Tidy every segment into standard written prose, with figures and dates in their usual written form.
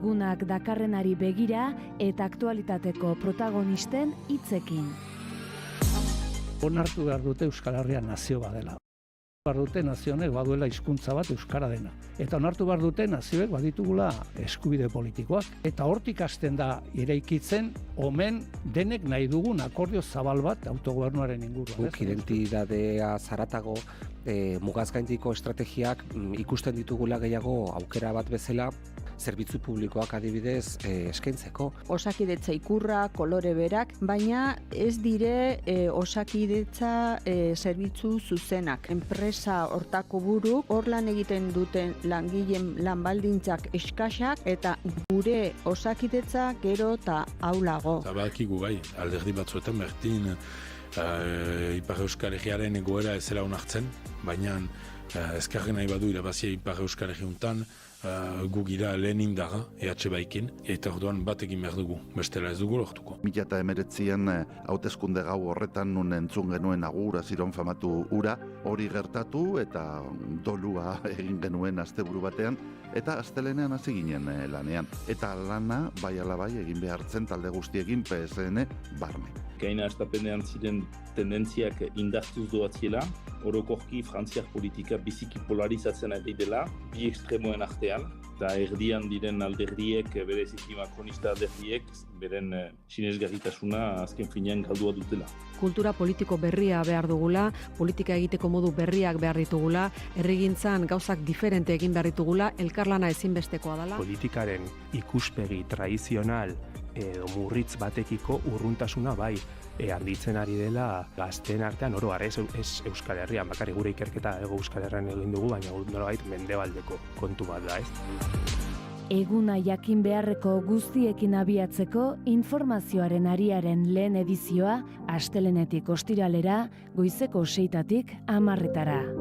Gunak dakarrenari begira eta aktualitateko protagonisten hitzekin. Onartu behar dute Euskal Herria nazio badela. Behar dute nazio honek baduela hizkuntza bat euskara dena. Eta onartu behar dute nazioek baditugula eskubide politikoak. Eta hortik hasten da eraikitzen omen denek nahi dugun akordio zabal bat autogobernuaren inguruan. Guk identitatea zaratago mugazgaindiko estrategiak ikusten ditugula gehiago aukera bat bezala zerbitzu publikoak adibidez eskaintzeko. Osakidetza ikurra, kolore berak, baina ez dire osakidetza zerbitzu zuzenak. Enpresa hortako buru, hor lan egiten duten langileen lanbaldintzak eskasak eta gure osakidetza gero eta aulago. Badakigu bai, alderdi batzuetan berdin Ipar Euskal Herriaren egoera ez zela onartzen, baina ezkarren nahi badu irabazia Ipar Euskal Herriuntan gu gira lehen indaga, EH baikin, eta orduan bat egin behar dugu, bestela ez dugu lortuko. 2019an hauteskunde gau horretan nun entzun genuen agura ziron famatu ura, hori gertatu eta dolua egin genuen asteburu batean, eta astelenean hasi ginen lanean. Eta lana bai ala bai egin behartzen talde guztiekin PSN barne. Gaina estapenean ziren tendentziak indartuz doatziela, orokorki frantziar politika biziki polarizatzen ari dela, bi ekstremoen artean, eta erdian diren alderdiek, bereziki makronista alderdiek, beren sinesgarritasuna azken finean galdua dutela. Kultura politiko berria behar dugula, politika egiteko modu berriak behar ditugula, herrigintzan gauzak diferente egin behar ditugula, elkarlana ezinbestekoa dela. Politikaren ikuspegi tradizional edo murritz batekiko urruntasuna bai, arditzen ari dela gazteen artean oro har, ez Euskal Herrian, bakarrik gure ikerketa ego Euskal Herrian egin dugu, baina nolabait mendebaldeko kontu bat da, ez? Eguna jakin beharreko guztiekin abiatzeko informazioaren ariaren lehen edizioa astelenetik ostiralera, goizeko 6tatik 10:00.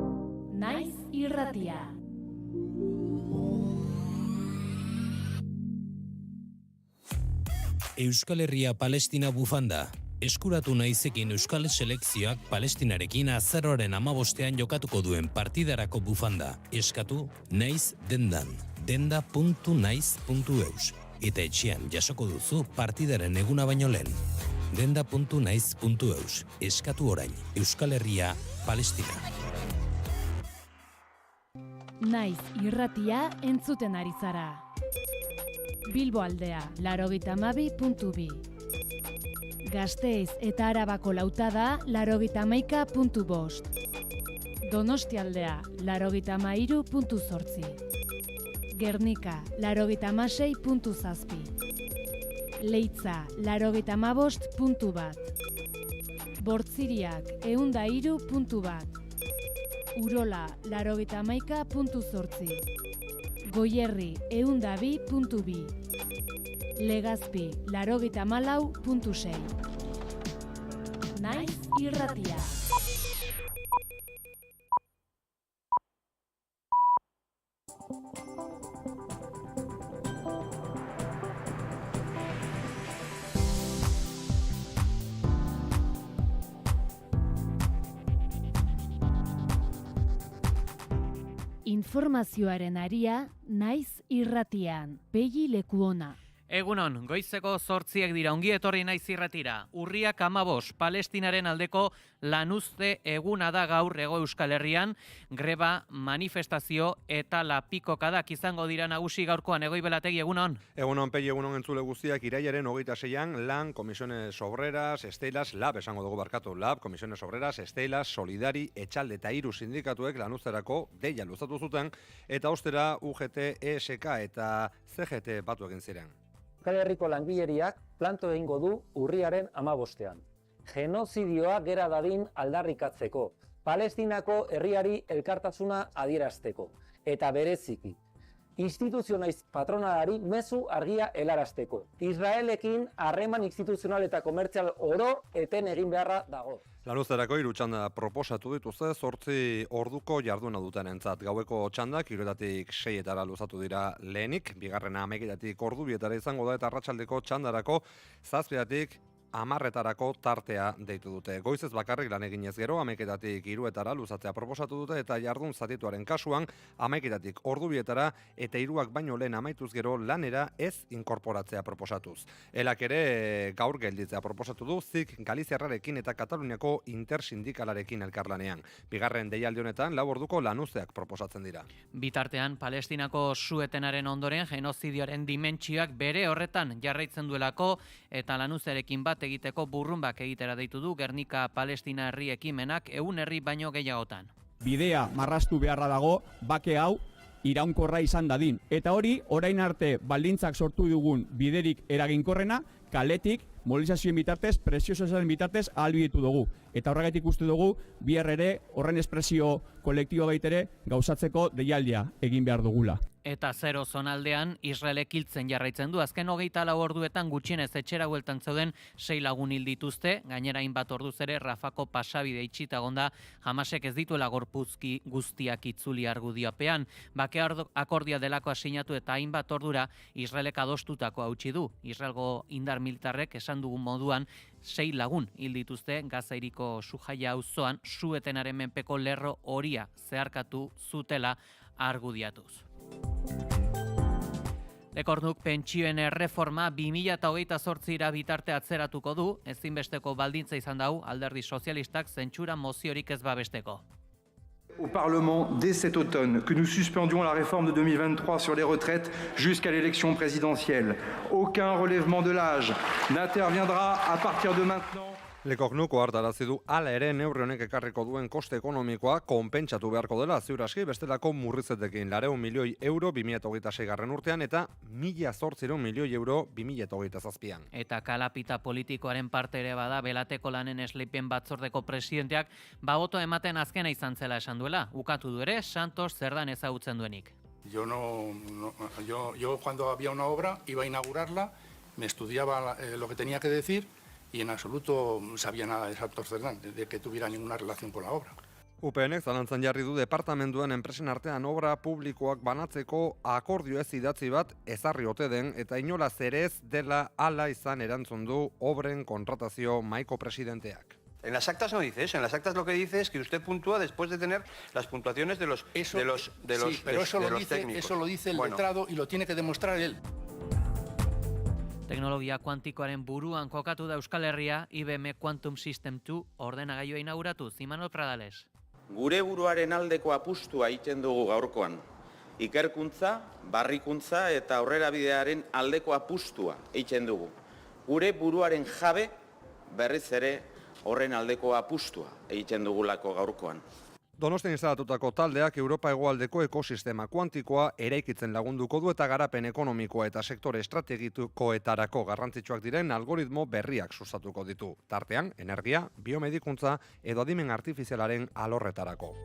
Naiz irratia. Euskal Herria Palestina bufanda. Eskuratu naizekin Euskal Selekzioak Palestinarekin azaroaren 15ean jokatuko duen partidarako bufanda. Eskatu naiz dendan. denda.naiz.eus. Eta etxean jasoko duzu partidaren eguna baino lehen. denda.naiz.eus. Eskatu orain. Euskal Herria Palestina. Naiz irratia entzuten ari zara. Bilbo aldea, 92.2. Gasteiz eta Arabako lautada, 91.5. Donostialdea, 93.8. Gernika, 96.7. Leitza, 95.1. Bortziriak, 103.1. Urola, 91.8. Goierri, 102.2. Legazpi, 94.6. Naiz irratia. Informazioaren aria, naiz irratian. Pegi Lekuona. Egunon, goizeko 8 dira, ongi etorri naiz irratira. Urriak 15, Palestinaren aldeko lanuzte eguna da gaur Hego Euskal Herrian, greba, manifestazio eta lapikokadak izango dira nagusi gaurkoan. Egoibelategi, egunon? Egunon, Pegi, egunon entzule guztiak, irailaren 26an, lan, Comisiones Obreras, Estelas, LAB, esango dugu barkatu, LAB, Comisiones Obreras, Estelas, Solidari, Etxalde eta 3 sindikatuek lanuzterako deia luzatu zuten, eta ostera UGT, ESK eta CGT batu egin ziren. Euskal Herriko langileriak planto egingo du urriaren 15ean. Genozidioa gera dadin aldarrikatzeko, Palestinako herriari elkartasuna adierazteko, eta bereziki, instituzionaiz patronalari mezu argia helarazteko. Israelekin harreman instituzional eta komertzial oro eten egin beharra dago. Lanuzterako 3 txanda proposatu dituzte 8 orduko jarduna dutenentzat. Gaueko txandak 3:00 6:00 luzatu dira lehenik, bigarrena 11:00 ordu 2:00 izango da eta arratsaldeko txandarako 7:00 10:00 tartea deitu dute. Goizez bakarrik lan eginez gero 11:00 3:00 luzatzea proposatu dute eta jardun zatituaren kasuan 11:00 2:00 eta 3:00 baino lehen amaituz gero lanera ez inkorporatzea proposatuz. Elak ere gaur gelditzea proposatu du ZIK Galiziarrarekin eta Kataluniako intersindikalarekin elkarlanean. Bigarren deialdi honetan 4 orduko lanuzteak proposatzen dira. Bitartean, Palestinako su-etenaren ondoren genozidioaren dimentsioak bere horretan jarraitzen duelako eta lanuzearekin bat egiteko burrunbak egitera deitu du Gernika Palestina herri ekimenak 100 herri baino gehiagotan. Bidea marraztu beharra dago bake hau iraunkorra izan dadin. Eta hori, orain arte baldintzak sortu dugun biderik eraginkorrena, kaletik, mobilizazioen bitartez, presio sozialen bitartez ahalbidetu dugu. Eta horregatik uste dugu, bihar ere horren espresio kolektibo baitere gauzatzeko deialdia egin behar dugula. Eta zero zonaldean Israelek hiltzen jarraitzen du. Azken 24 orduetan gutxienez etxera bueltan zeuden 6 lagun hil dituzte, gainera hainbat orduz ere Rafako pasabide itxita egonda, Hamasek ez dituela gorpuzki guztiak itzuli argudiopean. Bake akordia delako sinatu eta hainbat ordura Israelek adostutako hautsi du. Israelgo indar militarrek esan dugun moduan 6 lagun hil dituzte Gazairiko Sujaia auzoan su-etenaren menpeko lerro horia zeharkatu zutela argudiatuz. Lekorduk pentsioen erreforma 2028 bitarte atzeratuko du, ezinbesteko baldintza izan dau Alderdi Sozialistak zentsura moziorik ez babesteko. Au Parlement dès cet automne que nous suspendions la réforme de 2023 sur les retraites jusqu'à l'élection présidentielle. Aucun relèvement de l'âge n'interviendra à partir de maintenant. Lekognuko hartarazi du hala ere neurri honek ekarriko duen koste ekonomikoa konpentsatu beharko dela ziur aski bestelako murrizetekin 400 milioi euro 2026 urtean eta 1.800 milioi euro 2027an. Eta kalapita politikoaren parte ere bada Belateko lanen esleipen batzordeko presidenteak boto ematen azkena izan zela esan duela. Ukatu du ere Santos zer dan ezagutzen duenik. Yo cuando había una obra iba a inaugurarla, me estudiaba lo que tenía que decir y en absoluto sabía nada de Santos Cerdán, de que tuviera ninguna relación con la obra. UPNek zalantzan jarri du departamentuen enpresen artean obra publikoak banatzeko akordio ez idatzi bat ezarri ote den eta inolaz ere ez dela hala izan erantzun du obren kontratazio mahaiko presidenteak. En las actas no dice eso, en las actas lo que dice es que usted puntúa después de tener las puntuaciones de los técnicos. Eso lo dice el letrado y lo tiene que demostrar él. Teknologia kuantikoaren buruan kokatu da Euskal Herria, IBM Quantum System 2 ordenagailua inauguratu. Imanol Pradales. Gure buruaren aldeko apustua egiten dugu gaurkoan. Ikerkuntza, barrikuntza eta aurrerabidearen aldeko apustua egiten dugu. Gure buruaren jabe berriz ere horren aldeko apustua egiten dugulako gaurkoan. Donostian instalatutako taldeak Europa hegoaldeko ekosistema kuantikoa eraikitzen lagunduko du eta garapen ekonomikoa eta sektore estrategikoetarako garrantzitsuak diren algoritmo berriak sustatuko ditu. Tartean, energia, biomedikuntza edo adimen artifizialaren alorretarako.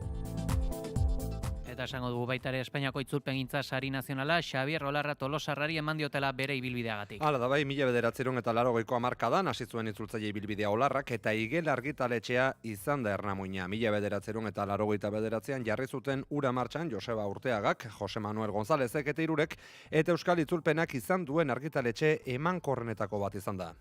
Eta esango dugu baita ere Espainiako itzulpengintza sari nazionala Xabier Olarra Tolosarrari eman diotela bere ibilbideagatik. Hala da bai, 1980ko hamarkadan hasi zuen itzultzaile ibilbidea Olarrak eta Igel argitaletxea izan da ernamuina. 1989an jarri zuten ura martxan Joseba Urteagak, Jose Manuel Gonzálezek eta hirurek eta Euskal Itzulpenak izan duen argitaletxe emankorrenetako bat izan da.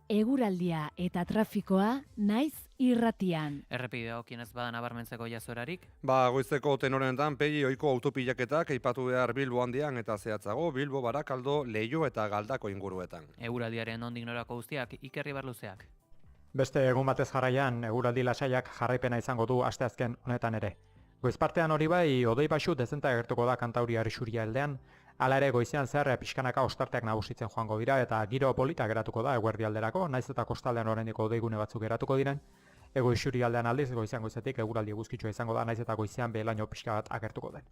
Eguraldia eta trafikoa naiz irratian. Errepidea okienez bada nabarmentzeko jazorarik? Goizeko tenorenetan pegi ohiko autopilaketak aipatu behar Bilbo handian eta zehatzago Bilbo Barakaldo, Leio eta Galdako inguruetan. Eguraldiaren nondik norako guztiak Iker Ibarluzeak. Beste egun batez jarraian eguraldi lasaiak jarraipena izango du asteazken honetan ere. Goizpartean hori bai, hodei baxu dezenta agertuko da Kantauriar isuria aldean. Hala ere goizean zehar pixkanaka ostarteak nagusitzen joango dira eta giro polita geratuko da eguerdialderako, naiz eta kostaldean oraindik hodeigune batzuk geratuko diren. Ego isurialdean aldiz goizean goizetik eguraldi eguzkitsua izango da, naiz eta goizean behelaino pixka bat agertuko den.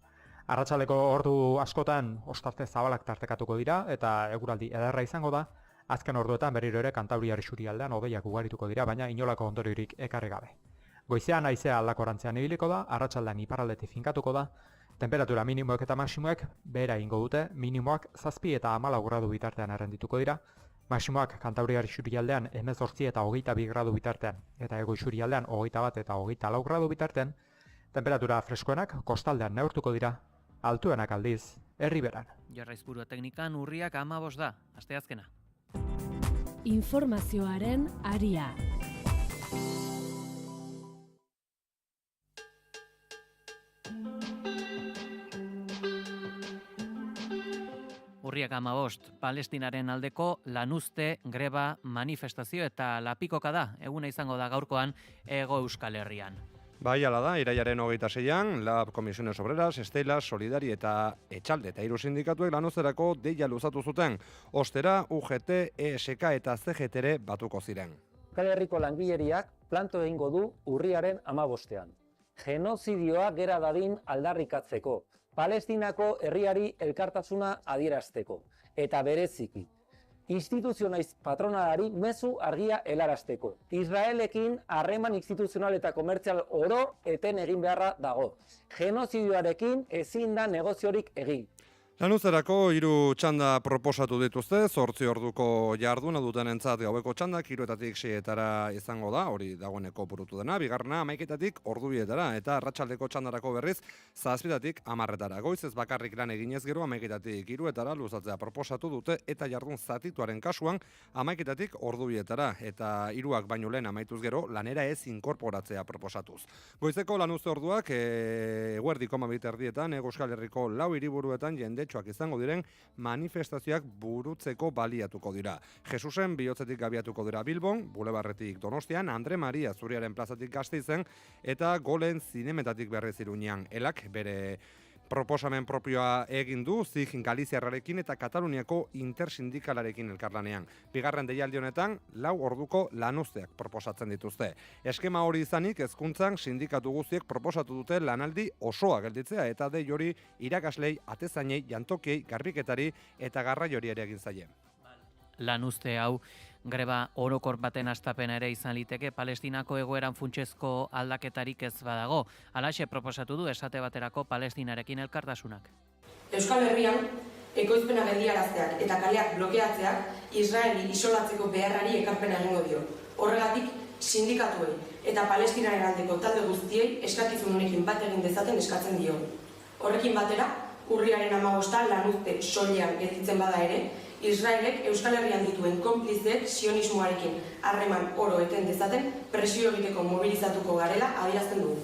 Arratsaldeko ordu askotan ostarte zabalak tartekatuko dira eta eguraldi ederra izango da. Azken orduetan berriro ere Kantauriar isurialdean hodeiak ugarituko dira, baina inolako ondoriorik ekarri gabe. Goizean haizea aldakorantzean ibiliko da, arratsaldean iparraldetik finkatuko da. Temperatura minimoek eta maksimoek behera egingo dute, minimoak 7 eta 14 gradu bitartean errendituko dira, maksimoak Kantauriar isurialdean 18 eta 22 gradu bitartean, eta ego isurialdean 21 eta 24 gradu bitartean, temperatura freskoenak kostaldean neurtuko dira, altuenak aldiz, herriberan. Jarraizburua teknikan urriak 15 da, asteazkena. informazioaren aria. Urriak 15, Palestinaren aldeko lanuzte, greba, manifestazio eta lapikoka da, eguna izango da gaurkoan Hego Euskal Herrian. Bai, ala da, iraiaren 26an, LAB, Comisiones Obreras, Estelas, Solidari eta Etxalde eta hiru sindikatuek lanuzterako deia luzatu zuten. Ostera, UGT, ESK eta CGT ere batuko ziren. Euskal Herriko langileriak planto egingo du urriaren 15ean. Genozidioa gera dadin aldarrikatzeko, Palestinako herriari elkartasuna adierazteko, eta bereziki, instituzionaiz patronalari mezu argia helarazteko. Israelekin harreman instituzional eta komertzial oro eten egin beharra dago. Genozidioarekin ezin da negoziorik egin. Lanuzterako hiru txanda proposatu dituzte, 8 orduko jarduna dutenentzat gaueko txandak 3-etatik 6-etara izango da, hori dagoeneko burutu dena, bigarrena 11-etatik ordubietara, eta arratsaldeko txandarako berriz 7-etatik 10-etara. Goiz ez bakarrik lan eginez gero 11-etatik 3-etara luzatzea proposatu dute, eta jardun zatituaren kasuan 11-etatik ordubietara, eta 3ak baino lehen amaituz gero lanera ez inkorporatzea proposatuz. Goizeko lanuzte orduak eguerdiko 12-erdietan Euskal Herriko 4 hiriburuetan jendetxoak izango diren manifestazioak burutzeko baliatuko dira. Jesusen bihotzetik abiatuko dira Bilbon, Bulebarretik Donostian, Andre Maria Zuriaren plazatik Gasteizen eta Golen zinemetatik Berriz Iruñean. Elak bere proposamen propioa egin du ZIG Galiziarrarekin eta Kataluniako intersindikalarekin elkarlanean. Bigarren deialdi honetan 4 orduko lanuzteak proposatzen dituzte. Eskema hori izanik hezkuntzan sindikatu guztiek proposatu dute lanaldi osoa gelditzea eta dei hori irakaslei, atezainei, jantokiei, garbiketari eta garraiori ere egin zaie. Lanuzte hau greba orokor baten hastapena ere izan liteke Palestinako egoeran funtsezko aldaketarik ez badago. Halaxe proposatu du esate baterako Palestinarekin elkartasunak. Euskal Herrian ekoizpena geldiarazteak eta kaleak blokeatzeak Israeli isolatzeko beharrari ekarpena egingo dio. Horregatik sindikatuei eta Palestinaren aldeko talde guztiei eskakizun honekin bat egin dezaten eskatzen dio. Horrekin batera, urriaren 15 lanuzte soilean gelditzen bada ere, Israelek Euskal Herrian dituen konplizeek sionismoarekin harreman oro eten dezaten presio egiteko mobilizatuko garela adierazten dugu.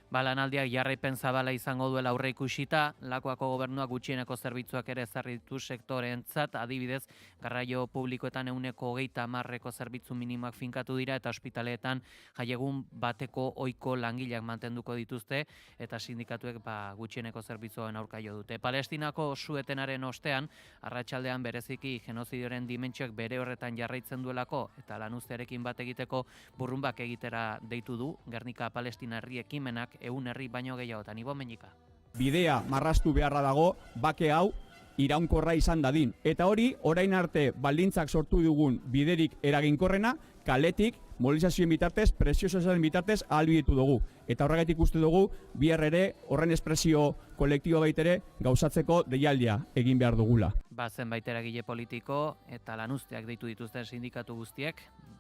Lanaldiak jarraipen zabala izango duela aurreikusita, Lakuako gobernuak gutxieneko zerbitzuak ere ezarri ditu sektoreentzat, adibidez, garraio publikoetan 20% zerbitzu minimoak finkatu dira eta ospitaleetan jaiegun bateko ohiko langileak mantenduko dituzte eta sindikatuek gutxieneko zerbitzuen aurka jo dute. Palestinako suetenaren ostean, arratsaldean bereziki genozidioaren dimentsioak bere horretan jarraitzen duelako eta lanuztearekin bat egiteko burrunbak egitera deitu du Gernika Palestina herri ekimenak 100 herri baino gehiagotan. Ibon Meñika. Bidea marraztu beharra dago bake hau iraunkorra izan dadin. Eta hori, orain arte baldintzak sortu dugun biderik eraginkorrena, kaletik, mobilizazioen bitartez, presio sozialen bitartez ahalbidetu dugu. Eta horregatik uste dugu, bihar ere horren espresio kolektibo baitere gauzatzeko deialdia egin behar dugula. Zenbait eragile politiko eta lanuzteak deitu dituzten sindikatu guztiek,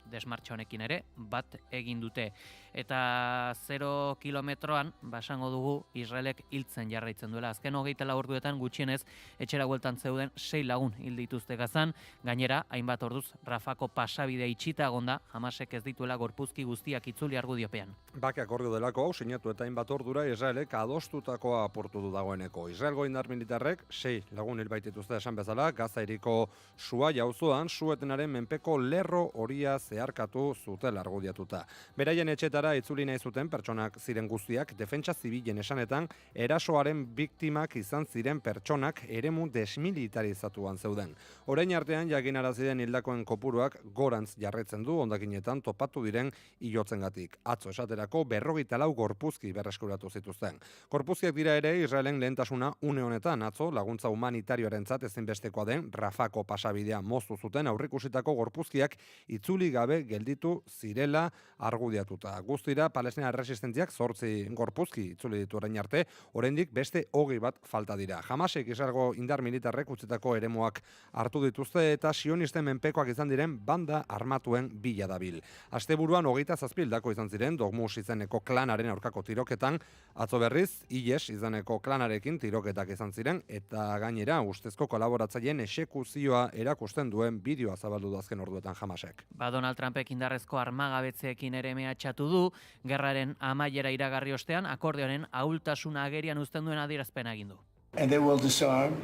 desmartxa honekin ere, bat egin dute. Eta 0 kilometroan, basango dugu, Israelek hiltzen jarraitzen duela. Azken 24 orduetan gutxienez, etxera bueltan zeuden 6 lagun hil dituzte Gazan, gainera, hainbat orduz, Rafako pasabidea itxita egonda, Hamasek ez dituela gorpuzki guztiak itzuli argudiopean. Bake akordio delako hau, sinatu eta hainbat ordura Israelek adostutakoa apurtu du dagoeneko. Israelgo indar militarrek 6 lagun hil baitituzte esan bezala, Gaza hiriko sua jauzoan, suetenaren menpeko lerro horia zeharkatu zutela argudiatuta. Beraien etxetara itzuli nahi zuten pertsonak ziren guztiak, defentsa zibilen esanetan, erasoaren biktimak izan ziren pertsonak eremu desmilitarizatuan zeuden. Orain artean jakinarazi den hildakoen kopuruak gorantz jarraitzen du hondakinetan topatu diren hilotzengatik. Atzo esaterako 54 gorpuzki berreskuratu zituzten. Gorpuzkiak dira ere Israelen lehentasuna une honetan, atzo laguntza humanitarioarentzat ezinbestekoa den Rafako pasabidea moztu zuten aurrikusitako gorpuzkiak itzuli gabe gelditu zirela argudiatuta. Guztira Palestina resistentziak 8 gorpuzki itzuli ditu orain arte, oraindik beste 20 bat falta dira. Hamasek Israelgo indar militarrek utzitako eremuak hartu dituzte eta sionisten menpekoak izan diren banda armatuen bila dabil. Asteburuan 27 hildako izan ziren Dogmus izeneko klanaren aurkako tiroketan, atzo berriz IES izeneko klanarekin tiroketak izan ziren eta gainera ustezko kolaborazioa kolaboratzaileen exekuzioa erakusten duen bideoa zabaldu da azken orduetan Hamasek. Donald Trumpek indarrezko armagabetzeekin ere mehatxatu du, gerraren amaiera iragarri ostean akordeonen ahultasuna agerian uzten duen adierazpena egin du. And they will disarm,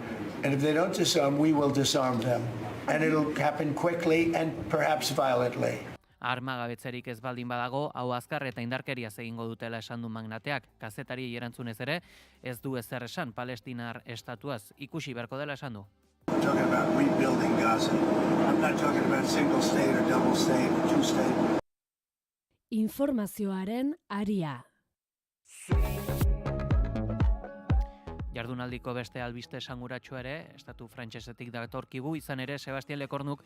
and if they don't disarm, we will disarm them. And it'll happen quickly and perhaps violently. Armagabetzerik ez baldin badago, hau azkar eta indarkeriaz egingo dutela esan du magnateak. Kazetari erantzunez ere, ez du ezer esan palestinar estatuaz, ikusi beharko dela esan du. I'm talking about rebuilding Gaza. I'm not talking about single state or double state or two state. Informazioaren aria. Jardunaldiko beste albiste esanguratsua ere, estatu frantsesetik datorkigu, izan ere Sebastian Lekornuk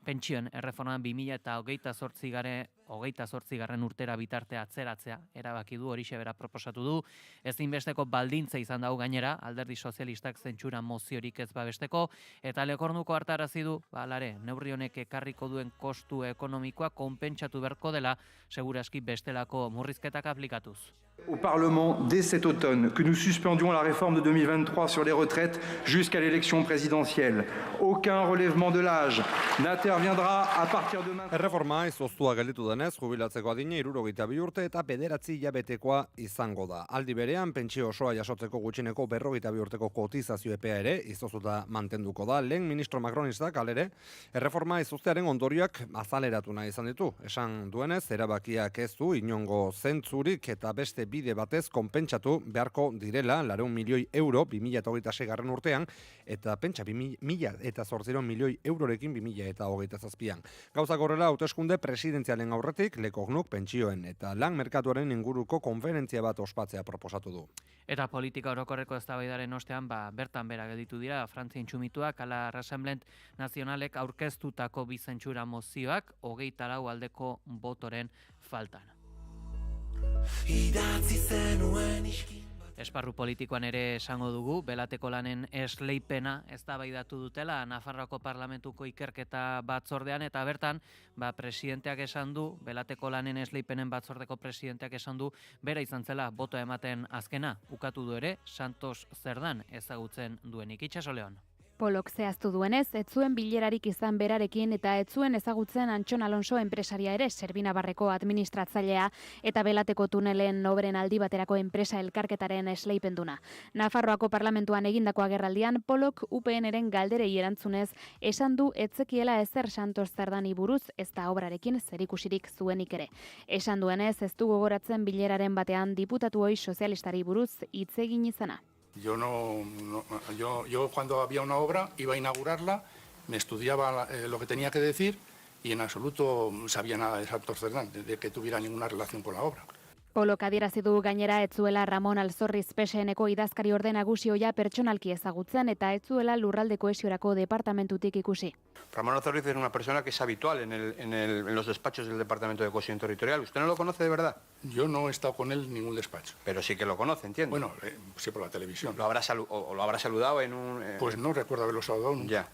pentsioen erreforman 2028 urtera bitartea atzeratzea erabaki du, horixe bera proposatu du. Ezinbesteko baldintza izan dago gainera, Alderdi Sozialistak zentsura moziorik ez babesteko, eta Lekornuko hartarazi du, balare, neurri honek ekarriko duen kostu ekonomikoa konpentsatu beharko dela, seguraski bestelako murrizketak aplikatuz. Au Parlement dès cet automne que nous suspendions la réforme de 2023 sur les retraites jusqu'à l'élection présidentielle. Aucun relèvement de l'âge n'interviendra à partir de maintenant. Erreforma izoztua gelditu denez, jubilatzeko adina 62 urte eta 9 hilabetekoa izango da. Aldi berean, pentsio osoa jasotzeko gutxineko 52 urteko kotizazio epea ere izozuta mantenduko da. Lehen ministro Macronistak alere, erreforma izoztearen ondorioak azaleratu nahi izan ditu. Esan duenez, erabakiak ez du inongo zentzurik eta beste bide batez konpentsatu beharko direla 400 milioi euro 2026 urtean eta pentsa 2008 milioi eurorekin 2027an. Gauzak horrela, hauteskunde presidentzialen aurretik Lekornuk pentsioen eta lan merkatuaren inguruko konferentzia bat ospatzea proposatu du. Eta politika orokorreko eztabaidaren ostean, bertan bera gelditu dira Frantzien txumituak ala Rassemblement Nazionalek aurkeztutako bi zentsura mozioak 24 aldeko botoren faltan. Esparru politikoan ere esango dugu, Belateko lanen esleipena eztabaidatu dutela Nafarroako Parlamentuko ikerketa batzordean, eta bertan, presidenteak esan du, Belateko lanen esleipenen batzordeko presidenteak esan du, bera izan zela botoa ematen azkena, ukatu du ere Santos Zerdan ezagutzen duenik. Itxaso Leon. Polok zehaztu duenez, ez zuen bilerarik izan berarekin eta ez zuen ezagutzen Antxon Alonso enpresaria ere, Serbinabarreko administratzailea eta Belateko tunelen obren aldi baterako enpresa elkarketaren esleipenduna. Nafarroako parlamentuan egindako agerraldian, Polok UPN-eren galderei erantzunez, esan du etzekiela ezer Santos Zerdani buruz ez da obrarekin zerikusirik zuenik ere. Esan duenez, ez du gogoratzen bileraren batean diputatu ohi sozialistari buruz hitz egin izana. Yo cuando había una obra iba a inaugurarla, me estudiaba lo que tenía que decir y en absoluto sabía nada de Santos Zerdán, de que tuviera ninguna relación con la obra. Polok adierazi du gainera ez zuela Ramon Alzorriz PSN-eko idazkari orde nagusio pertsonalki ezagutzen eta ez zuela lurralde kohesiorako departamentutik ikusi. Ramón Alzorriz es una persona que es habitual en los despachos del Departamento de Cohesión Territorial. ¿Usted no lo conoce de verdad? Yo no he estado con él en ningún despacho. Pero sí que lo conoce, entiendo. Bueno, sí por la televisión. ¿Lo habrá saludado en un...? Pues no recuerdo haberlo saludado nunca. Ya.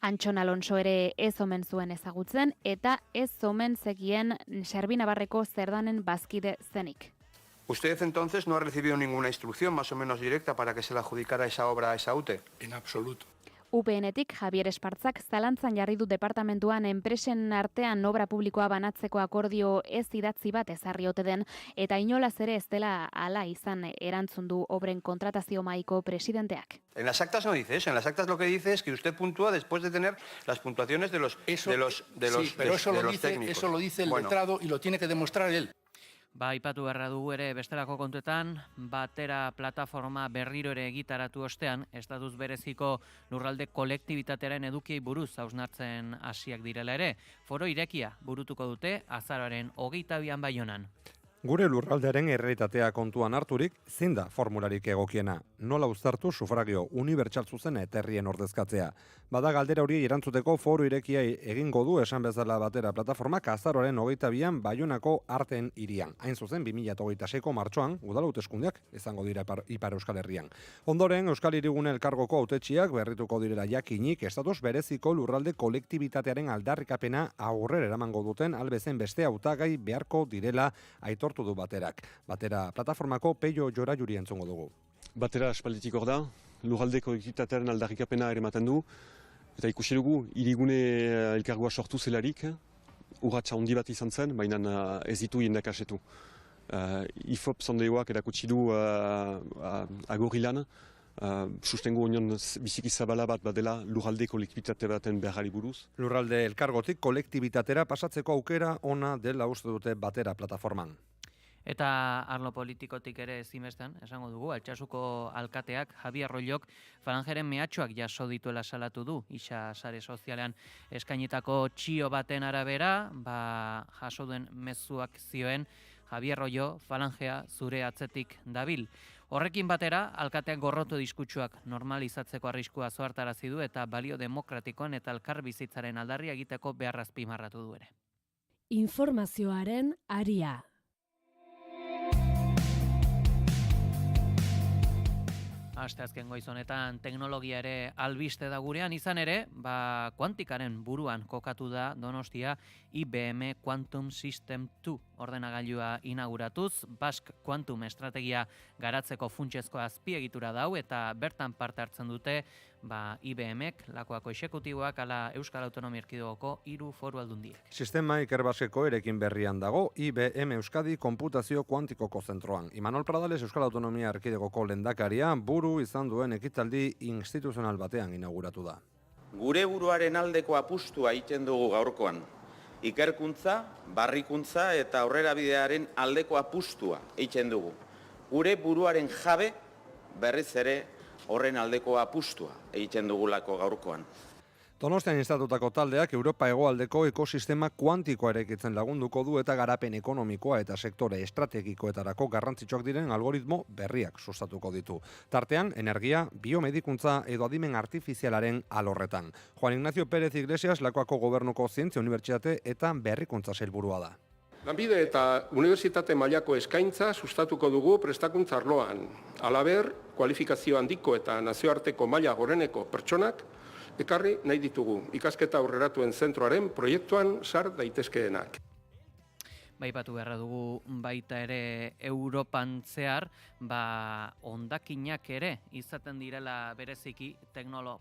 Antxon Alonso ere ez omen zuen ezagutzen eta ez omen zekien Serbinabarreko Zerdanen bazkide zenik. ¿Usted entonces no ha recibido ninguna instrucción más o menos directa para que se le adjudicara esa obra a esa UTE? En absoluto. UPN-etik Javier Espartzak zalantzan jarri du departamentuan enpresen artean obra publikoa banatzeko akordio ez idatzi bat ezarri ote den eta inolaz ere ez dela hala izan erantzun du obren kontratazio mahaiko presidenteak. En las actas no dice eso, en las actas lo que dice es que usted puntúa después de tener las puntuaciones de los técnicos. Eso lo dice el letrado y lo tiene que demostrar él. Aipatu beharra dugu ere bestelako kontuetan, batera plataforma berriro ere egitaratu ostean, estatuz bereziko lurralde kolektibitatearen edukiei buruz hausnartzen hasiak direla ere. Foro irekia burutuko dute azaroaren 22an Baionan. Gure lurraldearen errealitatea kontuan harturik, zein da formularik egokiena. Nola uztartu sufragio unibertsal zuzena eta herrien ordezkatzea. Bada galdera hori erantzuteko foro irekia egingo du esan bezala batera plataformak azaroaren 22an Baionako Arteen hirian. Hain zuzen 2026ko martxoan udal hauteskundeak izango dira Ipar Euskal Herrian. Ondoren Euskal Hirigune elkargoko hautetsiak berrituko direla jakinik estatuz bereziko lurralde kolektibitatearen aldarrikapena aurrera eramango duten albezen beste hautagai beharko direla aitor du baterak. Batera plataformako Peio Jorajuri entzungo dugu. Batera aspalditik hor da, lurraldeko ekitatearen aldarrikapena ere ematen du, eta ikusi dugu, hirigune elkargoa sortu zelarik, urratsa handi bat izan zen, baina ez ditu jendak asetu. IFOP sondeoak erakutsi du agorilan, sustengo union biziki zabala bat badela lurralde kolektibitate baten beharrari buruz. Lurralde elkargotik kolektibitatera pasatzeko aukera ona dela uste dute Batera plataforman. Eta arlo politikotik ere ezinbestean, esango dugu, Altsasuko alkateak Javier Rollok falangeren mehatxuak jaso dituela salatu du, isa sare sozialean eskainitako txio baten arabera, jaso duen mezuak zioen Javier Rollo falangea zure atzetik dabil. Horrekin batera, alkateak gorrotu diskutsuak normalizatzeko arriskua zoartarazi du eta balio demokratikoan eta elkar bizitzaren aldarria egiteko beharra azpimarratu du ere. Informazioaren aria. Asteazken goiz honetan teknologia ere albiste da gurean, izan ere, kuantikaren buruan kokatu da Donostia IBM Quantum System 2 ordenagailua inauguratuz, Basque Quantum estrategia garatzeko funtsezko azpiegitura dau eta bertan parte hartzen dute IBMek, Lakuako exekutiboak, ala Euskal Autonomia Erkidegoko 3 foru aldundiek. Sistema Ikerbasqueko erekin berrian dago IBM Euskadi Konputazio Kuantikoko zentroan. Imanol Pradales Euskal Autonomia Erkidegoko lehendakaria buru izan duen ekitaldi instituzional batean inauguratu da. Gure buruaren aldeko apustua egiten dugu gaurkoan. Ikerkuntza, barrikuntza eta aurrerabidearen aldeko apustua egiten dugu. Gure buruaren jabe berriz ere horren aldeko apustua egiten dugulako gaurkoan. Donostian instatutako taldeak Europa hegoaldeko ekosistema kuantikoa eraikitzen lagunduko du eta garapen ekonomikoa eta sektore estrategikoetarako garrantzitsuak diren algoritmo berriak sustatuko ditu. Tartean, energia, biomedikuntza edo adimen artifizialaren alorretan. Juan Ignacio Pérez Iglesias, Lakuako Gobernuko Zientzia Unibertsitate eta Berrikuntza sailburua da. Lanbide eta unibertsitate mailako eskaintza sustatuko dugu prestakuntza arloan. Halaber, kualifikazio handiko eta nazioarteko maila goreneko pertsonak ekarri nahi ditugu ikasketa aurreratuen zentroaren proiektuan sar daitezkeenak. Baipatu beharra dugu baita ere Europan zehar, hondakinak ere izaten direla bereziki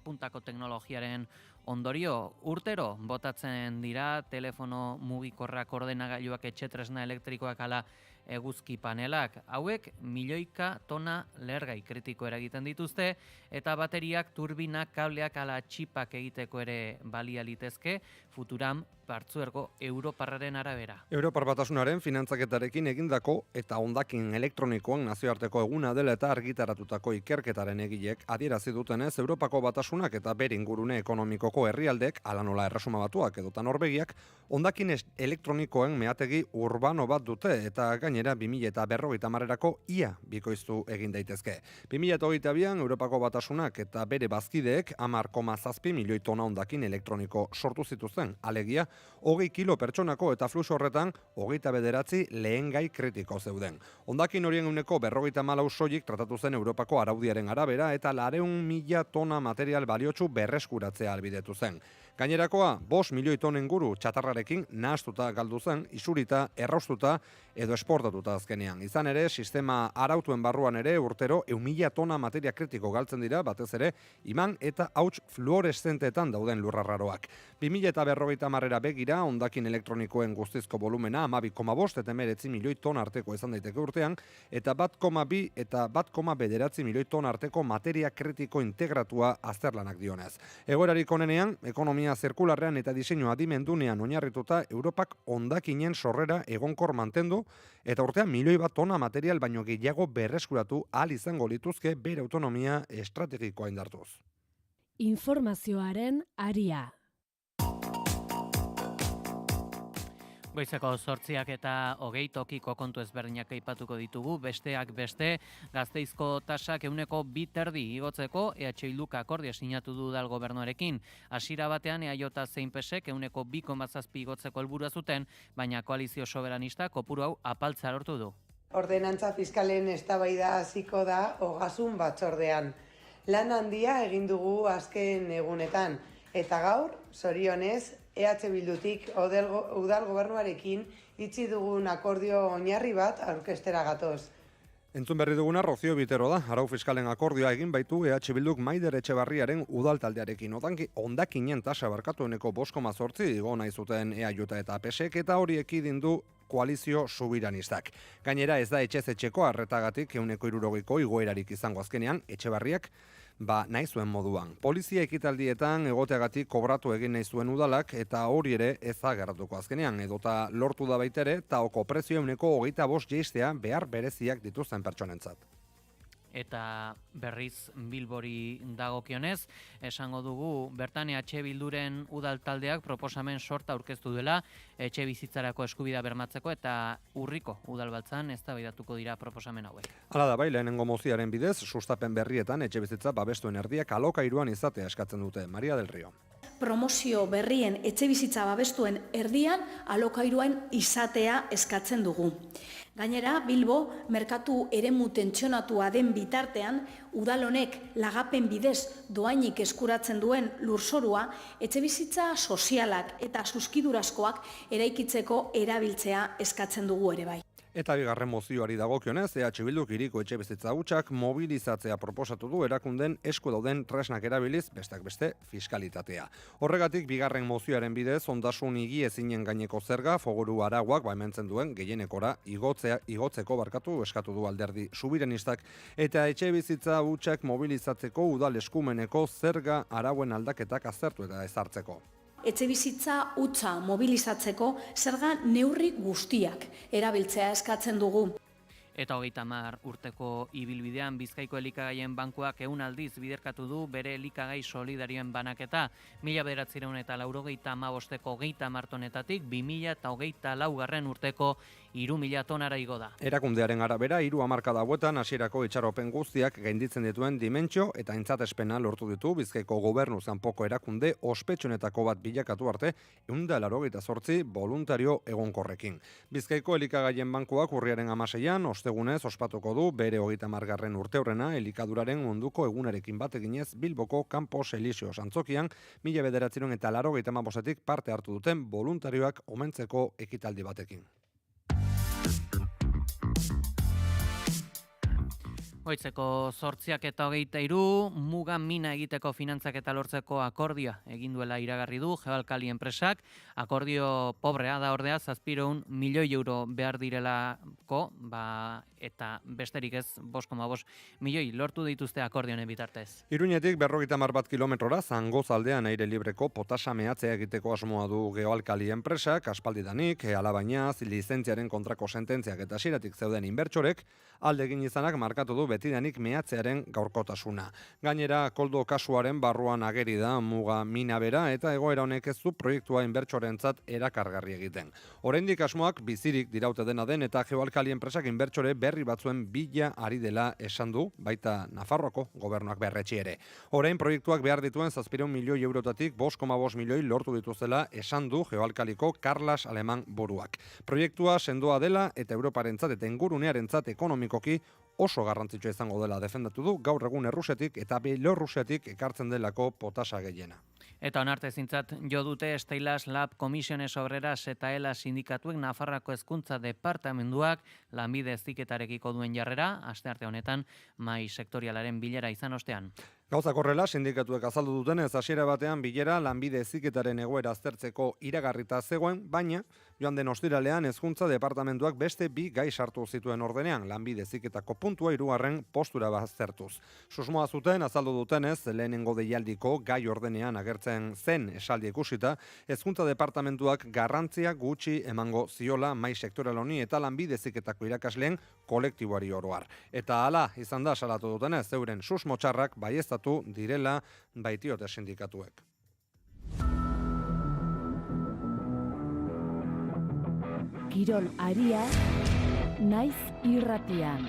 puntako teknologiaren ondorio. Urtero botatzen dira telefono mugikorrak, ordenagailuak, etxetresna elektrikoak ala eguzki panelak. Hauek milioika tona lehergai kritiko eragiten dituzte eta bateriak, turbinak, kableak ala txipak egiteko ere balia litezke futuran partzuergo Europarraren arabera. Europar Batasunaren finantzaketarekin egindako eta hondakin elektronikoan nazioarteko eguna dela eta argitaratutako ikerketaren egilek adierazi dutenez Europako Batasunak eta bere ingurune ekonomikoko herrialdek, ala nola Erresuma Batuak edota Norvegiak, hondakin elektronikoen meategi urbano bat dute eta gainera 2050erako ia bikoiztu egin daitezke. 2022an Europako Batasunak eta bere bazkideek 10,7 milioi tona hondakin elektroniko sortu zituzten, alegia 20 kilo pertsonako eta flux horretan 29 lehengai kritiko zeuden. Hondakin horien euneko 54 soilik tratatu zen Europako araudiaren arabera eta 400.000 tona material baliotsu berreskuratzea albidetu zen. Gainerakoa, 5 milioi tonen guru txatarrarekin nahastuta galdu zen, isurita, erraustuta edo esportatuta azkenean. Izan ere, sistema arautuen barruan ere urtero 1.000 tona materia kritiko galtzen dira, batez ere, iman eta hauts fluoreszenteetan dauden lurrarraroak. 2050 begira, hondakin elektronikoen guztizko volumena 12,5 eta 19 milioi tona arteko izan daiteke urtean, eta 1,2 eta 1,9 milioi tona arteko materia kritiko integratua azterlanak dionez. Egoerarik onenean, ekonomia zirkularrean eta diseinu adimendunean oinarrituta Europak hondakinen sorrera egonkor mantendu eta urtean milioi bat tona material baino gehiago berreskuratu ahal izango lituzke bere autonomia estrategikoa indartuz. Informazioaren aria. Goizeko 8 eta 20 tokiko kontu ezberdinak aipatuko ditugu, besteak beste, Gasteizko tasak 2,2 igotzeko EH Bilduk akordia sinatu du udal gobernuarekin. Hasiera batean EAJ zein PSek 2,7 igotzeko helburua zuten, baina koalizio soberanista kopuru hau apaltza lortu du. Ordenantza fiskalen eztabaida hasiko da ogasun batzordean. Lan handia egin dugu azken egunetan eta gaur, zorionez, EH Bildutik udal gobernuarekin itxi dugun akordio oinarri bat aurkeztera gatoz. Entzun berri duguna Rocío Bitero da, arau fiskalen akordioa egin baitu EH Bilduk Maider Etxebarriaren udaltaldearekin. Hondakinen tasa barkatu eneko 5,8 igo nahi zuten EAJ eta PSek eta hori ekidin du koalizio subiranistak. Gainera ez da etxez etxeko arretagatik 160ko igoerarik izango azkenean, Etxebarriak nahi zuen moduan. Polizia ekitaldietan egoteagatik kobratu egin nahi zuen udalak eta hori ere ez da gertatuko azkenean, edota lortu da baitere eta oko prezio 25 jeistea behar bereziak dituzten pertsonentzat. Eta berriz Bilbori dagokionez, esango dugu bertan EH Bilduren udal taldeak proposamen sorta aurkeztu dela etxe bizitzarako eskubidea bermatzeko eta urriko udalbatzan eztabaidatuko dira proposamen hauek. Hala da bai, lehenengo moziaren bidez, sustapen berrietan etxe bizitza babestuen erdiak alokairuan izatea eskatzen dute. Maria del Río. Promozio berrien etxe bizitza babestuen erdian alokairuan izatea eskatzen dugu. Gainera, Bilbo, merkatu eremu tentsionatua den bitartean, udal honek lagapen bidez doainik eskuratzen duen lurzorua, etxebizitza sozialak eta suskidurazkoak eraikitzeko erabiltzea eskatzen dugu ere bai. Eta bigarren mozioari dagokionez, EH Bilduk hiriko etxebizitza hutsak mobilizatzea proposatu du erakunden esku dauden tresnak erabiliz, besteak beste, fiskalitatea. Horregatik, bigarren mozioaren bidez, ondasun higiezinen gaineko zerga, fogoru arauak baimentzen duen gehienekora igotzeko eskatu du alderdi subiranistak, eta etxebizitza hutsak mobilizatzeko udal eskumeneko zerga arauen aldaketak aztertu eta ezartzeko. Etxebizitza hutsa mobilizatzeko zerga neurri guztiak erabiltzea eskatzen dugu. Eta 30 urteko ibilbidean Bizkaiko elikagaien bankuak 100 aldiz biderkatu du bere elikagai solidarioen banaketa. 1985ko 30 tonetatik 2024 urteko 3.000 tonara igo da. Erakundearen arabera, 3 hamarkada hauetan hasierako itxaropen guztiak gainditzen dituen dimentsio eta aintzatespena lortu ditu Bizkaiko gobernu zanpoko erakunde ospetsuenetako bat bilakatu arte 188 voluntario egonkorrekin. Bizkaiko elikagaien bankuak urriaren 16an ostegunez ospatuko du bere 30. urteurrena elikaduraren munduko egunarekin bat eginez Bilboko Campos Elíseos antzokian 1985etik parte hartu duten voluntarioak omentzeko ekitaldi batekin. Goitzeko 8:23 muga mina egiteko finantzak eta lortzeko akordioa egin duela iragarri du Geoalkali enpresak. Akordio pobrea da ordea 700 milioi euro behar direlako, eta besterik ez 5,5 milioi lortu dituzte akordioen bitartez. Iruñetik 50 kilometrora Zangozaldean aire libreko potasa mehatzea egiteko asmoa du Geoalkali enpresak, aspaldidanik, alabainaz, lizentziaren kontrako sententziak eta hasieratik zeuden inbertsorek alde egin izanak markatu du betidanik mehatzearen gaurkotasuna. Gainera, Koldo kasuaren barruan ageri da muga mina bera eta egoera honek ez du proiektua inbertsorentzat erakargarri egiten. Oraindik asmoak bizirik diraute dena den eta Geoalkali enpresak inbertsore berri batzuen bila ari dela esan du, baita Nafarroako gobernuak berretsi ere. Orain proiektuak behar dituen 700 milioi eurotatik 5,5 milioi lortu dituzela esan du Geoalkaliko Carlas Aleman buruak. Proiektua sendoa dela eta Europarentzat eta ingurunearentzat ekonomikoki oso garrantzitsua izango dela defendatu du gaur egun Errusiatik eta Bielorrusiatik ekartzen delako potasa gehiena. Eta onartezintzat jo dute Steilas Lab Comisiones Obreras eta ELA sindikatuek Nafarroako hezkuntza departamenduak lanbide heziketarekiko duen jarrera, astearte honetan mahai sektorialaren bilera izan ostean. Gauzak horrela, sindikatuek azaldu dutenez hasiera batean bilera lanbide heziketaren egoera aztertzeko iragarrita zegoen, baina joan den ostiralean hezkuntza departamentuak beste 2 gai sartu zituen ordenean, lanbide heziketako puntua 3. postura baztertuz. Susmoa zuten azaldu dutenez, lehenengo deialdiko gai ordenean agertzen zen esaldi ikusita, hezkuntza departamentuak garrantzia gutxi emango ziola mahai sektorial honi eta lanbide heziketako irakasleen kolektiboari oroar. Eta hala izan da salatu dutenez, euren susmo txarrak baieztatu direla baitiote sindikatuek. Kirol aria naiz irratian.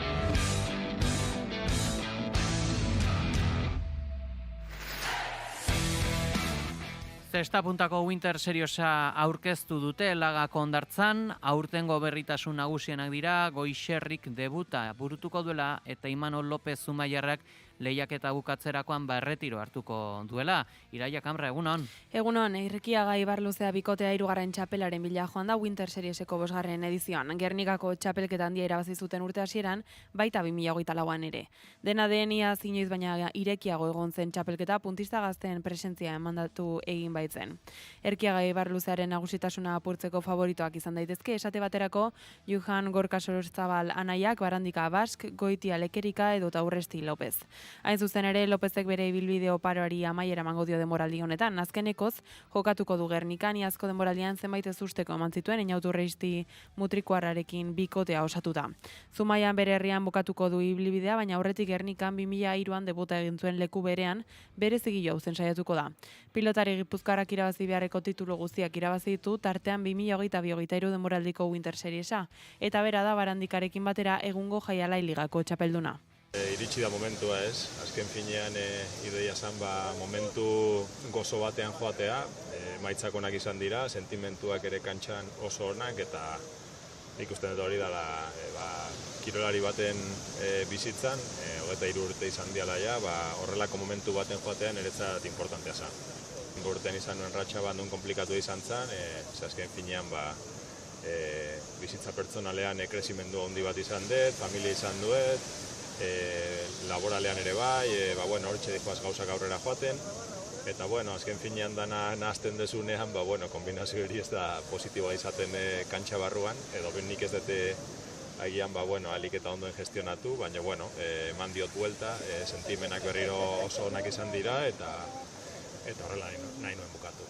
Zesta puntako Winter Seriosa aurkeztu dute Lagako hondartzan, aurtengo berritasun nagusienak dira Goixerrik debuta burutuko duela eta Imanol López Zumaiarrak lehiaketa bukatzerakoan erretiro hartuko duela. Iraia Kamra, egunon. Egunon, Irrikiaga Ibarluzea bikotea 3. txapelaren bila joan da Winter Serieseko 5. edizioan. Gernikako txapelketa handia irabazi zuten urte hasieran, baita 2024an ere. Dena den iaz inoiz baina irekiago egon zen txapelketa puntista gazteen presentzia emandatu egin baitzen. Erkiaga Ibarluzearen nagusitasuna apurtzeko favoritoak izan daitezke, esate baterako Johan Gorka Sororzabal anaiak, Barandika Bask, Goitia Lekerika edota Urresti López. Hain zuzen ere, Lópezek bere ibilbide oparoari amaiera emango dio denboraldi honetan. Azkenekoz, jokatuko du Gernikan, iazko denboraldian zenbait ezusteko eman zituen, Einauturreisti Mutrikuarrarekin bikotea osatuta. Zumaian bere herrian bukatuko du ibilbidea, baina aurretik Gernikan 2003an debuta egin zuen leku berean, bere zigilo hauzen saiatuko da. Pilotari Gipuzkoarrak irabazi beharreko titulu guztiak irabazi ditu, tartean 2022-2023 denboraldiko Winter Seriesa, eta bera da Barandikarekin batera egungo Jaialai Ligako txapelduna. Iritsi da momentua ez, azken finean ideia zan momentu gozo batean joatea, maitzak onak izan dira, sentimentuak ere kantxan oso onak, eta ikusten dut hori dela kirolari baten bizitzan, 23 urte izan diala ja, horrelako momentu baten joatean eretzat importantea zan. Urtean izan nuen ratxa bat nun komplikatu izan zen, azken finean bizitza pertsonalean kresimendu handi bat izan dut, familia izan duet, laboralean ere bai, hortxe dihoaz gauzak aurrera joaten, eta azken finean dana nahazten dezunean, kombinazio hori ez da positiboa izaten kantxa barruan, edo nik ez dute agian alik eta ondoen gestionatu, baina eman diot buelta, sentimenak berriro oso onak izan dira, eta horrela nahi nuen bukatu.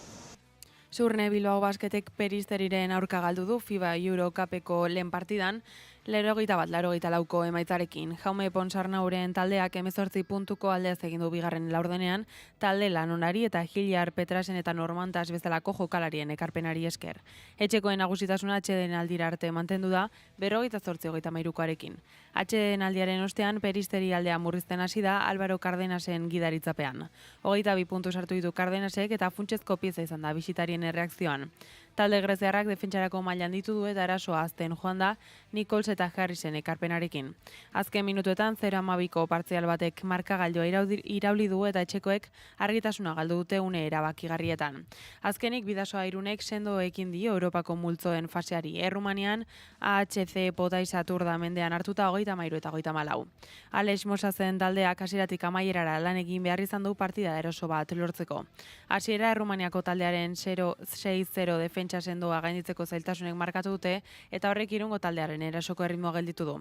Surne Bilbao Basketek Peristeriren aurka galdu du FIBA Eurocupeko lehen partidan, 81-84 emaitzarekin. Jaume Ponsarnauren taldeak 18 puntuko aldeaz egin du bigarren laurdenean, talde Lanonari eta Hilliar Petrasen eta Normantas bezalako jokalarien ekarpenari esker. Etxekoen nagusitasuna atxeden aldira arte mantendu da, 48-33arekin. Atxeden aldiaren ostean Peristeri aldea murrizten hasi da Álvaro Cardenasen gidaritzapean. 22 puntu sartu ditu Cardenasek eta funtsezko pieza izan da bisitarien erreakzioan. Talde greziarrak defentsarako mailan ditu du eta erasoa azten joan da Nichols eta Harrisen ekarpenarekin. Azken minutuetan 0-12ko partzial batek markagailua irauli du eta etxekoek argitasuna galdu dute une erabakigarrietan. Azkenik Bidasoa Irunek sendo ekin dio Europako multzoen faseari. Errumanian AHC Potaisa Turda mendean hartuta 33 eta 34. Alex Mosazen taldeak hasieratik amaierara lan egin behar izan du partida eroso bat lortzeko. Hasiera Errumaniako taldearen 0-6-0 defentsa sendoa gainditzeko zailtasunek markatu dute eta horrek Irungo taldearen erasoko erritmoa gelditu du.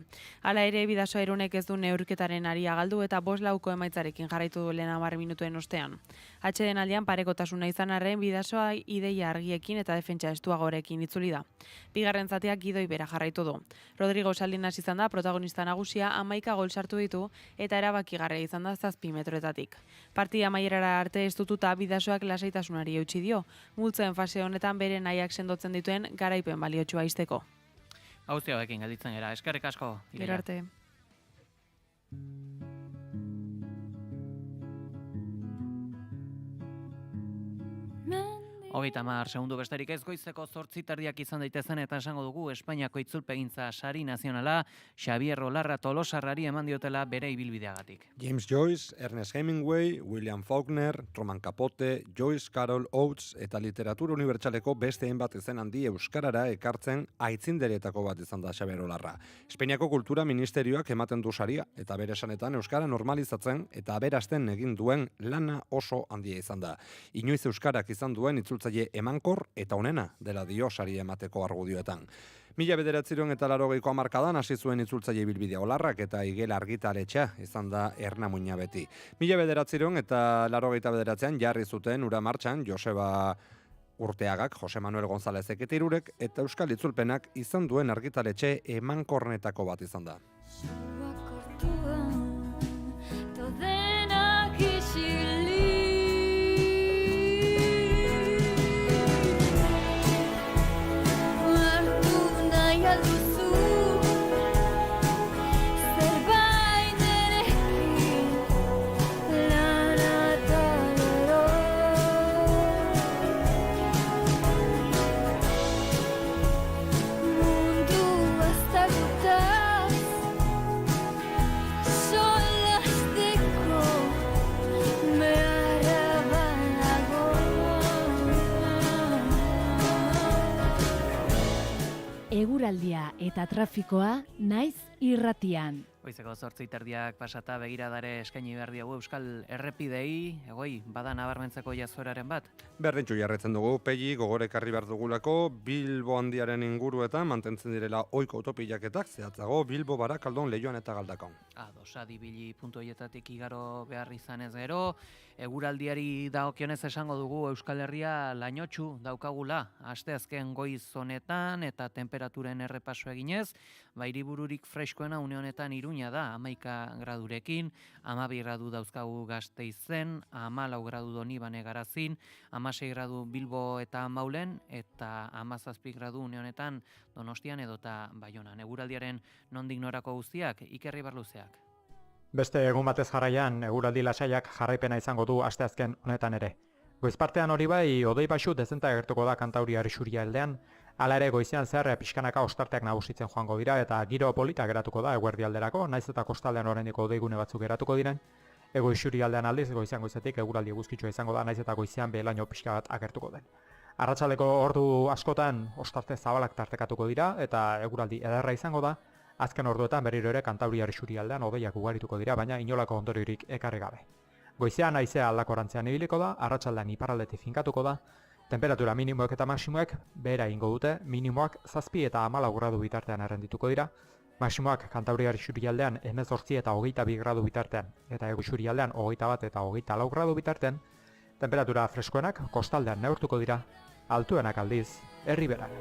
Hala ere Bidasoa Irunek ez du neurketaren aria galdu eta 5-4 emaitzarekin jarraitu du lehen 10 minutuen ostean. Atxeden aldian parekotasuna izan arren Bidasoa ideia argiekin eta defentsa estuagorekin itzuli da. Bigarren zateak gidoi bera jarraitu du. Rodrigo Salinas izan da protagonista nagusia, 11 gol sartu ditu eta erabakigarria izan da 7 metroetatik. Partida amaierara arte estututa Bidasoak lasaitasunari eutsi dio. Multzoen fase honetan bere nahiak sendotzen dituen garaipen baliotsua izteko. Guzti hauekin gelditzen gara, eskerrik asko. Gero arte. Hogeita hamar segundu besterik ez, goizeko 8:00 izan daitezen eta esango dugu Espainiako itzulpegintza sari nazionala Xabier Olarra Tolosarrari eman diotela bere ibilbideagatik. James Joyce, Ernest Hemingway, William Faulkner, Truman Capote, Joyce Carol Oates eta literatura unibertsaleko beste hainbat izen handi euskarara ekartzen aitzinderetako bat izan da Xabier Olarra. Espainiako Kultura Ministerioak ematen du saria eta bere esanetan euskara normalizatzen eta aberasten egin duen lana oso handia izan da. Inoiz euskarak izan duen itzultzaile emankor eta onena dela dio saria emateko argudioetan. 1980ko hamarkadan hasi zuen itzultzaile ibilbidea Olarrak eta Igel argitaletxea izan da Ernamuina beti. 1989an jarri zuten ura martxan Joseba Urteagak, Jose Manuel Gonzálezek eta Irurek eta euskal itzulpenak izan duen argitaletxe emankornetako bat izan da. eguraldia eta trafikoa naiz irratian. Goizeko 8:30 pasata begiradare eskaini behar diogu Euskal Errepidei, egoi, bada nabarmentzeko jazoeraren bat? Berdintxu jarretzen dugu, pegi gogorekarri behar dugulako, Bilbo handiaren inguruetan mantentzen direla ohiko autopilaketak, zehatzago Bilbo Barakaldon, Leioan eta Galdakaon. Adibili puntu horietatik igaro behar izanez gero, eguraldiari dagokionez esango dugu Euskal Herria lainotxu daukagula, asteazken goiz honetan eta temperaturen errepaso eginez, hiribururik freskoena une honetan Iruña da, 11 gradurekin, 12 gradu dauzkagu Gasteizen, 14 gradu Donibane Garazin, 16 gradu Bilbo eta Maulen, eta 17 gradu une honetan Donostian edota Baionan. Eguraldiaren nondik norako guztiak, Ikerri Barluzeak. Beste egun batez jarraian, eguraldi lasaiak jarraipena izango du asteazken honetan ere. Goizpartean hori bai, hodei baxu dezenta agertuko da Kantauriar isuria aldean, hala ere goizean zehar pixkanaka ostarteak nagusitzen joango dira eta giro polita geratuko da eguerdi alderako, naiz eta kostaldean oraindiko hodeigune batzuk geratuko diren. Ego isuri aldean aldiz, goizean goizetik eguraldi eguzkitsua izango da, naiz eta goizean behelaino pixka bat agertuko den. Arratsaldeko ordu askotan ostarte zabalak tartekatuko dira eta eguraldi ederra izango da. Azken orduetan berriro ere Kantauriar isurialdean hodeiak ugarituko dira, baina inolako ondoriorik ekarri gabe. Goizean haizea aldakorantzean ibiliko da, arratsaldean iparraldetik finkatuko da, temperatura minimoek eta maksimoek behera egingo dute, minimoak 7 eta 14 gradu bitartean errendituko dira, maksimoak Kantauriar isurialdean 18 eta 22 gradu bitartean, eta ego isurialdean 21 eta 24 gradu bitartean, temperatura freskoenak kostaldean neurtuko dira, altuenak aldiz, herriberan.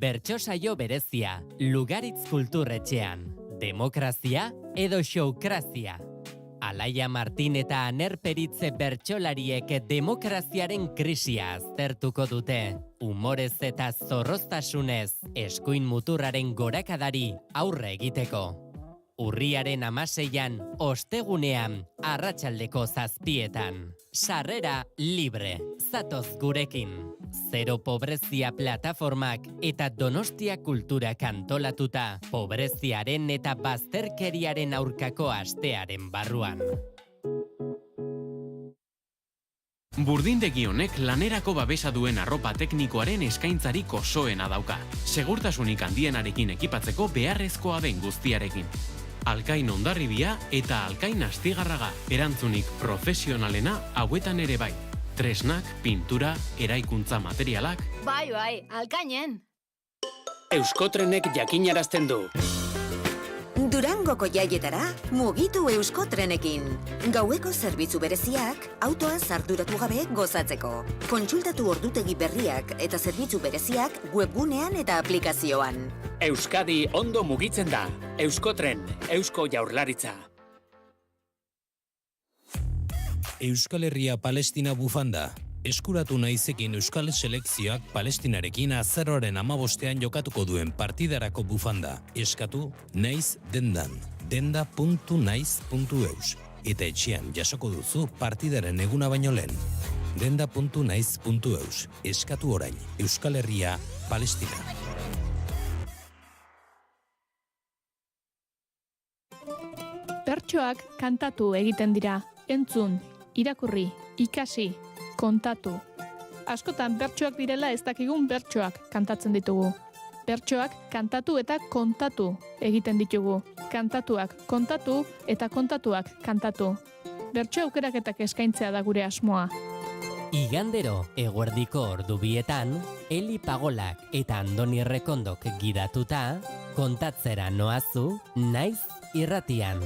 Bertso saio berezia, Lugaritz Kulturretxean. Demokrazia edo xoukrazia. Alaia Martin eta Aner Peritze bertsolariek demokraziaren krisia aztertuko dute. Humorez eta zorroztasunez, eskuin muturraren gorakadari aurre egiteko. Urriaren 16an, ostegunean, arratsaldeko 7etan. Sarrera libre, zatoz gurekin. Zero Pobrezia plataformak eta Donostia Kulturak antolatuta, pobreziaren eta bazterkeriaren aurkako astearen barruan. Burdindegi honek lanerako babesa duen arropa teknikoaren eskaintzarik osoena dauka. Segurtasunik handienarekin ekipatzeko beharrezkoa den guztiarekin. Alkain Hondarribia eta Alkain Astigarraga, erantzunik profesionalena hauetan ere bai. Tresnak, pintura, eraikuntza materialak. Bai, Alkainen! Euskotrenek jakinarazten du. Durangoko jaietara, mugitu Euskotrenekin. Gaueko zerbitzu bereziak, autoan sarduratu gabe gozatzeko. Kontsultatu ordutegi berriak eta zerbitzu bereziak webgunean eta aplikazioan. Euskadi ondo mugitzen da. Euskotren, Eusko Jaurlaritza. Euskal Herria Palestina bufanda. Eskuratu naizekin Euskal Selekzioak Palestinarekin azaroaren 15ean jokatuko duen partidarako bufanda. Eskatu naiz dendan. denda.naiz.eus. Eta etxean jasoko duzu partidaren eguna baino lehen. denda.naiz.eus. Eskatu orain. Euskal Herria Palestina. Bertsoak kantatu egiten dira. Entzun, irakurri, ikasi, kontatu. Askotan bertsoak direla ez dakigun bertsoak kantatzen ditugu. Bertsoak kantatu eta kontatu egiten ditugu. Kantatuak kontatu eta kontatuak kantatu. Bertso aukeraketak eskaintzea da gure asmoa. Igandero eguerdiko ordubietan, Eli Pagolak eta Andoni Errekondok gidatuta, kontatzera noazu, naiz irratian.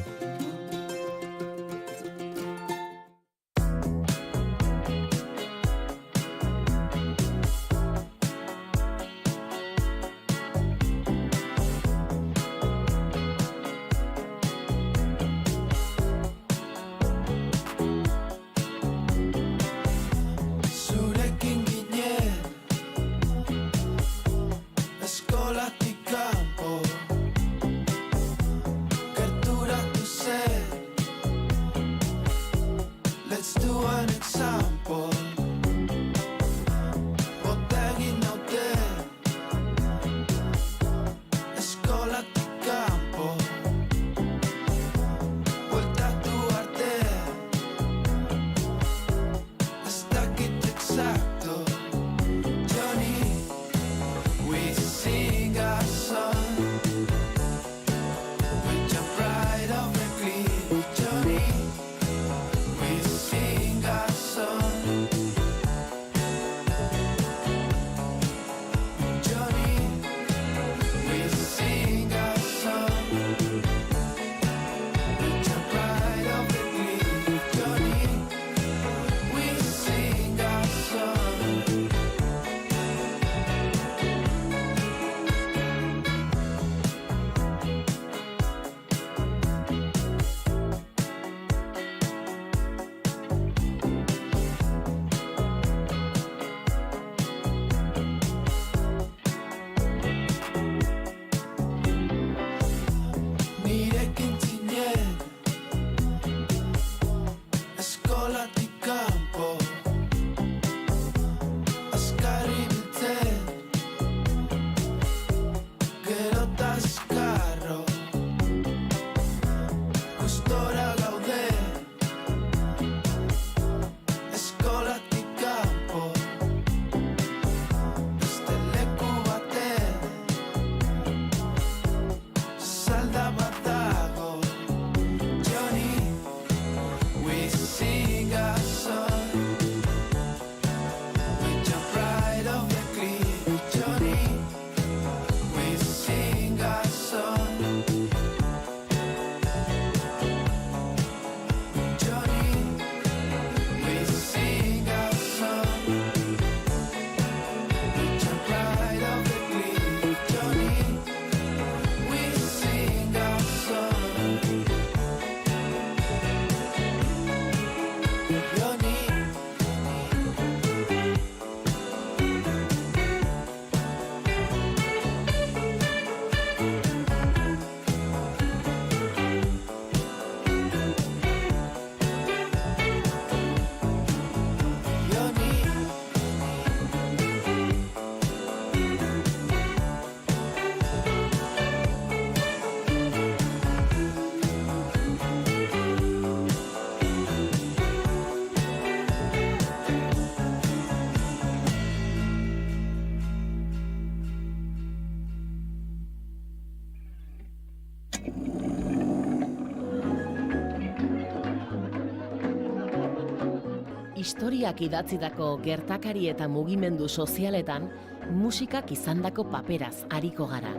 Historiak idatzitako gertakari eta mugimendu sozialetan musikak izandako paperaz ariko gara.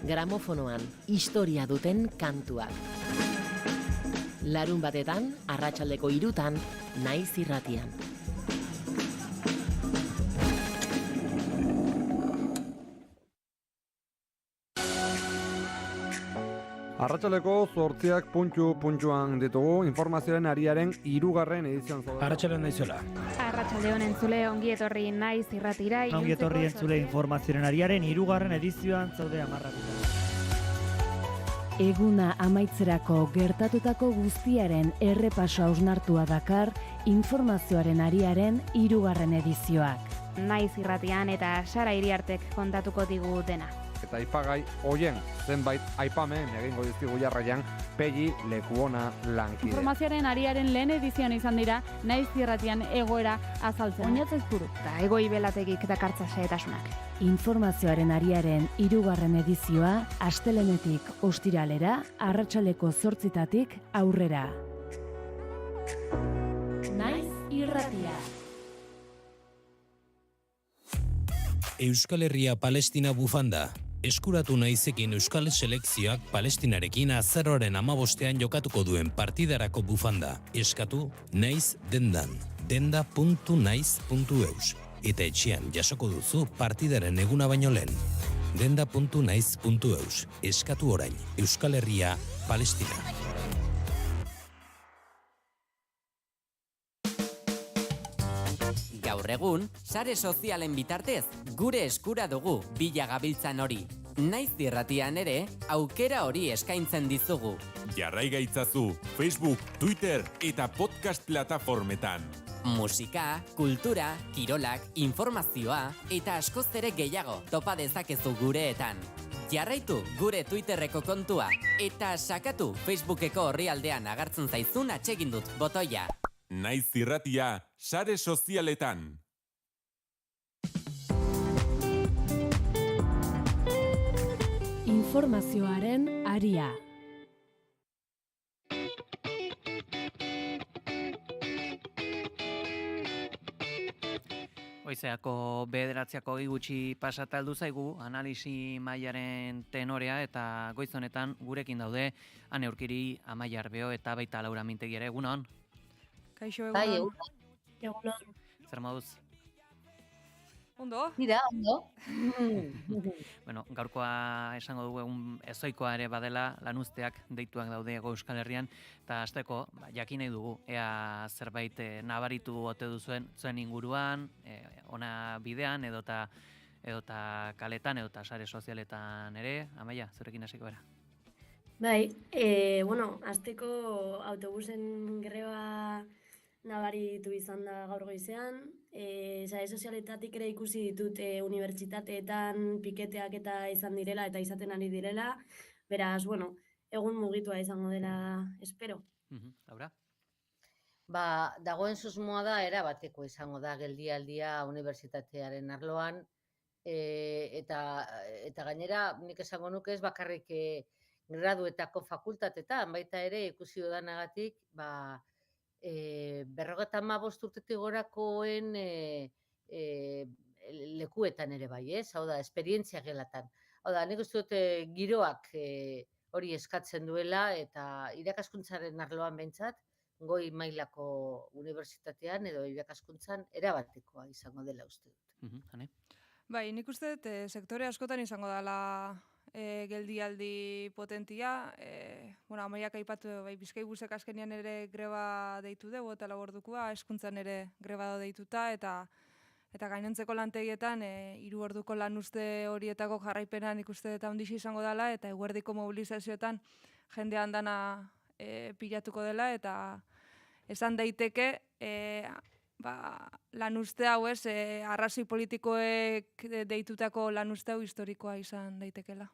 Gramofonoan historia duten kantuak. Larun batetan, arratsaldeko 3:00, naiz irratian. Arratsaleko 8:00 puntuan ditugu informazioaren ariaren 3. edizioan zaude. Arratsaldeon naizola. Arratsaldeon entzule, ongi etorri naiz irratira. Ongi etorri entzule informazioaren ariaren 3. edizioan zaude amarratuta. Eguna amaitzerako gertatutako guztiaren errepaso hausnartua dakar informazioaren ariaren 3. edizioak. Naiz irratian eta Sara Iriartek kontatuko digu dena. eta aipagai hoien zenbait aipamen egingo dizkigu jarraian Pegi Lekuona lankide. Informazioaren ariaren lehen edizioan izan dira, naiz irratian egoera azaltzen. Oinatzez buru, eta egoi belategik dakartza xehetasunak. Informazioaren ariaren 3. edizioa astelenetik ostiralera, arratsaldeko 8:00 aurrera. Naiz irratia. Euskal Herria Palestina bufanda. Eskuratu naizekin Euskal Selekzioak Palestinarekin azaroaren 15ean jokatuko duen partidarako bufanda. Eskatu naiz dendan. denda.naiz.eus. Eta etxean jasoko duzu partidaren eguna baino lehen. denda.naiz.eus. Eskatu orain. Euskal Herria Palestina. Gaur egun, sare sozialen bitartez, gure eskura dugu bila gabiltzan hori. Naiz irratian ere, aukera hori eskaintzen dizugu. Jarrai gaitzazu Facebook, Twitter eta podcast plataformetan. Musika, kultura, kirolak, informazioa eta askoz ere gehiago topa dezakezu gureetan. Jarraitu gure Twitterreko kontua eta sakatu Facebookeko orrialdean agertzen zaizun atsegindut botoia. Naiz irratia, sare sozialetan. Informazioaren aria. Goizeako 9:00 gutxi pasata heldu zaigu analisi mailaren tenorea eta goiz honetan gurekin daude Ane Urkiri, Amaia Arbeo eta baita Laura Mintegi ere. Egunon. Kaixo, Egunon. Zer moduz? Ondo? Mira, ondo. Bueno, gaurkoa esango dugu egun ezoikoa ere badela, lanuzteak deituak daude Hego Euskal Herrian, eta hasteko jakin nahi dugu, ea zerbait nabaritu ote duzuen zuen inguruan, ona bidean edota kaletan edota sare sozialetan ere. Amaia, zurekin hasiko era. Bai, hasteko autobusen greba nabaritu izan da gaur goizean. Sare sozialetatik ere ikusi ditut unibertsitateetan piketeak eta izan direla eta izaten ari direla. Beraz, egun mugitua izango dela, espero. Laura? Dagoen susmoa da, erabateko izango da geldialdia unibertsitatearen arloan, eta gainera, nik esango nuke ez bakarrik graduetako fakultatetan, baita ere ikusi dudanagatik, 55 urtetik gorakoen lekuetan ere bai, ez? Hau da, esperientzia gelatan. Hau da, nik uste dut giroak hori eskatzen duela eta irakaskuntzaren arloan behintzat, goi mailako unibertsitatean edo irakaskuntzan erabatekoa izango dela uste dut. Hane? Bai, nik uste dut sektore askotan izango dela geldialdi potentia. Amaiak aipatu, Bizkaibusek azkenian ere greba deitu dugu eta labordukoa, hezkuntzan ere greba deituta eta gainontzeko lantegietan 3 orduko lanuzte horietako jarraipenan ikuste eta ondixi izango dela eta eguerdiko mobilizazioetan jendean dana pilatuko dela eta esan daiteke lanuzte hau ez, arrazoi politikoek deitutako lanuzte hau historikoa izan daitekela.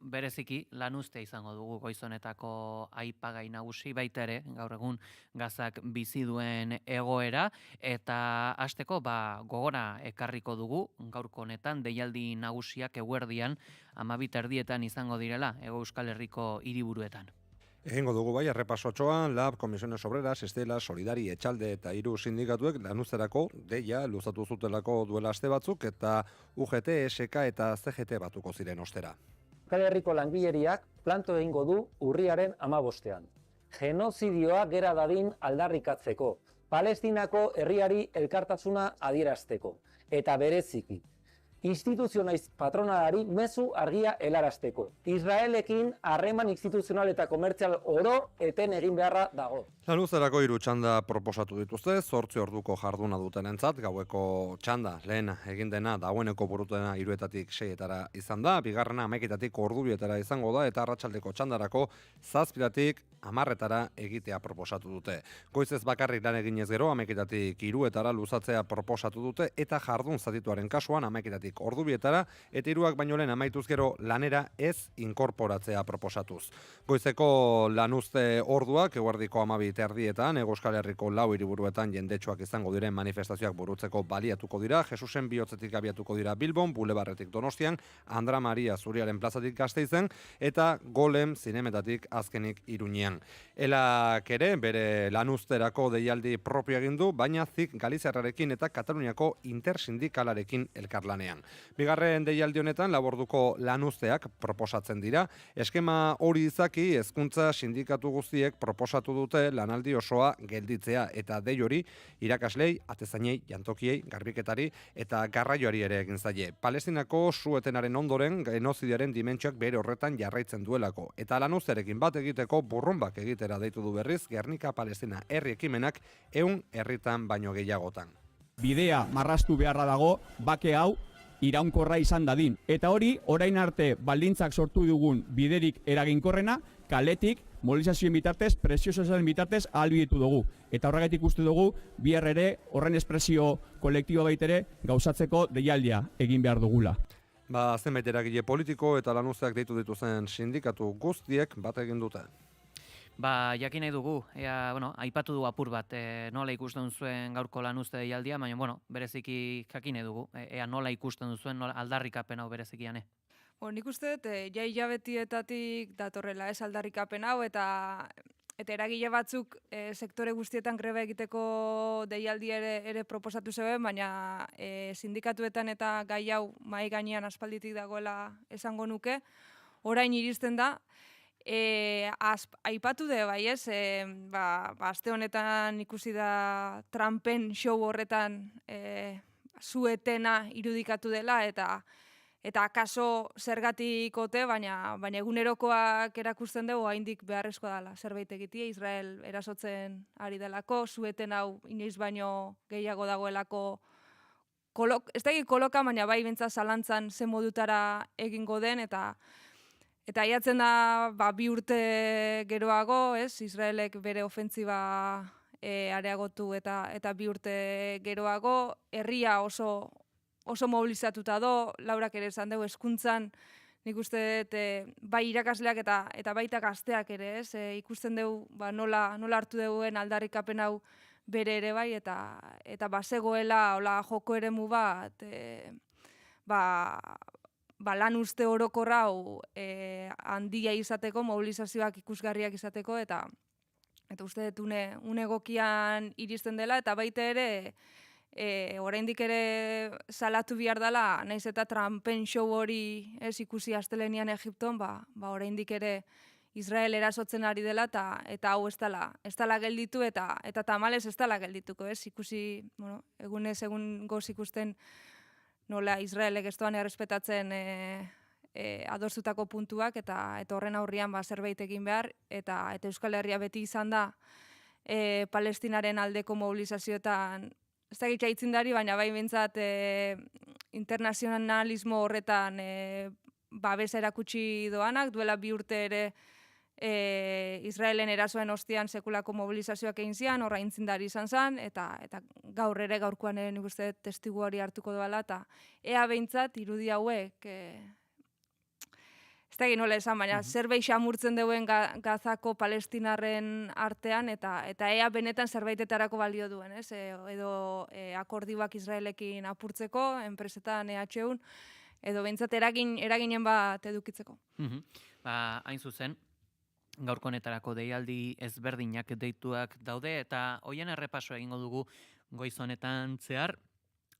Bereziki lanuztea izango dugu goizonetako aipagai nagusi, baita ere, gaur egun Gazak bizi duen egoera, eta hasteko gogora ekarriko dugu, gaurko honetan deialdi nagusiak eguerdian 12:00 izango direla Hego Euskal Herriko hiriburuetan. Egingo dugu bai, errepasotxoan, LAB, Comisiones Obreras, Estela, Solidari, Etxalde eta 3 sindikatuek lanuzterako deia luzatu zutelako duela aste batzuk eta UGT, SK eta CGT batuko ziren ostera. Euskal Herriko langileriak planto egingo du urriaren 15ean. Genozidioa gera dadin aldarrikatzeko, Palestinako herriari elkartasuna adierazteko eta bereziki instituzionaiz patronalari mezu argia helarazteko. Israelekin harreman instituzional eta komertzial oro eten egin beharra dago. Lanuzterako 3 txanda proposatu dituzte, 8 orduko jarduna dutenentzat, gaueko txanda lehen egin dena dagoeneko burutena 3etatik 6etara izan da, bigarrena 11etatik 2etara izango da eta arratsaldeko txandarako 7etatik 10etara egitea proposatu dute. Goizez bakarrik lan eginez gero 11etatik 3etara luzatzea proposatu dute eta jardun zatituaren kasuan 11etatik orduetatik ordubietara eta 3 baino lehen amaituz gero lanera ez inkorporatzea proposatuz. Goizeko lanuzte orduak eguerdiko 12:30 Hego Euskal Herriko 4 hiriburuetan jendetsuak izango diren manifestazioak burutzeko baliatuko dira. Jesusen bihotzetik abiatuko dira Bilbon, Bulebarretik Donostian, Andra Maria Zuriaren plazatik Gasteizen eta Golem zinemetatik azkenik Iruñean. Elak ere bere lanuzterako deialdi propio egin du, baina ZIK Galiziarrarekin eta Kataluniako intersindikalarekin elkarlanean. Bigarren deialdi honetan laborduko lanuzteak proposatzen dira. Eskema hori izaki hezkuntza sindikatu guztiek proposatu dute lanaldi osoa gelditzea eta dei hori irakaslei, atezainei, jantokiei, garbiketari eta garraioari ere egin zaie. Palestinako su-etenaren ondoren genozidiaren dimentsioak bere horretan jarraitzen duelako eta lanuzterekin bat egiteko burrumbak egitera deitu du berriz Gernika Palestina herri ekimenak 100 herritan baino gehiagotan. Bidea marraztu beharra dago bake hau iraunkorra izan dadin. Eta hori, orain arte baldintzak sortu dugun biderik eraginkorrena, kaletik, mobilizazioen bitartez, presio sozialen bitartez ahalbidetu dugu. Eta horregatik uste dugu, bihar ere, horren espresio kolektibo baitere gauzatzeko deialdia egin behar dugula. Zenbait eragile politiko eta lanuzteak deitu dituzen sindikatu guztiek bat egin dute. Jakin nahi dugu, aipatu du apur bat, nola ikusten zuen gaurko lanuzte deialdia, baina, bereziki jakin nahi dugu, nola ikusten duzuen, nola aldarrikapen hau berezikiane. Nik uste dut, hilabetietatik datorrela aldarrikapen hau, eta eragile batzuk sektore guztietan greba egiteko deialdi ere proposatu zeuden, baina sindikatuetan eta gai hau mahai gainean aspalditik dagoela esango nuke, orain iristen da. Aipatu de, bai ez, aste honetan ikusi da Trumpen show horretan su-etena irudikatu dela eta akaso zergatik ote, baina egunerokoak erakusten dugu haindik beharrezkoa dela zerbait egitea, Israel erasotzen ari delako, su-eten hau inoiz baino gehiago dagoelako ez da koloka, baina bai bentsa zalantzan zen modutara egingo den eta aiatzen da 2 urte geroago, Israelek bere ofentziba areagotu eta 2 urte geroago, herria oso mobilizatuta do, Laurak ere esan dugu, hezkuntzan nik uste dut bai irakasleak eta baita gazteak ere, ikusten dugu nola hartu duguen aldarrikapen hau bere ere bai, eta bazegoela joko eremu bat, lan uste orokorra hau handia izateko, mobilizazioak ikusgarriak izateko, eta uste dut une egokian iristen dela, eta baita ere, oraindik ere salatu behar dela, naiz eta Trumpen show hori ikusi astelenian Egipton, oraindik ere Israel erasotzen ari dela, eta hau ez dela gelditu, eta tamalez ez dela geldituko, ikusi, egunez egun goz ikusten, nola Israelek ez doan errespetatzen adostutako puntuak eta horren aurrian zerbait egin behar eta Euskal Herria beti izan da Palestinaren aldeko mobilizazioetan ez da gitxaitzindari, baina bai bintzat internazionalismo horretan babesa erakutsi doanak, duela 2 urte ere Israelen erasoen ostean sekulako mobilizazioak egin zian, horra intzindari izan zen, eta gaur ere gaurkoan ere nik uste testigu hori hartuko doala, eta ea behintzat irudi hauek, ez da egin nola esan, baina zerbait xamurtzen duen Gazako palestinarren artean, eta ea benetan zerbaitetarako balio duen, edo akordioak Israelekin apurtzeko, enpresetan EHUn, edo behintzat eraginen bat edukitzeko. Hain zuzen, gaurko honetarako deialdi ezberdinak deituak daude eta hoien errepaso egingo dugu goiz honetan zehar,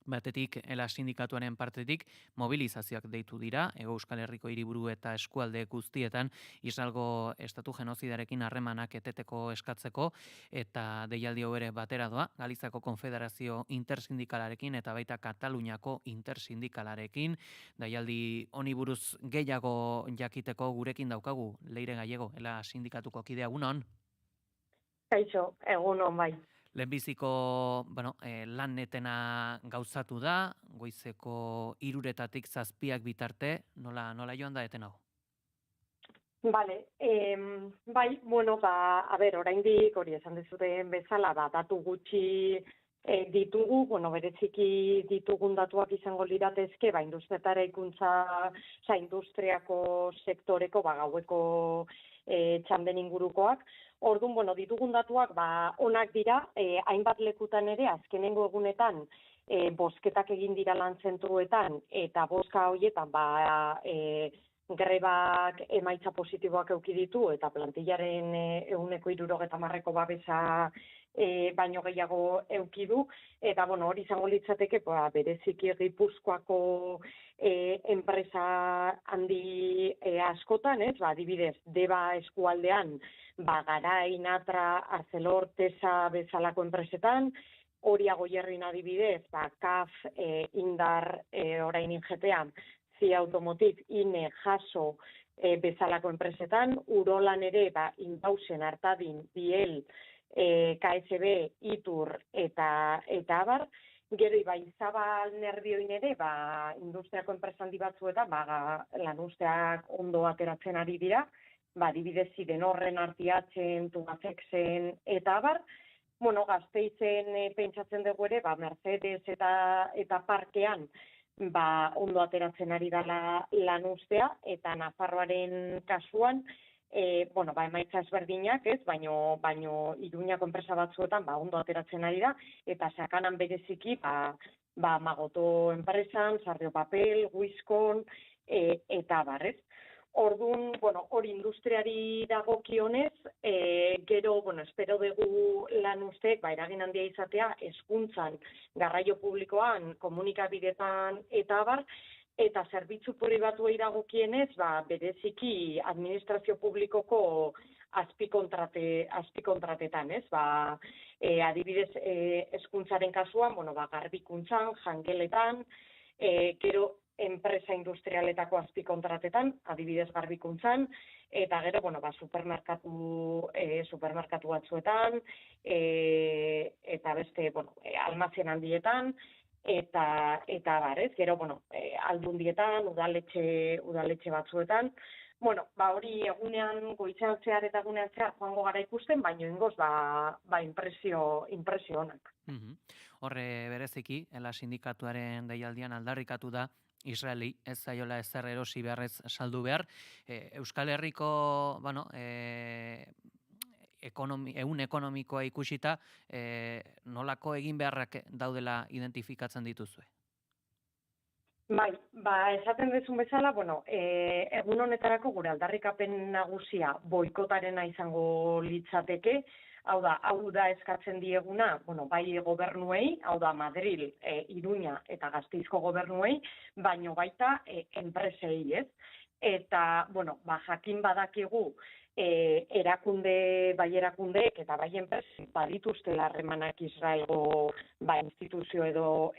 batetik sindikatuaren partetik mobilizazioak deitu dira, Hego Euskal Herriko hiriburu eta eskualde guztietan Israelgo estatu genozidarekin harremanak eteteko eskatzeko eta deialdi hau ere batera doa, Galiziako Konfederazio Intersindikalarekin eta baita Kataluniako Intersindikalarekin. Deialdi honi buruz gehiago jakiteko gurekin daukagu, Leire Gallego, sindikatuko kidea, egunon? Kaixo, egunon bai. Lehenbiziko lan-netena gauzatu da, goizeko 3:00 7:00 bitarte, nola joan da eten hau? Bale, bai, oraindik hori esan dezuten bezala, datu gutxi ditugu, bereziki ditugun datuak izango liratezke, industria eraikuntza, industriako sektoreko, gaueko txanden ingurukoak. Orduan, ditugun datuak, onak dira, hainbat lekutan ere, azkenengo egunetan, bozketak egin dira lan zentruetan, eta bozka horietan, grebak emaitza positiboak eduki ditu, eta plantillaren 70% babesa baino gehiago eduki du, eta hori izango litzateke bereziki Gipuzkoako enpresa handi askotan, adibidez, Deba eskualdean, Garai, Natra, Arcelor, Tesa bezalako enpresetan, Oria Goierrin adibidez, CAF, Indar, orain ingetean, CIA Automotive, INE, Jaso bezalako enpresetan, Urolan ere, Inbausen, Artadin, Biel, KSB, Itur eta abar, gero Ibaizabal Nervioin ere, industriako enpresa handi batzuetan, lanuzteak ondo ateratzen ari dira, adibidez Zidenorren, Artiatzen, Tubacexen eta abar, Gasteizen pentsatzen dugu ere, Mercedes eta Parkean, ondo ateratzen ari dela lanuztea, eta Nafarroaren kasuan, emaitza ezberdinak, baino Iruñako enpresa batzuetan ondo ateratzen ari da, eta sakanan bereziki, Magoto enpresan, Sarrio Papel, Wiskon, eta abarrez. Orduan, hori industriari dagokionez, gero, espero dugu lan usteek, eragin handia izatea, hezkuntzan, garraio publikoan, komunikabidetan eta abar, eta zerbitzu pribatuei dagokienez, bereziki administrazio publikoko azpikontratetan, ez? Adibidez, hezkuntzaren kasuan, garbikuntzan, jangeletan, gero, enpresa industrialetako azpikontratetan, adibidez garbikuntzan, eta gero, supermerkatu batzuetan, eta beste, almazien handietan, eta barez, gero, aldundietan, udaletxe batzuetan, hori egunean goizean zehar eta egunean zehar joango gara ikusten, baino ingoz, impresio onak. Horre bereziki, ela sindikatuaren deialdian aldarrikatu da, Israeli ez zaiola ezer erosi beharrez saldu behar. Euskal Herriko, ehun ekonomikoa ikusita, nolako egin beharrak daudela identifikatzen dituzue? Esaten dezun bezala, egun honetarako gure aldarrikapen nagusia boikotarena izango litzateke, hau da eskatzen dieguna, bai gobernuei, hau da Madril, Iruña eta Gasteizko gobernuei, baino baita enpresei, ez? Eta, jakin badakigu erakundeek eta bai enpresek badituztela harremanak Israelgo instituzio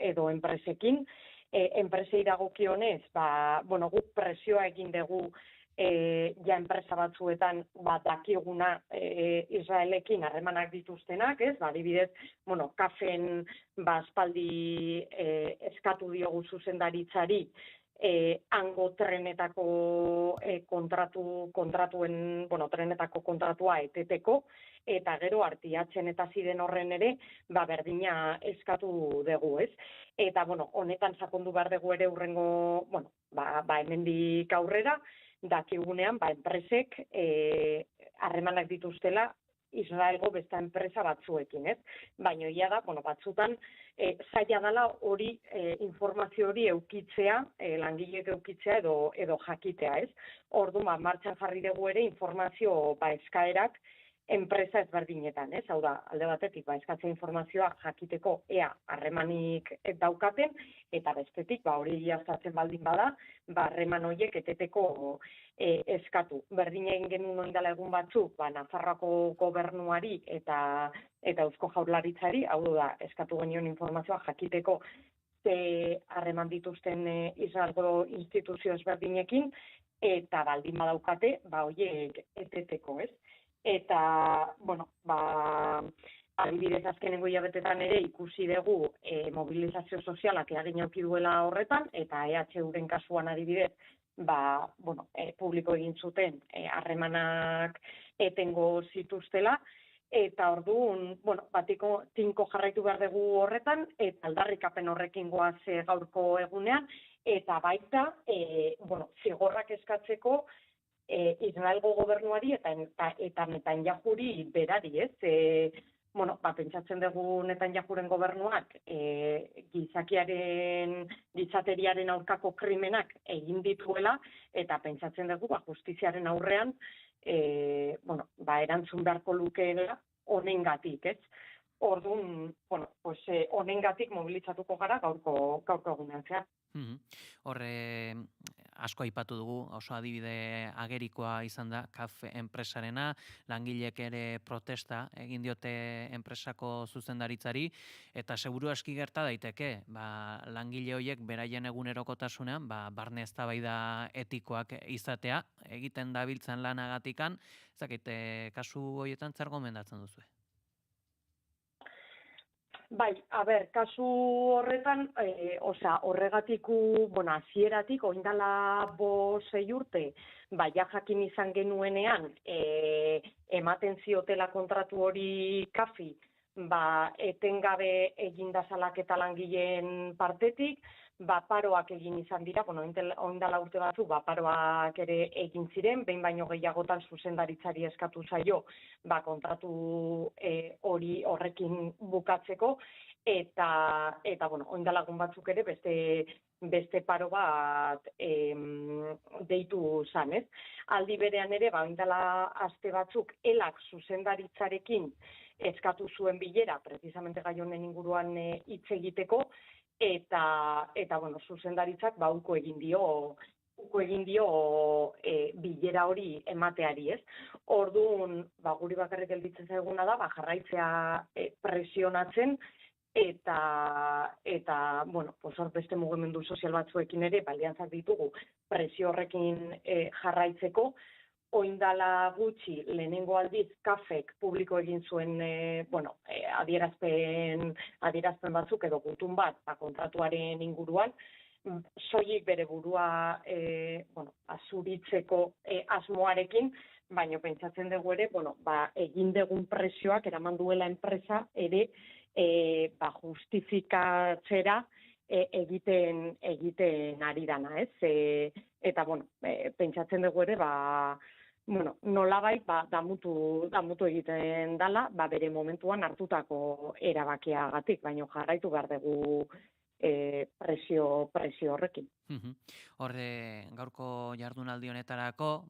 edo enpresekin, enpresei dagokionez, guk presioa egin dugu enpresa batzuetan dakiguna Israelekin harremanak dituztenak, ez? Adibidez, kafen aspaldi eskatu diogu zuzendaritzari hango trenetako trenetako kontratua eteteko, eta gero Artiatzen eta Zidenorren ere berdina eskatu dugu, ez? Eta, honetan sakondu behar dugu ere hurrengo, hemendik aurrera, dakigunean, enpresek harremanak dituztela Israelgo beste enpresa batzuekin, ez? Baina ia da, batzutan zaila dela hori informazio hori eukitzea, langileek eukitzea edo jakitea, ez? Orduan, martxan jarri dugu ere informazio eskaerak enpresa ezberdinetan, ez? Hau da, alde batetik, eskatzea informazioa jakiteko ea harremanik daukaten, eta bestetik, hori jaztatzen baldin bada, harreman horiek eteteko eskatu. Berdin egin genuen oindala egun batzuk, Nafarroako gobernuari eta Eusko Jaurlaritzari, hau da, eskatu genion informazioa jakiteko ze harreman dituzten Israelgo instituzio ezberdinekin, eta baldin badaukate, horiek eteteko, ez? Eta, adibidez azkenengo hilabetetan ere ikusi dugu mobilizazio sozialak eragin eduki duela horretan, eta EHUren kasuan adibidez, publiko egin zuten harremanak etengo zituztela, eta orduan, tinko jarraitu behar dugu horretan, eta aldarrikapen horrekin goaz gaurko egunean, eta baita, zigorrak eskatzeko Israelgo gobernuari eta Netanyahuri berari, ez? Pentsatzen dugu Netanyahuren gobernuak gizateriaren aurkako krimenak egin dituela, eta pentsatzen dugu justiziaren aurrean erantzun beharko lukeela honengatik, ez? Orduan, honengatik mobilizatuko gara gaurko egunean zehar. Horre asko aipatu dugu, oso adibide agerikoa izan da CAF enpresarena, langileek ere protesta egin diote enpresako zuzendaritzari, eta seguru aski gerta daiteke, langile horiek beraien egunerokotasunean, barne eztabaida etikoak izatea, egiten dabiltzan lanagatikan, kasu horietan zer gomendatzen duzu? Bai, kasu horretan, horregatiku, hasieratik, oindala 5-6 urte, jakin izan genuenean, ematen ziotela kontratu hori CAFi, etengabe eginda salaketa langileen partetik, paroak egin izan dira, oindala urte batzu, paroak ere egin ziren, behin baino gehiagotan zuzendaritzari eskatu zaio, kontratu hori horrekin bukatzeko, eta oindala egun batzuk ere beste paro bat deitu zan, ez? Aldi berean ere, oindala aste batzuk, elak zuzendaritzarekin eskatu zuen bilera, precisamente gai honen inguruan hitz egiteko, eta zuzendaritzak uko egin dio bilera hori emateari, ez? Orduan, guri bakarrik gelditzen zaiguna da, jarraitzea presionatzen, eta hor beste mugimendu sozial batzuekin ere, aliantzak ditugu presio horrekin jarraitzeko. Oindala gutxi, lehenengo aldiz, CAFek publiko egin zuen adierazpen batzuk edo gutun bat kontratuaren inguruan, soilik bere burua azuritzeko asmoarekin, baina pentsatzen dugu ere, egin dugun presioak eraman duela enpresa ere justifikatzera egiten ari dana, ez? Eta, pentsatzen dugu ere, nolabait damutu egiten dala, bere momentuan hartutako erabakiagatik, baina jarraitu behar dugu presio horrekin. Horre, gaurko jardunaldi honetarako,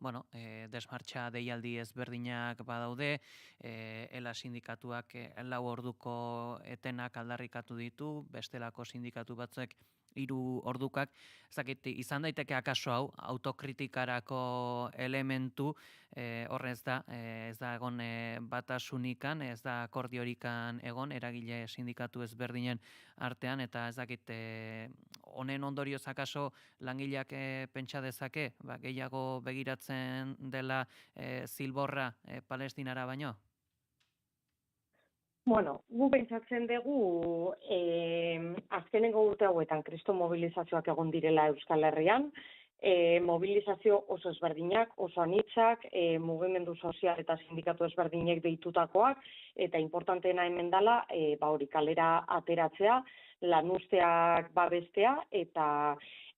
desmartxa deialdi ezberdinak badaude, ELA sindikatuak 4 orduko etenak aldarrikatu ditu, bestelako sindikatu batzuek 3 ordukak, izan daiteke akaso hau, autokritikarako elementu, horrez da, ez da egon batasunikan, ez da akordiorikan egon, eragile sindikatu ezberdinen artean, eta ez dakit, honen ondorioz akaso langileak pentsa dezake, gehiago begiratzen dela zilborra Palestinara baino? Gu pentsatzen dugu azkenengo urte hauetan kriston mobilizazioak egon direla Euskal Herrian, mobilizazio oso ezberdinak, oso anitzak, mugimendu sozial eta sindikatu ezberdinek deitutakoak, eta importanteena hemen dela, kalera ateratzea, lanuzteak babestea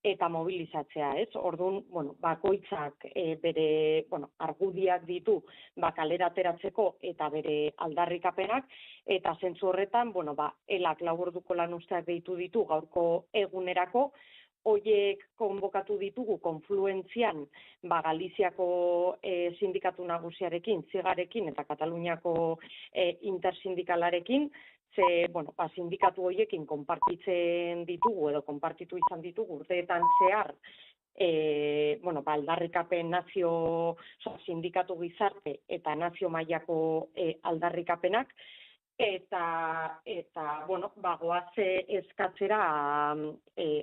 eta mobilizatzea, ez? Orduan, bakoitzak bere, argudiak ditu kalera ateratzeko eta bere aldarrikapenak, eta zentzu horretan, elak 4 orduko lanuzteak deitu ditu gaurko egunerako, hoiek konbokatu ditugu konfluentzian Galiziako sindikatu nagusiarekin, Zigarekin eta Kataluniako intersindikalarekin, sindikatu horiekin konpartitzen ditugu edo konpartitu izan ditugu urteetan zehar aldarrikapen sindikatu gizarte eta nazio mailako aldarrikapenak, eta goaz eskatzera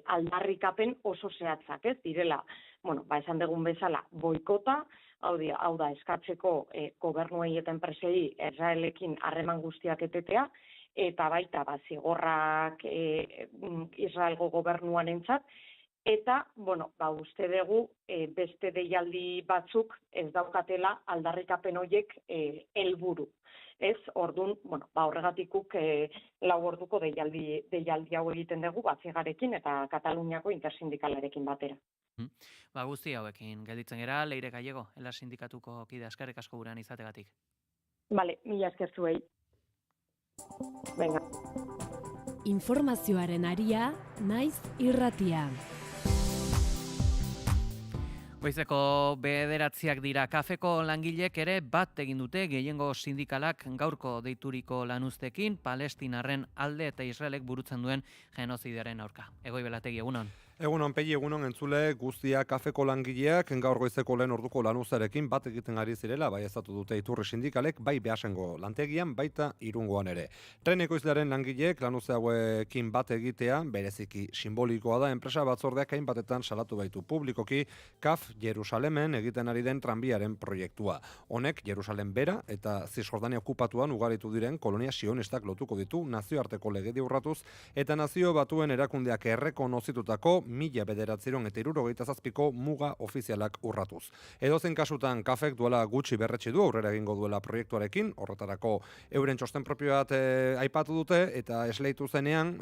aldarrikapen oso zehatzak, ez direla, esan dugun bezala, boikota, hau da eskatzeko gobernuei eta enpresei Israelekin harreman guztiak etetea, eta baita zigorrak Israelgo gobernuarentzat, eta, uste dugu beste deialdi batzuk ez daukatela aldarrikapen horiek helburu. Ez, orduan, horregatikuk 4 orduko deialdi hau egiten dugu Batzigarekin eta Kataluniako intersindikalarekin batera. Guzti hauekin gelditzen gera, Leire Gallego, Ela sindikatuko kide, eskerrik asko gurean izategatik. Bale, mila esker zuei. Venga. Informazioaren aria, naiz irratia. Goizeko 9:00 dira. Kafeko langilek ere bat egin dute gehiengo sindikalak gaurko deituriko lanuztekin Palestinarren alde eta Israelek burutzen duen genozidiaren aurka. Egoi Belategi, egunon. Egunon, Pegi, egunon entzule guztia kafeko langileak gaur goizeko lehen orduko lanuzarekin bat egiten ari zirela, bai ezatu dute iturri sindikalek, bai Beasaingo lantegian, baita Irungoan ere. Tren ekoizlearen langileek lanuze hauekin bat egitea, bereziki simbolikoa da, enpresa batzordeak hainbatetan salatu baitu publikoki, KAF Jerusalemen egiten ari den tranbiaren proiektua. Honek Jerusalem bera eta Zisjordania okupatuan ugaritu diren kolonia sionistak lotuko ditu nazioarteko legedi urratuz eta nazio batuen erakundeak errekonozitutako 1977ko muga ofizialak urratuz. Edozein kasutan Kafek duela gutxi berretsi du aurrera egingo duela proiektuarekin, horretarako euren txosten propio bat aipatu dute eta esleitu zenean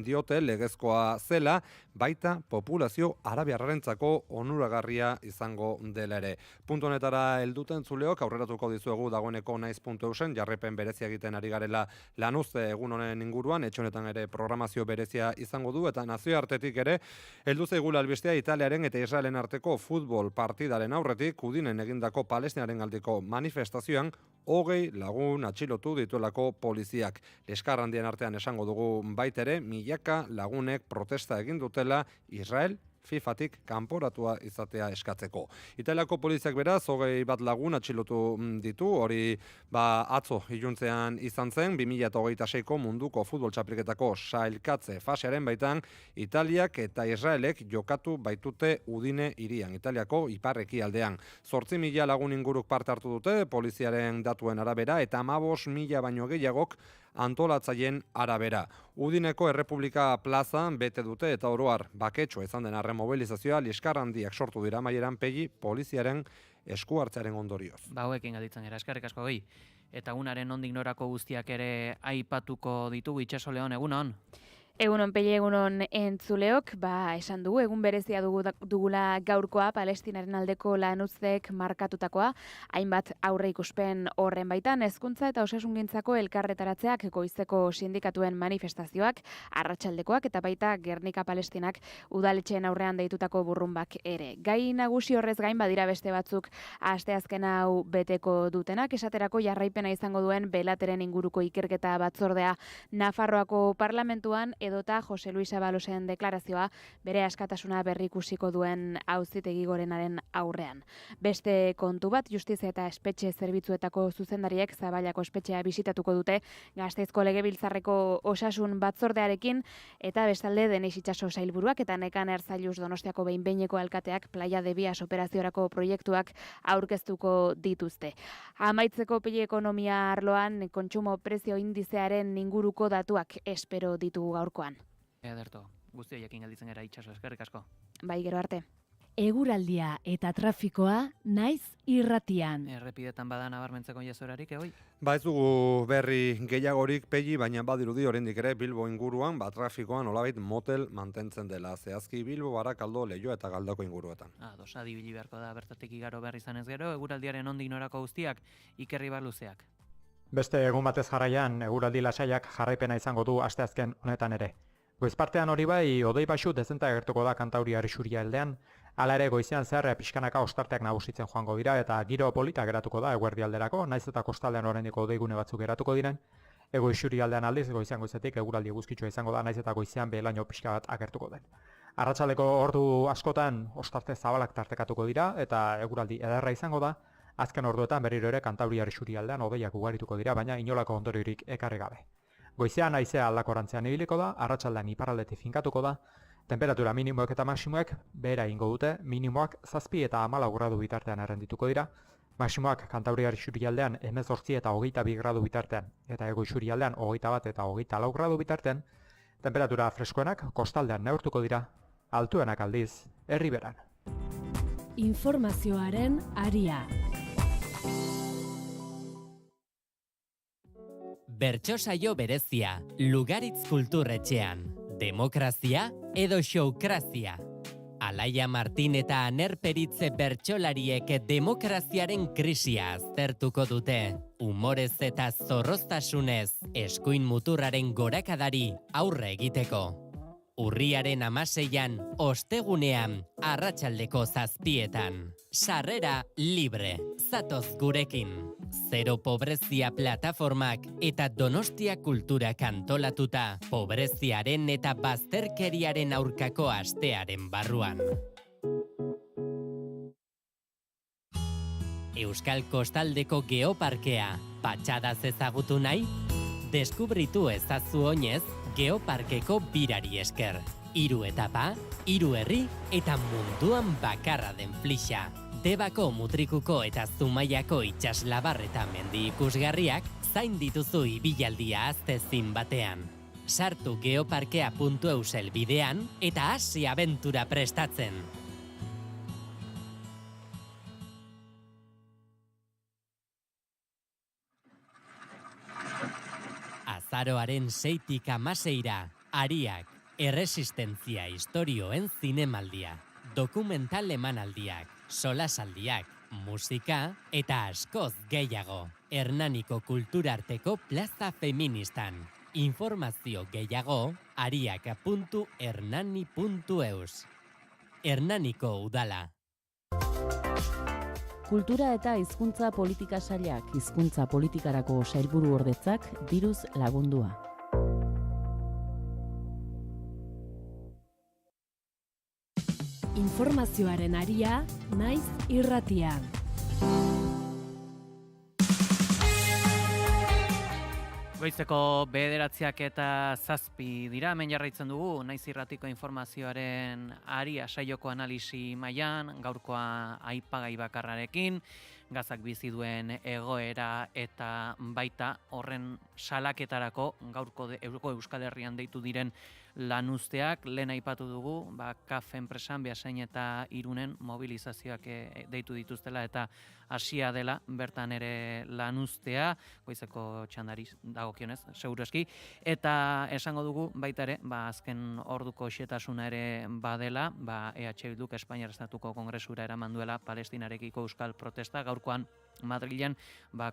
diote legezkoa zela, baita populazio arabiarrarentzako onuragarria izango dela ere. Puntu honetara helduten zuleok aurreratuko dizuegu dagoeneko naiz.eusen jarraipen berezia egiten ari garela lanuzte egun honen inguruan, etxe honetan ere programazio berezia izango du eta nazioartetik ere heldu zaigula albistea Italiaren eta Israelen arteko futbol partidaren aurretik Udinen egindako Palestinaren aldeko manifestazioan 20 lagun atxilotu dituelako poliziak. Liskarrandien artean esango dugu baitere, milaka lagunek protesta egin dutela Israel FIFAtik kanporatua izatea eskatzeko. Italiako poliziak beraz, 20 lagun atxilotu ditu, hori atzo iluntzean izan zen, 2026ko munduko futbol txapelketako sailkatze fasearen baitan, Italiak eta Israelek jokatu baitute Udine hirian, Italiako iparreki aldean. 8.000 lagun inguruk parte hartu dute, poliziaren datuen arabera, eta 15.000 baino gehiagok antolatzaileen arabera. Udineko Errepublika plazan bete dute eta oroar baketxo izan den arren mobilizazioa liskarrandiak sortu dira maieran Pegi poliziaren esku hartzearen ondorioz. Hauekin galditzen gara, eskerrik asko gehi. Eta unaren nondik norako guztiak ere aipatuko ditugu Itxaso Leon, egunon? Egunon Pelle, egunon entzuleok, esan dugu, egun berezia dugula gaurkoa Palestinaren aldeko lanuztek markatutakoa, hainbat aurre ikuspen horren baitan, hezkuntza eta osasungintzako elkarretaratzeak goizeko sindikatuen manifestazioak, arratsaldekoak eta baita Gernika Palestinak udaletxeen aurrean deitutako burrumbak ere. Gai nagusi horrez gain badira beste batzuk asteazken hau beteko dutenak, esaterako jarraipena izango duen Belateren inguruko ikerketa batzordea Nafarroako parlamentuan edota Jose Luis Abalosen deklarazioa bere askatasuna berrikusiko duen auzitegi gorenaren aurrean. Beste kontu bat, Justizia eta Espetxe Zerbitzuetako zuzendariek Zabalako espetxea bisitatuko dute Gasteizko Legebiltzarreko osasun batzordearekin eta bestalde Denis Itxaso sailburuak eta Nekan Erzailuz Donostiako behin-behineko alkateak Playa de Bias operaziorako proiektuak aurkeztuko dituzte. Amaitzeko Pelle ekonomia arloan kontsumo prezio indizearen inguruko datuak espero ditugu gaurko. Ederto, guzti horiekin galditzen gara Itxaso, eskerrik asko. Bai, gero arte. Eguraldia eta trafikoa naiz irratian. Errepidetan bada nabarmentzeko jazorarik, egoi? Ez dugu berri gehiagorik Pegi, baina badirudi oraindik ere Bilbo inguruan, trafikoan nolabait motel mantentzen dela. Zehazki Bilbo, Barakaldo, Leioa eta Galdako inguruetan. Dosadi ibili beharko da bertatik igaro behar izanez gero, eguraldiaren ondik norako guztiak, Ikerri Barluzeak. Beste egun batez jarraian, eguraldi lasaiak jarraipena izango du asteazken honetan ere. Goizpartean hori bai, hodei baxu dezenta agertuko da Kantauriar isuria aldean, hala ere goizean zehar pixkanaka ostarteak nagusitzen joango dira eta giro polita geratuko da eguerdi alderako, naiz eta kostaldean oraindiko hodeigune batzuk geratuko diren. Ego isuri aldean aldiz, goizean goizetik eguraldi eguzkitsua izango da, naiz eta goizean behelaino pixka bat agertuko den. Arratsaldeko ordu askotan ostarte zabalak tartekatuko dira eta eguraldi ederra izango da. Azken orduetan berriro ere Kantauriar isurialdean hodeiak ugarituko dira, baina inolako ondoriorik ekarri gabe. Goizean haizea aldakorantzean ibiliko da, arratsaldean iparraldetik finkatuko da, temperatura minimoek eta maksimoek behera egingo dute, minimoak 7 eta 14 gradu bitartean errendituko dira, maksimoak Kantauriar isurialdean 18 eta 22 gradu bitartean, eta ego isurialdean 21 eta 24 gradu bitartean, temperatura freskoenak kostaldean neurtuko dira, altuenak aldiz, Herriberan. Informazioaren aria. Bertso saio berezia, Lugaritz kulturretxean. Demokrazia edo showkrazia. Alaia Martin eta Aner Peritze bertsolariek demokraziaren krisia aztertuko dute. Humorez eta zorroztasunez, eskuin muturraren gorakadari aurre egiteko. Urriaren 16an, ostegunean, arratsaldeko 7:00. Sarrera libre, zatoz gurekin. Zero pobrezia plataformak eta Donostia kulturak antolatuta, pobreziaren eta bazterkeriaren aurkako astearen barruan. Euskal Kostaldeko Geoparkea, patxadaz ezagutu nahi? Deskubritu ezazu oinez, Geoparkeko birari esker. 3 etapa, 3 herri eta munduan bakarra den flixa. Debako, Mutrikuko eta Zumaiako itsaslabar eta mendi ikusgarriak zain dituzu ibilaldia aztezin batean. Sartu geoparkea.eus helbidean eta hasi abentura prestatzen. Azaroaren 6tik 16ra, Ariak, erresistentzia historioen zinemaldia, dokumental emanaldiak, solasaldiak, musika eta askoz gehiago. Hernaniko kulturarteko plaza feministan. Informazio gehiago ariak.hernani.eus. Hernaniko udala. Kultura eta hizkuntza politika sailak, hizkuntza politikarako sailburu ordetzak diruz lagundua. Informazioaren aria, naiz irratian. Goizeko 9:07 dira, hemen jarraitzen dugu, naiz irratiko informazioaren aria saioko analisi mailan, gaurkoa aipagai bakarrarekin, Gazak bizi duen egoera eta baita horren salaketarako gaurko Euskal Herrian deitu diren lanuzteak. Lehen aipatu dugu, KAF enpresan, Beasain eta Irunen mobilizazioak deitu dituztela eta hasia dela bertan ere lanuztea, goizeko txandari dagokionez, segurueski, eta esango dugu baita ere, azken orduko xetasuna ere badela, EH Bilduk Espainiar Estatuko Kongresura eraman duela Palestinarekiko euskal protesta, gaurkoan Madrilen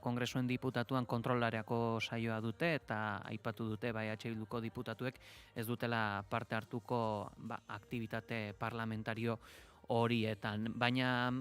Kongresuen diputatuan kontrolareako saioa dute eta aipatu dute EH Bilduko diputatuek ez dutela parte hartuko aktibitate parlamentario horietan, baina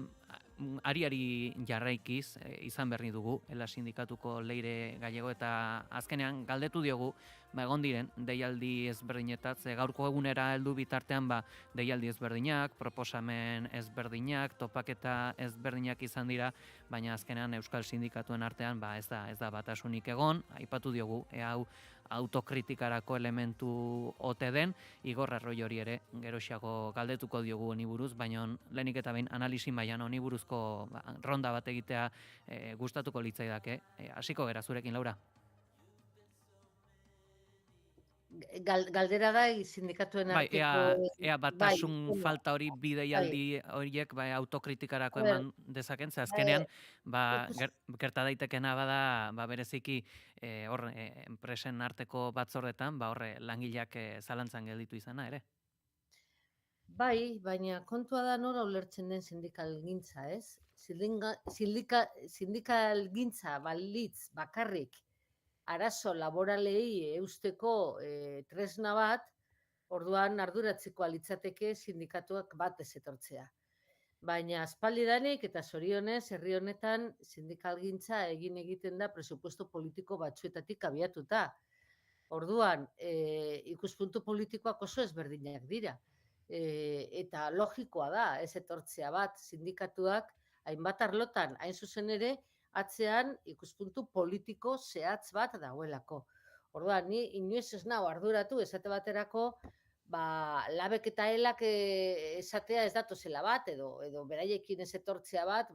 ariari jarraikiz izan berri dugu Ela Sindikatuko Leire Gallego eta azkenean galdetu diogu egon diren deialdi ezberdinetat, gaurko egunera heldu bitartean deialdi ezberdinak, proposamen ezberdinak, topaketa ezberdinak izan dira, baina azkenean Euskal Sindikatuen artean ez da batasunik egon. Aipatu diogu hau autokritikarako elementu ote den, Igor Arroi hori ere geroxeago galdetuko diogu honi buruz, baina lehenik eta behin analisi mailan honi buruzko ronda bat egitea gustatuko litzaidake. Hasiko gera zurekin, Laura. Galdera da sindikatuen arteko... Ea batasun falta hori bideialdi horiek autokritikarako eman dezaken, ze azkenean gerta daitekena bada bereziki enpresen arteko batzordetan langileak zalantzan gelditu izana ere. Bai, baina kontua da nora ulertzen den sindikalgintza, ez? Sindikalgintza balitz bakarrik arazo laboralei eusteko tresna bat, orduan arduratzeko litzateke sindikatuak bat ez etortzea. Baina aspaldidanik eta zorionez herri honetan sindikalgintza egiten da presupuesto politiko batzuetatik abiatuta. Orduan, ikuspuntu politikoak oso ezberdinak dira. Eta logikoa da, ez etortzea bat sindikatuak hainbat arlotan, hain zuzen ere, atzean ikuspuntu politiko zehatz bat dagoelako. Orduan, ni inoiz ez nago arduratu esate baterako, labek eta elak esatea ez datozela bat, edo beraiekin ez etortzea bat,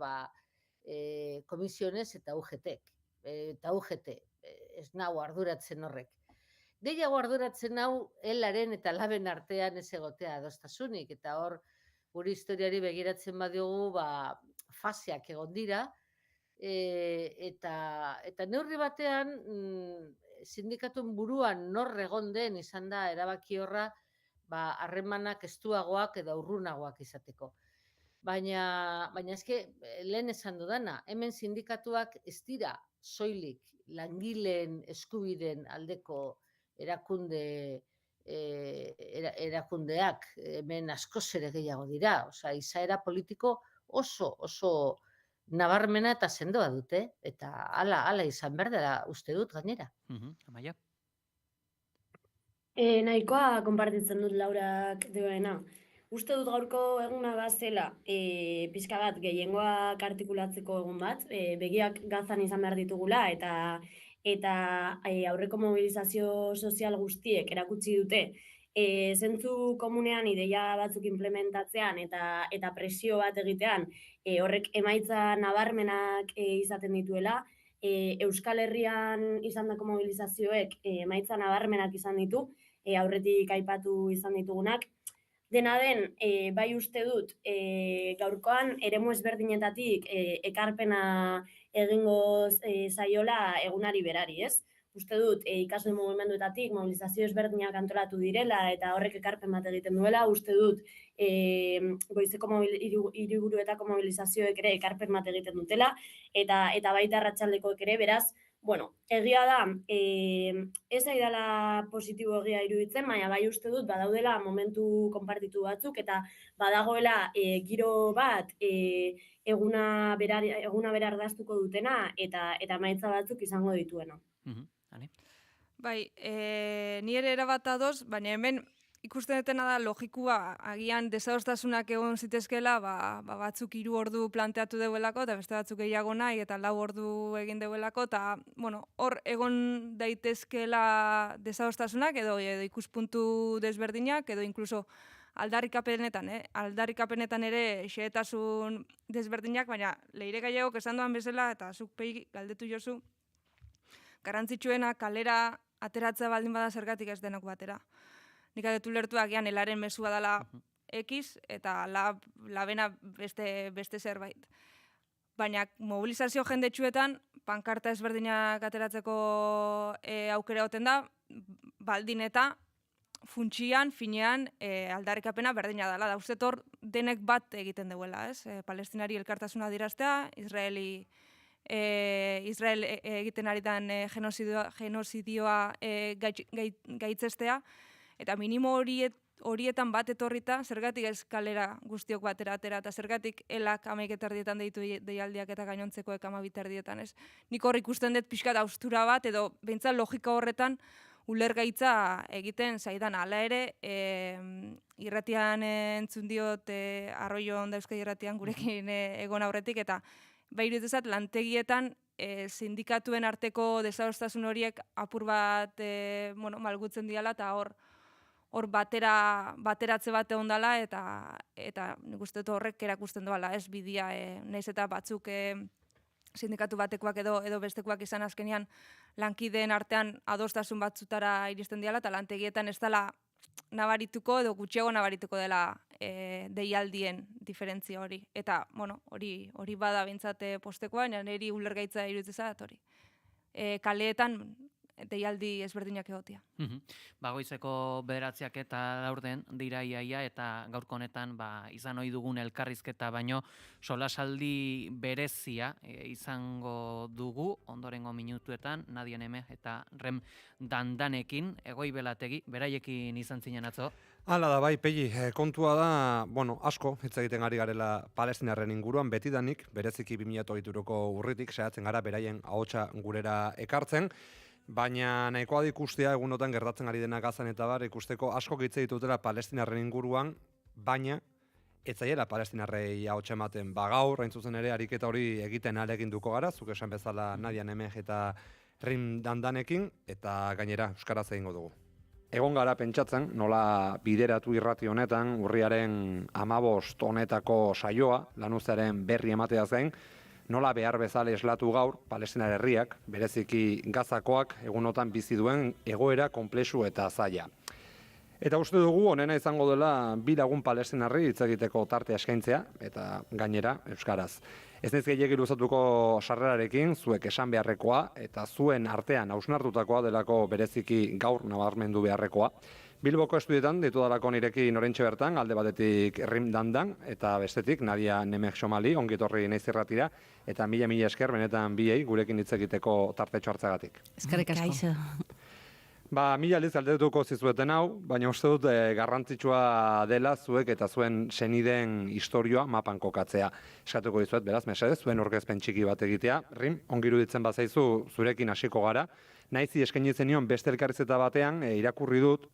komisionez eta UGT. Eta UGT, ez nago arduratzen horrek. gehiago arduratzen hau helaren eta laben artean ez egotea adostasunik, eta hor gure historiari begiratzen badiogu, faseak egon dira, eta neurri batean sindikatuen buruan nor egon den izan da erabaki horra harremanak estuagoak edo urrunagoak izateko. Baina eske lehen esan dudana, hemen sindikatuak ez dira soilik langileen eskubideen aldeko erakundeak, hemen askoz ere gehiago dira, izaera politiko oso nabarmena eta sendoa dute, eta hala izan behar dela uste dut gainera. Amaia? Nahikoa konpartitzen dut Laurak dioena. Uste dut gaurko eguna bazela, pixka bat gehiengoak artikulatzeko egun bat, begiak gazan izan behar ditugula, eta aurreko mobilizazio sozial guztiek erakutsi dute, zentzu komunean ideia batzuk implementatzean eta presio bat egitean, horrek emaitza nabarmenak izaten dituela, Euskal Herrian izandako mobilizazioek emaitza nabarmenak izan ditu, aurretik aipatu izan ditugunak. Dena den, bai uste dut, gaurkoan eremu ezberdinetatik ekarpena egingo zaiola egunari berari, ez? Uste dut, ikasle mugimenduetatik mobilizazio ezberdinak antolatu direla eta horrek ekarpen bat egiten duela, uste dut, goizeko hiriburuetako mobilizazioek ere ekarpen bat egiten dutela, eta baita arratsaldekoek ere, beraz, bueno, egia da, ez zaidala positibo egia iruditzen, baina bai uste dut, badaudela momentu konpartitu batzuk, eta badagoela giro bat eguna bera ardaztuko dutena, eta emaitza batzuk izango dituena. Bai, ni ere erabat ados, baina hemen ikusten dutena da logikua, agian desadostasunak egon zitezkela, batzuk 3 ordu planteatu deuelako, eta beste batzuk gehiago nahi, eta 4 ordu egin deuelako, eta hor egon daitezkela desadostasunak, edo ikuspuntu desberdinak, edo inkluso aldarrikapenetan ere xehetasun desberdinak, baina Leire Gallegok esan duan bezala, eta zuk pegi galdetu jozu, garrantzitsuena kalera ateratzea baldin bada zergatik ez denok batera. Nik adetu lertu agian elaren mesua dela X eta labena beste zerbait. Baina mobilizazio jendetsuetan, pankarta ezberdinak ateratzeko aukera oten da, baldin eta funtsian, finean, aldarrikapena berdina dela. Da uste hor denek bat egiten duela, ez? Palestinari elkartasuna adieraztea, Israel egiten ari den genozidioa gaitzestea, eta minimo horietan bat etorrita, zergatik ez kalera guztiok batera atera, eta zergatik elak 11:00 deitu deialdiak eta gainontzekoek 12:00, ez? Nik hor ikusten dut pixkat austura bat, edo behintzat logika horretan ulergaitza egiten zaidan. Hala ere, irratian entzun diot, Arroio Onda Euskadi irratian gurekin egon aurretik, eta iruditzat lantegietan sindikatuen arteko desadostasun horiek apur bat malgutzen diala, eta hor bateratze bat egon dela, eta nik uste dut horrek erakusten doala, ez bidia, nahiz eta batzuk sindikatu batekoak edo bestekoak izan azkenean lankideen artean adostasun batzutara iristen diala, eta lantegietan ez dela nabarituko edo gutxiago nabarituko dela deialdien diferentzia hori. Eta, hori bada bintzate postekoa, niri ulergaitza iruditzeza hori. Kaleetan deialdi ezberdinak egotia. Goizeko 9:00 eta laurden dira iaia, eta gaurko honetan izan ohi dugun elkarrizketa baino solasaldi berezia izango dugu ondorengo minutuetan Nadia Neme eta Rem Dandanekin, Egoi Belategi, beraiekin izan zinen atzo. Hala da, bai, Pegi, kontua da, asko hitz egiten ari garela Palestinarren inguruan, betidanik, bereziki 2023ko urritik, saiatzen gara beraien ahotsa gurera ekartzen, baina nahikoa da ikustea egunotan gertatzen ari dena Gazan eta bar, ikusteko asko hitz ditutela Palestinarren inguruan, baina ez zaiela Palestinarrei ahotsa ematen. Gaur, hain zuzen ere, ariketa hori egiten ahaleginduko gara, zuk esan bezala Nadia Nemeh eta Rem Dandanekin, eta gainera euskaraz egingo dugu. Egon gara pentsatzen, nola bideratu irrati honetan, urriaren 15 honetako saioa, Lanuzaren berri emateaz gain, nola behar bezala eslatu gaur Palestinar herriak, bereziki Gazakoak egunotan bizi duen egoera konplexu eta zaila. Eta uste dugu honena izango dela bi lagun palestinarri hitz egiteko tartea eskaintzea, eta gainera euskaraz. Ez naiz gehiegi luzatuko sarrerarekin, zuek esan beharrekoa, eta zuen artean hausnartutakoa delako bereziki gaur nabarmendu beharrekoa. Bilboko estudietan ditu dalako nirekin orentxe bertan, alde batetik Rim Dandan, eta bestetik Nadia Nemek Somali, ongitorri naiz irratira, eta mila esker benetan biei gurekin hitz egiteko tartetxo hartzagatik. Eskerrik asko. Mila aldiz galdetuko zizueten hau, baina uste dut garrantzitsua dela zuek eta zuen senideen historioa mapan kokatzea. Eskatuko dizuet, beraz, mesedez, zuen aurkezpen txiki bat egitea. Rim, ongi iruditzen bazaizu zurekin hasiko gara. Naizi eskaini zenion beste elkarrizketa batean irakurri dut,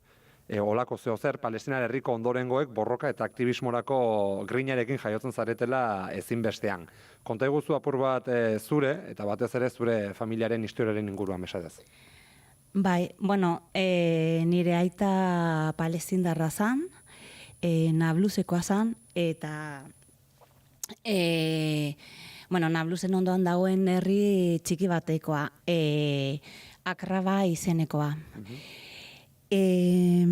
olako zeozer, Palestinar herriko ondorengoek borroka eta aktivismorako grinarekin jaiotzen zaretela ezinbestean. Konta iguzu apur bat zure, eta batez ere zure familiaren historiaren inguruan mesedez. Bai, nire aita palestindarra zan, Nablusekoa zan, eta Nablusen ondoan dagoen herri txiki batekoa, Akraba izenekoa. Ez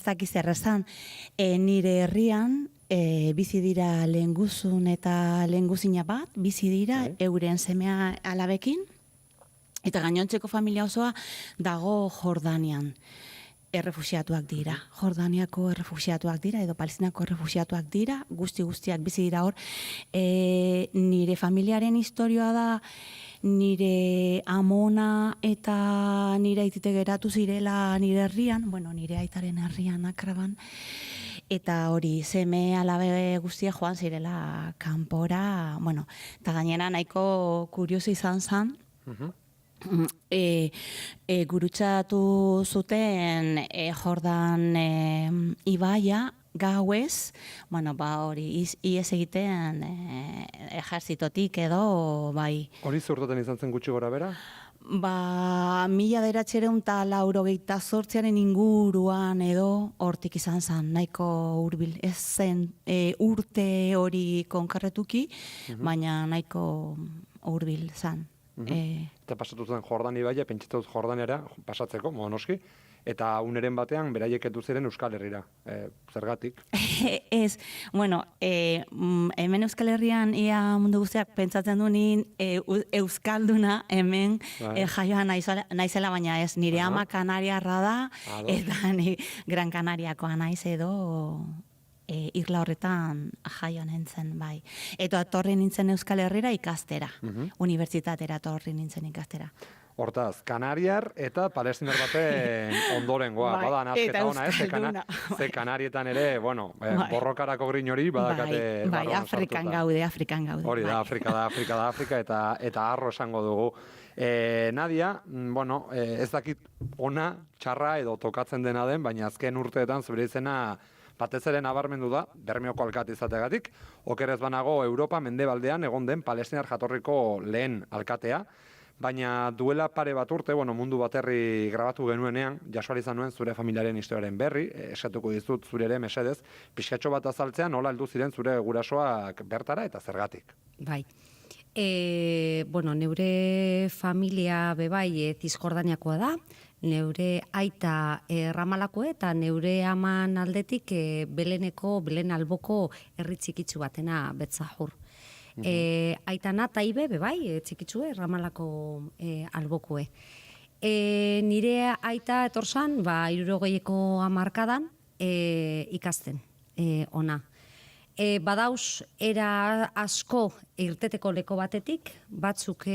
dakiz errazan, nire herrian bizi dira lehenguzun eta lehenguzina bat, bizi dira euren semea alabekin, eta gainontzeko familia osoa dago Jordanian. Errefuxiatuak dira. Jordaniako errefuxiatuak dira, edo Palestinako errefuxiatuak dira, guztiak bizi dira hor. Nire familiaren historioa da, nire amona eta nire aitite geratu zirela nire herrian, nire aitaren herrian Akraban, eta hori seme alabe guztia joan zirela kanpora, eta gainera nahiko kurioso izan zen, gurutzatu zuten Jordan ibaia gauez, hori ies egiten ejerzitotik edo, bai. Hori zurtoten izan zen gutxi gora bera? 1998 inguruan edo hortik izan zen, nahiko hurbil. Ez zen urte hori konkarretuki, baina nahiko hurbil zen. Eta pasatu zen Jordan ibaia, pentsatuz Jordanera pasatzeko, noski, eta uneren batean beraiek edu ziren Euskal Herrira. Zergatik? Ez, hemen Euskal Herrian ia mundu guztiak pentsatzen du nien Euskalduna hemen jaioa naizela, baina ez, nire ama kanariarra da, eta ni Gran Kanariakoa naiz edo irla horretan jaio nintzen, bai. Eta atorri nintzen Euskal Herrira ikastera, unibertsitatera atorri nintzen ikastera. Hortaz, kanariar eta palestinar baten ondorengoa. Bada nasketa ona, ze kanarietan ere, borrokarako grin hori badakate barroan sartuta. Bai, Afrikan gaude. Hori da, Afrika, eta arro esango dugu. Nadia, ez dakit ona, txarra edo tokatzen dena den, baina azken urteetan zure izena batez ere nabarmendu da, Bermeoko alkate izategatik, okerez banago Europa mendebaldean egon den palestinar jatorriko lehen alkatea, baina duela pare bat urte, mundu baterri grabatu genuenean, jasoa izan nuen zure familiaren historiaren berri, esatuko dizut zure ere mesedez, pixkatxo bat azaltzean, nola heldu ziren zure gurasoak bertara eta zergatik? Bai. Neure familia bebai Zisjordaniakoa da, neure aita Ramalako eta neure aman aldetik Belen alboko herri txikitsu batena Betzahur. Aitana taibe bebai txikitsue Ramalako albokue. Nire aita etorzan 60ko hamarkadan ikasten ona. Badauz era asko irteteko leko batetik, batzuk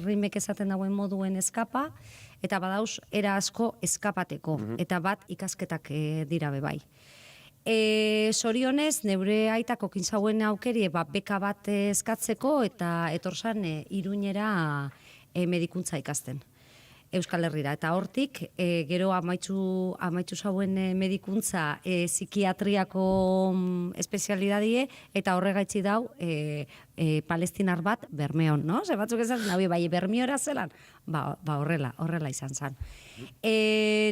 rimek esaten dauen moduen eskapa, eta badauz era asko eskapateko, eta bat ikasketak dira bebai. Zorionez, neure aitako kintzauen aukerie beka bat eskatzeko, eta etorzan Iruñera medikuntza ikasten. Euskal Herrira, eta hortik, gero amaitzu zauen medikuntza psikiatriako espezialidadie, eta horregaitzi dau palestinar bat Bermeon, no? Ze batzuk esan, bai, Bermeora zelan? Horrela izan zen.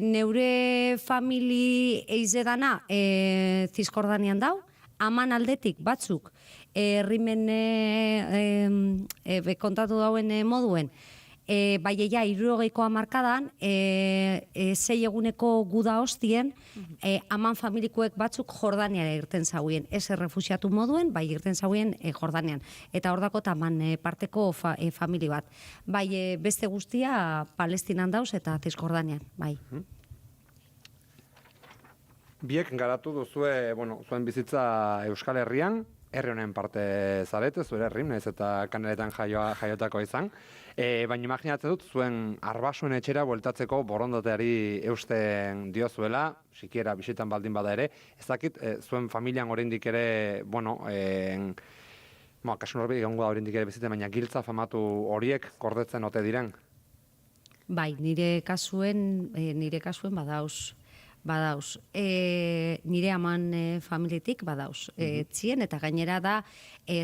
Neure famili eizedana Zisjordanian dau, aman aldetik batzuk herrimen kontatu dauen moduen, bai eia 60ko hamarkadan, 6 eguneko guda hostien, aman familikoek batzuk Jordaniara irten zauien, ez errefusiatu moduen, bai irten zauien Jordanian. Eta hor dako taman parteko famili bat. Bai beste guztia Palestinan dauz eta Cisjordanian, bai. Biek garatu duzue, zuen bizitza Euskal Herrian, herri honen parte zarete, zure herri, nahiz eta Kanaletan jaiotako izan. Baina imaginatzen dut, zuen arbasuen etxera bueltatzeko borondateari eusten diozuela, sikiera bisitan baldin bada ere, ez dakit, zuen familian oraindik ere, kasu norbait egongo da oraindik ere biziten, baina giltza famatu horiek gordetzen ote diren? Bai, nire kasuen badauz. Nire aman familietik badauz. Txien, eta gainera da,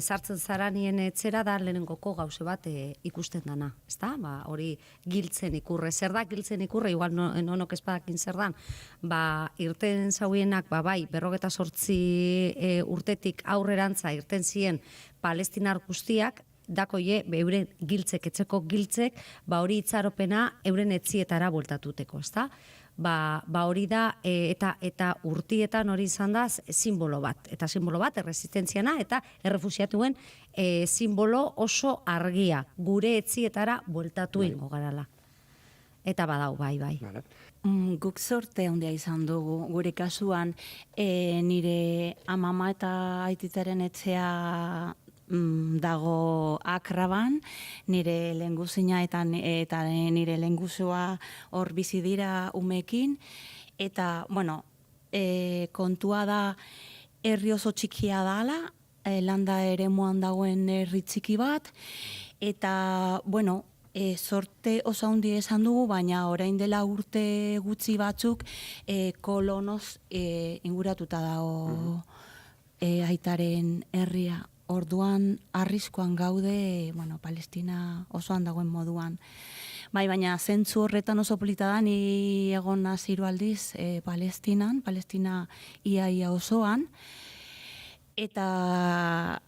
sartzen zara nien etxera da lehenengoko gauze bat ikusten dana. Ezta? Hori giltzen ikurre. Zer da giltzen ikurre? Igual nonok espadakin zer dan. Irten zauienak, bai, 58 urtetik aurrerantza irten zien palestinar guztiak, dakoie, euren giltzek, etxeko giltzek, hori itxaropena euren etzietara bueltatuteko, ezta? Hori da, eta urtietan hori izan da simbolo bat. Eta simbolo bat, erresistentziana, eta errefusiatuen simbolo oso argia. Gure etzietara bueltatu ingo garala. Eta badau, bai. Guk sorte handia izan dugu, gure kasuan, nire amama eta aititaren etxea dago Akraban, nire lehengusina eta nire lehengusua hor bizi dira umekin, eta, kontua da herri oso txikia dala, landa eremuan dagoen herri txiki bat, eta, sorte oso handi esan dugu, baina orain dela urte gutxi batzuk kolonoz inguratuta dago aitaren herria. Orduan arriskoan gaude, Palestina osoan dagoen moduan. Baina zentzu horretan oso polita da, ni egon naz 3 aldiz Palestina ia osoan, eta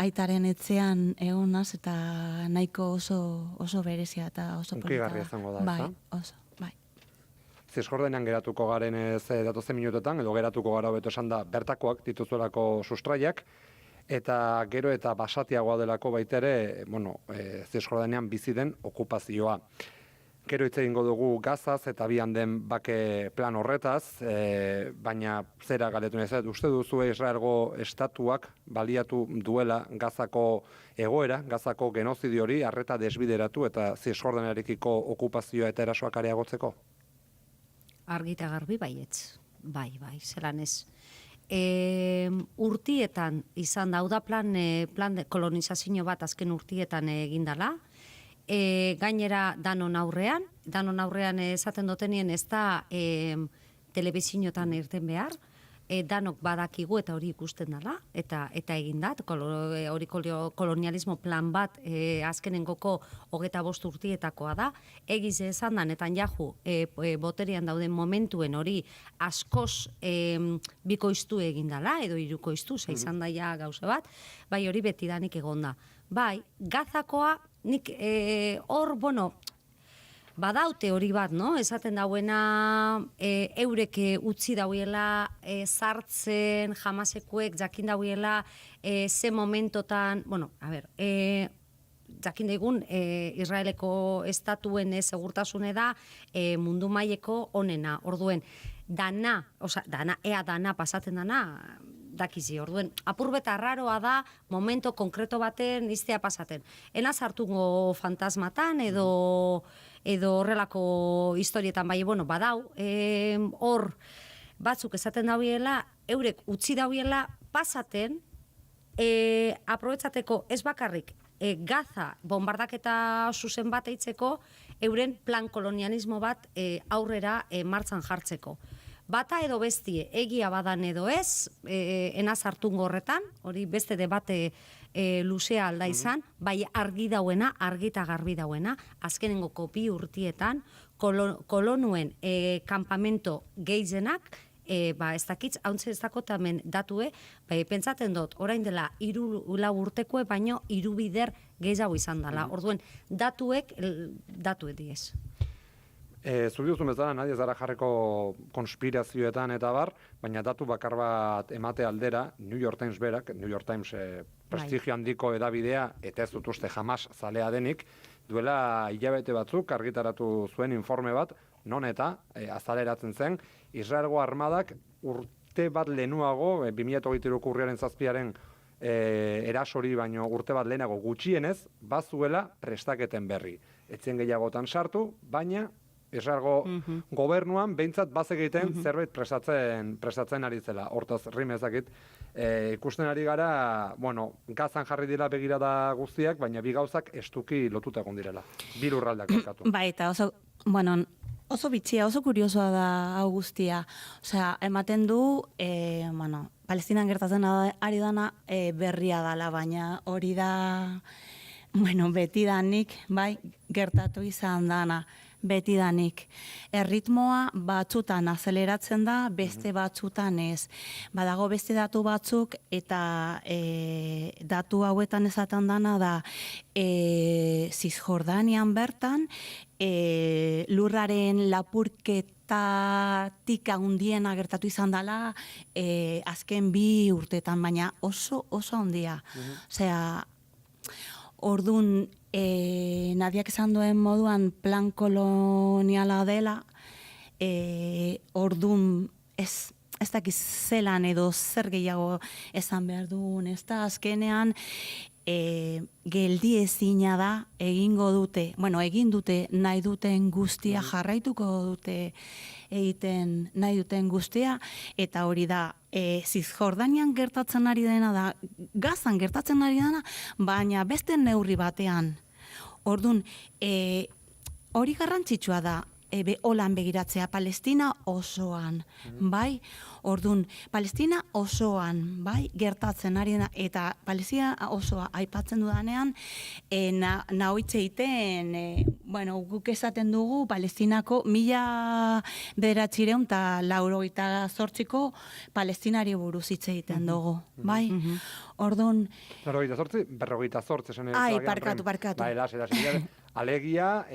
aitaren etxean egon naz, eta nahiko oso berezia eta oso polita da. Hunkigarria izango da, ez da? Bai, oso, bai. Cisjordanean geratuko garen ez datozen minutetan, edo geratuko gara hobeto esan da, bertakoak dituzuelako sustraiak, eta gero eta basatiagoa delako baitere, Cisjordanean bizi den okupazioa. Gero hitz egingo dugu Gazaz eta bian den bake plan horretaz, baina zera galdetu nahi zait, uste duzu Israelgo estatuak baliatu duela Gazako egoera, Gazako genozidio hori, arreta desbideratu eta Cisjordanearekiko okupazioa eta erasoak areagotzeko? Argita garbi baietz, bai, zelan ez. Urtietan izan da plan de kolonizazio bat azken urtietan egindala, gainera danon aurrean esaten dutenien ez da telebizinotan irten behar, danok badakigu eta hori ikusten dela, eta egin da, hori kolonialismo plan bat azkenengoko 25 urtietakoa da, egiz esan da, netan jahu boterian dauden momentuen hori askoz bikoiztu egin dela, edo hirukoiztu, izan daia gauze bat, bai hori betidanik egonda. Bai, Gazakoa, nik hor, badaute hori bat, esaten dauena eurek utzi dauela sartzen, Hamasekuek jakin dauela ze momentotan, jakin daigun Israeleko estatuen segurtasune da mundu maileko onena. Orduen, dana pasaten dana, dakizi, orduen, apurbeta arraroa da momento konkreto baten iztea pasaten. Ena sartungo fantasmatan edo horrelako historietan, badau, hor batzuk esaten dauela, eurek utzi dauela pasaten, aprobetxateko ez bakarrik Gaza bombardaketa zuzen bat eitzeko, euren plan kolonialismo bat aurrera martxan jartzeko. Bata edo bestie, egia badan edo ez, enaz hartungo horretan, hori beste debate luzea alda izan, bai argi eta garbi dauena, azkenengo 2 urtietan, kolonuen kanpamento gehienak ez dakitz, hauntze ez dakot hemen datue, pentsaten dut, orain dela 3-4 urtekoe, baino 3 bider gehiago izan dela. Orduan, datuek diez. Zuri duzun bezala, nahi ez dara jarreko konspirazioetan eta bar, baina datu bakar bat emate aldera, New York Times berak, New York Times prestigio handiko edabidea, eta ez dut uste jamás zalea denik, duela hilabete batzuk argitaratu zuen informe bat, non eta azaleratzen zen, Israelgo armadak urte bat lehenuago, 2023 urriaren 7 erasori baino urte bat lehenago gutxienez, bazuela prestaketen berri. Etzen gehiagotan sartu, baina Israelgo gobernuan behintzat bazegiten zerbait prestatzen ari zela. Hortaz, rimezakit, ikusten ari gara, gazan jarri dira begirada guztiak, baina bi gauzak estuki lotuta egon direla. Bi lurraldeak markatu. Ba, eta oso bitxia, oso kuriosoa da hau guztia. Osea, ematen du, Palestinan gertatzen ari dana berria dala, baina hori da, betidanik, bai, gertatu izan dana. Betidanik. Erritmoa batzutan azeleratzen da, beste batzutan ez. Badago beste datu batzuk, eta datu hauetan esaten dana da, Cisjordanian bertan, lurraren lapurketatik handiena gertatu izan dela, azken 2 urtetan, baina oso handia. Osea, ordun, Nadiak esan duen moduan plan koloniala dela, ordun ez dakiz zelan edo zer gehiago esan behar dugun, ez da azkenean geldi ezina da egingo dute, egin dute nahi duten guztia, jarraituko dute egiten nahi duten guztia, eta hori da, Cisjordanian gertatzen ari dena da, Gazan gertatzen ari dena, baina beste neurri batean. Orduan, hori garrantzitsua da, holan begiratzea, Palestina osoan, bai? Orduan, Palestina osoan, bai, gertatzen ari dena, eta Palestina osoa aipatzen dudanean, nahoitze egiten, guk esaten dugu, Palestinako 1998ko Palestinari buruz hitz egiten dugu, bai? Orduan... 48, Ai, parkatu. Bai, alegia,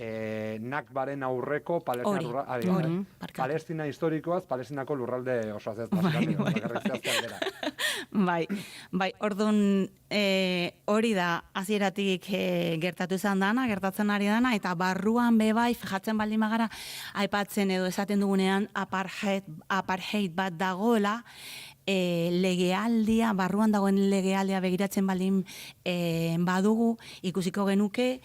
Nakbaren aurreko Palestina historikoaz, Palestinako lurralde osoaz ez. Bai, orduan hori da hasieratik gertatu izan dana, gertatzen ari dana, eta barruan bai, fijatzen baldin bagara, aipatzen edo esaten dugunean apartheid bat dagoela, legealdia, barruan dagoen legealdia begiratzen baldin badugu, ikusiko genuke,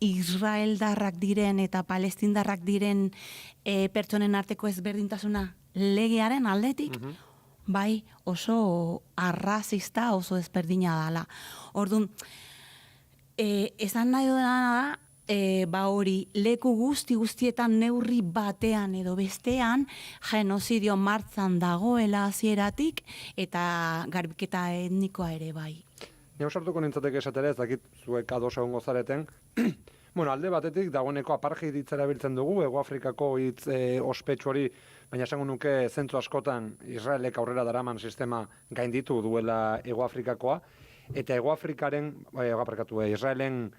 Israeldarrak diren eta Palestindarrak diren pertsonen arteko ezberdintasuna legearen aldetik, bai oso arrazista, oso ezberdina dala. Orduan, esan nahi dudana da, hori leku guztietan neurri batean edo bestean genozidio martzan dagoela hasieratik eta garbiketa etnikoa ere bai. Neu sartuko nintzateke esatera, ez dakit zuek ados egongo zareten. Alde batetik dagoeneko apartheid hitza erabiltzen dugu, Hego Afrikako hitz ospetsu hori, baina esango nuke zentzu askotan Israelek aurrera daraman sistema gainditu duela Hego Afrikakoa, eta Israelen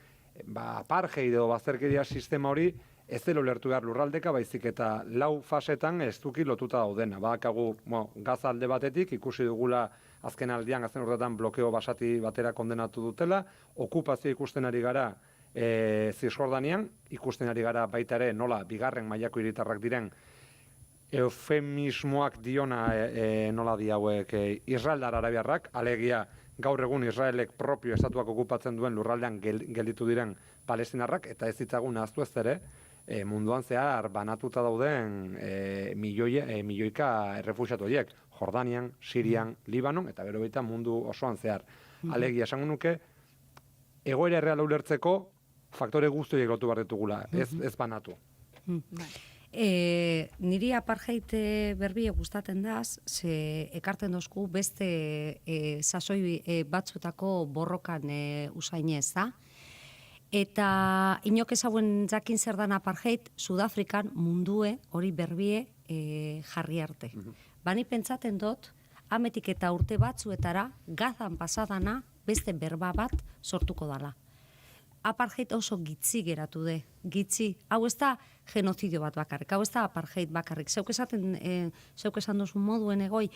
apartheid edo bazterkeria sistema hori ez dela ulertu behar lurraldeka, baizik eta 4 fasetan estuki lotuta daudena. Badakagu Gaza alde batetik, ikusi dugula azken aldian, azken urtetan blokeo basati batera kondenatu dutela, okupazio ikusten ari gara Cisjordanian, ikusten ari gara baita ere nola bigarren mailako hiritarrak diren eufemismoak diona nola di hauek Israeldar arabiarrak, alegia gaur egun Israelek propio estatuak okupatzen duen lurraldean gelditu diren palestinarrak, eta ez ditzagun ahaztu ez ere, munduan zehar banatuta dauden milioika errefuxiatu horiek, Jordanian, Sirian, Libanon, eta gero baita mundu osoan zehar. Alegia, esango nuke, egoera erreala ulertzeko faktore guztiak lotu behar ditugula, ez banatu. Niri apartheid berbie gustatzen daz, ze ekarten dozku beste sasoi batzutako borrokan usainez, da? Eta inok ezauen jakin zer dan apartheid, Sudafrikan mundue hori berbie jarri arte. Bani pentsaten dut, ametik eta urte batzuetara, Gazan pasadana beste berba bat sortuko dala. Apartheid oso gitzi geratu de, gitzi. Hau ez da genozidio bat bakarrik, hau ez da apartheid bakarrik. Zeuk esan duzun moduen egoi,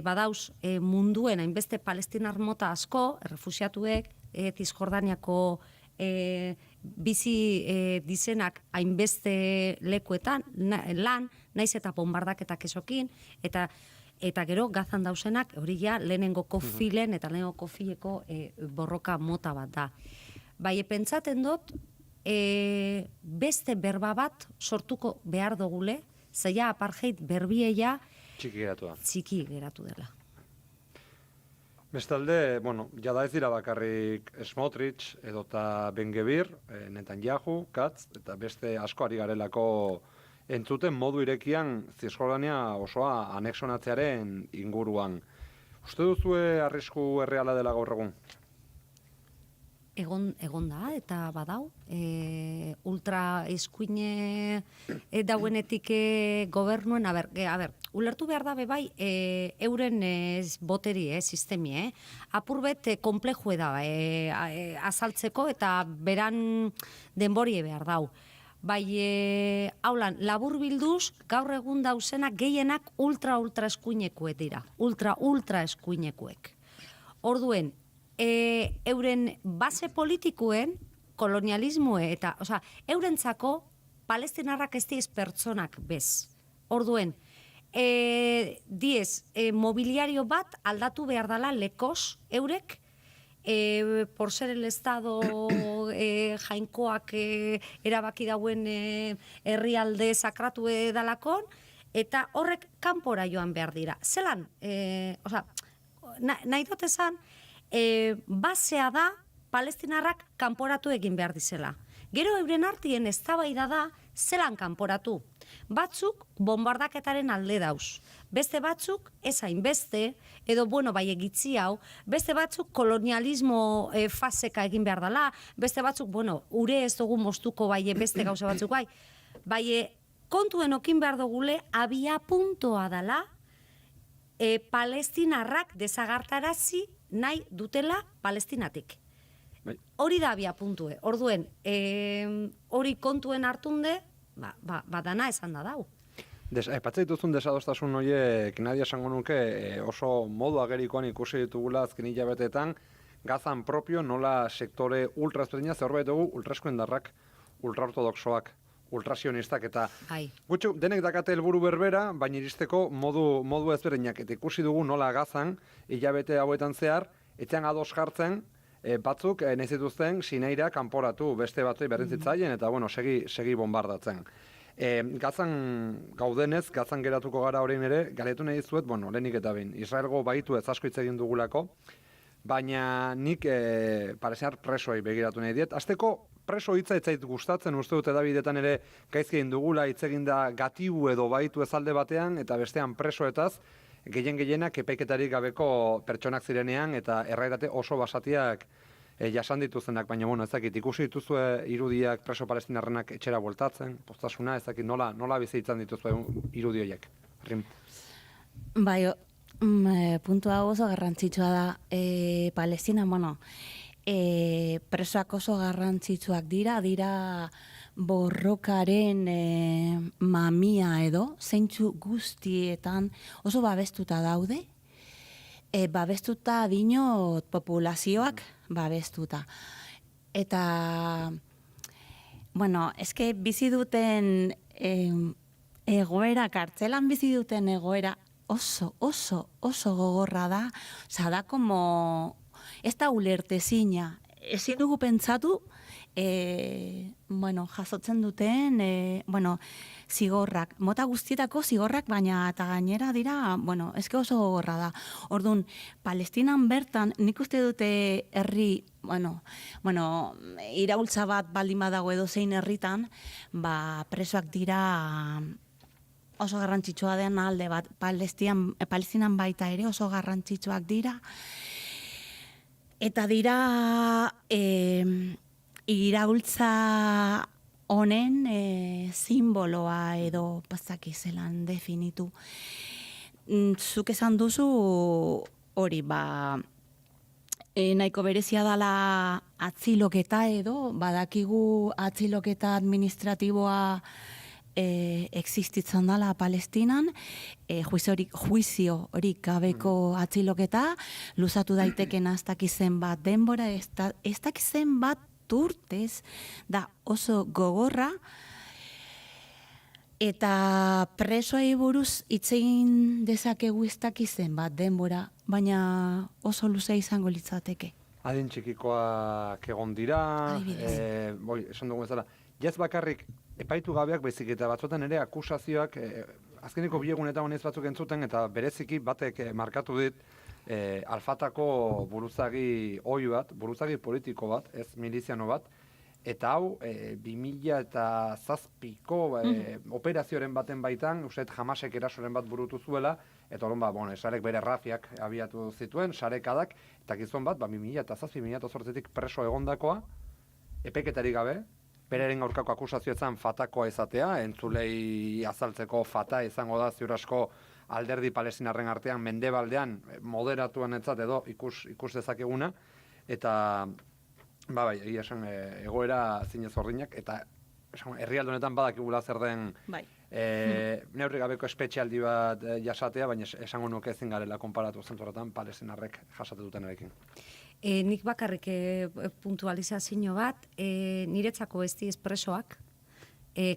badauz munduen hainbeste palestinar mota asko, errefusiatuek, Zisjordaniako bizi dizenak hainbeste lekuetan, lan, naiz eta bombardaketak esokin, eta gero Gazan dausenak hori ja lehenengoko filen eta lehenengoko fileko borroka mota bat da. Bai, pentsaten dut, beste berba bat sortuko behar dugule, zeia apartheid berbieia txiki geratu dela. Bestalde, bueno, jada ez dira bakarrik Smotrich edota Ben-Gvir, Netanyahu, Katz, eta beste asko ari garelako entzuten modu irekian Zisjordania osoa anexionatzearen inguruan. Uste duzue arrisku erreala dela gaur egun? Egon da, eta badau, ultra eskuine dauenetik gobernuen, ulertu behar da bebai, euren boteri, sistemi, apurbet komplejue da, azaltzeko eta beran denborie behar dau. Bai, haulan, labur bilduz, gaur egun dauzenak gehienak ultra eskuinekuek dira, ultra eskuinekuek. Orduen, euren base politikuen kolonialismoe eta, eurentzako palestinarrak ez diez pertsonak bez. Orduen, diez, mobiliario bat aldatu behar dala lekos eurek, por ser el estado jainkoak erabaki dauen herrialde sakratu edalakon, eta horrek kanpora joan behar dira. Zelan, nahi dut esan, basea da palestinarrak kanporatu egin behar dizela. Gero euren artien eztabaida da zelan kanporatu. Batzuk bombardaketaren alde dauz. Beste batzuk ez hainbeste, edo bai egitzi hau, beste batzuk kolonialismo faseka egin behar dela, beste batzuk, ure ez dugu moztuko beste gauza batzuk bai, kontuen okin behar dugule abia puntoa dela palestinarrak desagartarazi nahi dutela Palestinatik. Hori da abia puntue. Orduen, hori kontuen hartunde, badana esan da dau. Aipatzen dituzun desadostasun horiek, nadia esango nuke oso modu agerikoan ikusi ditugula azken hilabeteetan, Gazan propio nola sektore ultraezberdina, zerbait dugu ultraeskuindarrak, ultraortodoxoak, ultrasionistak eta gutxu denek dakate helburu berbera, baina iristeko modu ezberdinak. Eta ikusi dugu nola Gazan, hilabete hauetan zehar, etxean ados jartzen, batzuk nahi zituzten Sineira kanporatu beste batzui berdin zitzaien eta segi bombardatzen. Gazan gaudenez, Gazan geratuko gara orain ere, galetu nahi dizuet, lehenik eta behin, Israelgo baitu ez asko hitz egin dugulako, baina nik palestinar presoei begiratu nahi diet. Azteko preso hitza ez zait gustatzen, uste dut edabidetan ere gaizki egin dugula, hitz egin da gatibu edo baitu ez alde batean, eta bestean presoetaz, gehienak epaiketarik gabeko pertsonak zirenean, eta erraidate oso basatiak jasan dituzenak, baina ez dakit, ikusi dituzue irudiak preso palestinarrenak etxera bueltatzen, postasuna, ez dakit, nola bizitzan dituzue irudioiek? Bai, puntua oso garrantzitsua da, Palestina, presoak oso garrantzitsuak dira borrokaren mamia edo, zeintzu guztietan oso babestuta daude, babestuta dinot populazioak babestuta. Eta, eske bizi duten egoera, kartzelan bizi duten egoera oso gogorra da, da como, ez da ulertezina, ezin dugu pentsatu, jasotzen duten, zigorrak, mota guztietako zigorrak, baina eta gainera dira, eske oso gogorra da. Orduan, Palestinan bertan, nik uste dute herri, iraultza bat baldin badago edo zein herritan, presoak dira oso garrantzitsua den alde bat, Palestinan baita ere oso garrantzitsuak dira, eta dira iraultza honen simboloa edo bazaki zelan definitu. Zuk esan duzu hori nahiko berezia dela atziloketa edo, badakigu atziloketa administratiboa existitzen dela Palestinan, juizio hori gabeko atziloketa, luzatu daiteken ez dakizen bat denbora, ez dakizen bat urtez, da oso gogorra, eta presoei buruz itzein dezakegu ez dakizen bat denbora, baina oso luze izango litzateke. Adin txikikoak egon dira, esan dugu bezala, jaz bakarrik epaitu gabeak baizik eta batzuetan ere akusazioak, azkeniko biegunetan honez batzuk entzuten, eta bereziki batek markatu dit, Alfatako buruzagi ohi bat, buruzagi politiko bat, ez miliziano bat, eta hau 2007ko operazioaren baten baitan, uste Hamasek erasoren bat burutu zuela, eta orduan, sarek bere rafiak abiatu zituen, sarekadak, eta gizon bat, 2007-2008tik preso egondakoa, epeketarik gabe, bereren aurkako akusazioetan fatakoa izatea, entzulei azaltzeko fata izango da ziur asko alderdi palestinarren artean mendebaldean moderatuan etzat edo ikus dezakeguna, eta egia esan egoera zinez ordinak, eta herrialde honetan badakigula zer den neurri gabeko espetxealdi bat jasatea, baina esango nuke ezin garela konparatu zentrotan palestinarrek jasate dutenarekin. Nik bakarrik puntualizazio bat, niretzako ez diez presoak,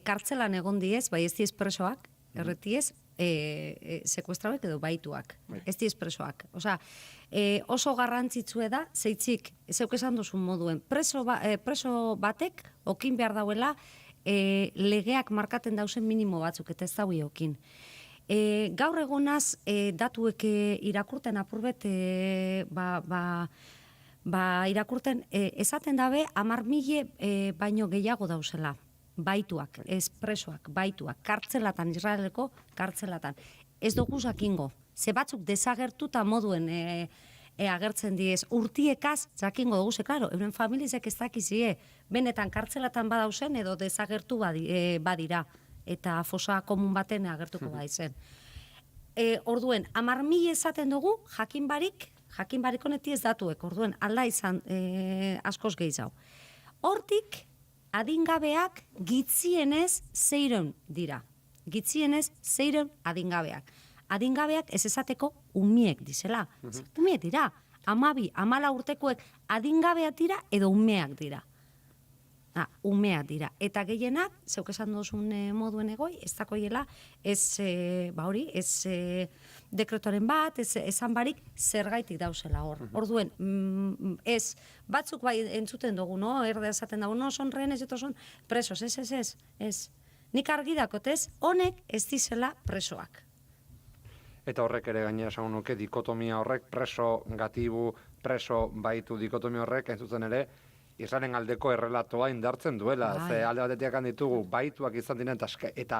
kartzelan egon diez, bai ez diez presoak, erretiez, sekuestrauek edo baituak, ez diez presoak. Oso garrantzitsue da, zeitzik, zeuk esan duzun moduen, preso batek okin behar dauela legeak markaten dauzen minimo batzuk, eta ez daui okin. Gaur egonaz, datuek irakurten apurbet, irakurten, esaten dabe, 10.000 baino gehiago dauzela. Baituak, ez presoak, baituak, kartzelatan, Israeleko kartzelatan. Ez dugu jakingo, ze batzuk desagertuta moduen agertzen diez, urtiekaz jakingo dugu, ze, klaro, euren familizek ez dakizie, benetan kartzelatan badauzen edo desagertu badira, eta fosa komun baten agertuko badizen. Orduen, 10.000 esaten dugu, jakinbarik honeti ez datuek, orduen, alda izan askoz gehiago. Hortik, adingabeak gitzienez 600 dira. Gitzienez 600 adingabeak. Adingabeak ez esateko umiek dizela. Umiek dira. 12-14 urtekoek adingabeak dira edo umeak dira. Umeak dira. Eta gehienak, zeuk esan duzun moduen egoi, ez dakoiela, ez dekretoren bat, esan barik zergaitik dauzela hor. Orduen, ez, batzuk bai entzuten dugu, no? Erde esaten dugu, no, son rehenes, eta son presos, ez. Nik argi dakotez, honek ez dizela presoak. Eta horrek ere gainera esan nuke, dikotomia horrek, preso gatibu, preso baitu dikotomia horrek, entzuten ere, Israelen aldeko errelatoa indartzen duela. Ze alde batetik ditugu, baituak izan diren, eta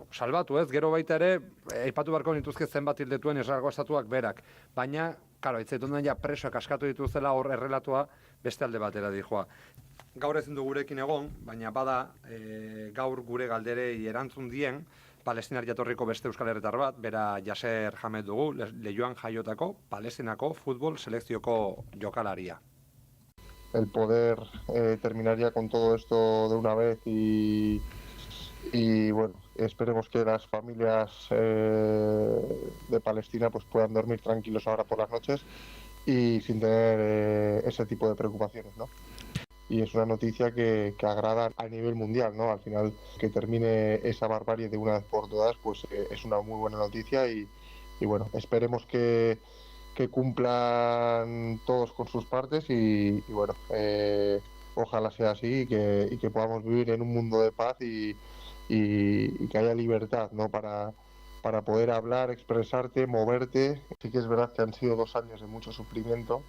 salbatu ez, gero baita ere, aipatu beharko nituzke zenbat hildetuen Israelgo estatuak berak. Baina, karo, itzaitun den ja presoak askatu dituzela hor errelatoa beste alde batera dijoa. Gaur ezin du gurekin egon, baina bada gaur gure galderei erantzun dien, Palestinar jatorriko beste euskal herritar bat, bera Yasser Hamed dugu, Leioan jaiotako, Palestinako futbol selekzioko jokalaria. El poder terminar ya con todo esto de una vez y bueno, esperemos que las familias de Palestina pues puedan dormir tranquilos ahora por las noches y sin tener ese tipo de preocupaciones, ¿no? Y es una noticia que agrada a nivel mundial, ¿no? Al final, que termine esa barbarie de una vez por todas, pues es una muy buena noticia y bueno, esperemos que cumplan todos con sus partes y bueno, ojalá sea así y que podamos vivir en un mundo de paz y que haya libertad, ¿no? Para poder hablar, expresarte, moverte. Sí que es verdad que han sido 2 años de mucho sufrimiento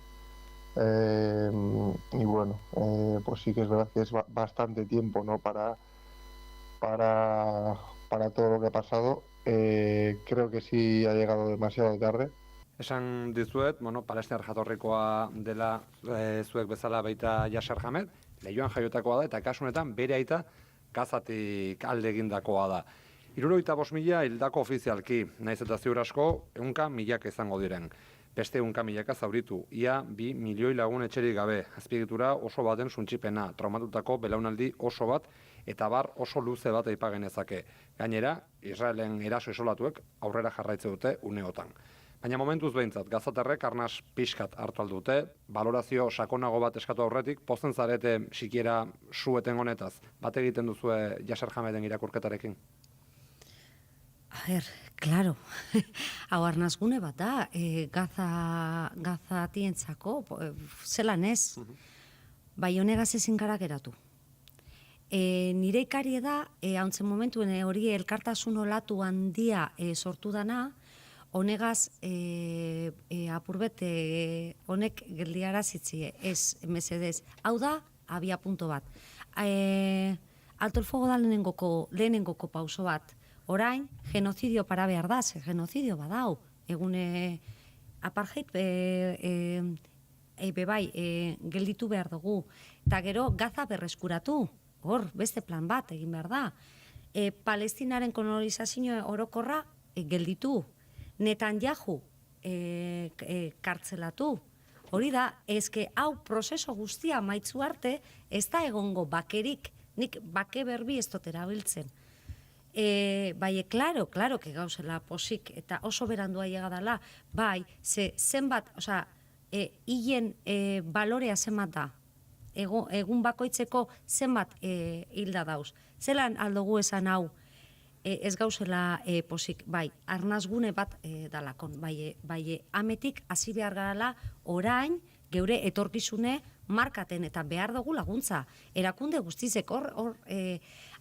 y bueno, pues sí que es verdad que es bastante tiempo, ¿no? Para todo lo que ha pasado. Creo que sí ha llegado demasiado tarde. Esan dizuet, Palestinar jatorrikoa dela zuek bezala baita Yasser Hamed, Leioan jaiotakoa da, eta kasu honetan bere aita Gazatik alde egindakoa da. 75.000 hildako ofizialki, naiz eta ziur asko, 100.000 izango diren. Beste 100.000 zauritu, ia 2 milioi lagun etxerik gabe, azpiegitura oso baten suntsipena, traumatutako belaunaldi oso bat, eta bar oso luze bat aipa genezake. Gainera, Israelen eraso isolatuek aurrera jarraitze dute uneotan. Baina momentuz behintzat, gazatarrek arnaz pixkat hartu aldute, balorazio sakonago bat eskatu aurretik, pozen zarete sikiera sueten honetaz, bat egiten duzue Yasser Hameden irakurketarekin? A ber, claro, hau arnazgune bat da, gazatientzako, zelan ez, bai honegaz ezin gara geratu. Nire ikarie da, hauntzen momentuen hori elkartasun olatu handia sortu dana, honegaz apurbet honek geldiara zitzie, ez mesedez. Hau da, abia punto bat. Alto el fuego da lehenengoko pauso bat. Orain, genozidio para behar da, genozidio badau. Egune apartheid bebai gelditu behar dugu. Eta gero Gaza berreskuratu. Hor, beste plan bat egin behar da. Palestinaren kolonizazio orokorra gelditu. Netanyahu kartzelatu. Hori da, ezke hau prozeso guztia maitzu arte, ez da egongo bakerik, nik bake berbi ez dut erabiltzen. Bai, klaro, que gauzela posik, eta oso berandua llegadala, bai, zenbat, hilen balorea zenbat da, egun bakoitzeko zenbat hilda dauz. Zelan aldugu esan hau, ez gauzela posik, bai, arnazgune bat dalakon, bai, ametik hasi behar garala orain, geure etorkizune markaten eta behar dugu laguntza. Erakunde guztizek hor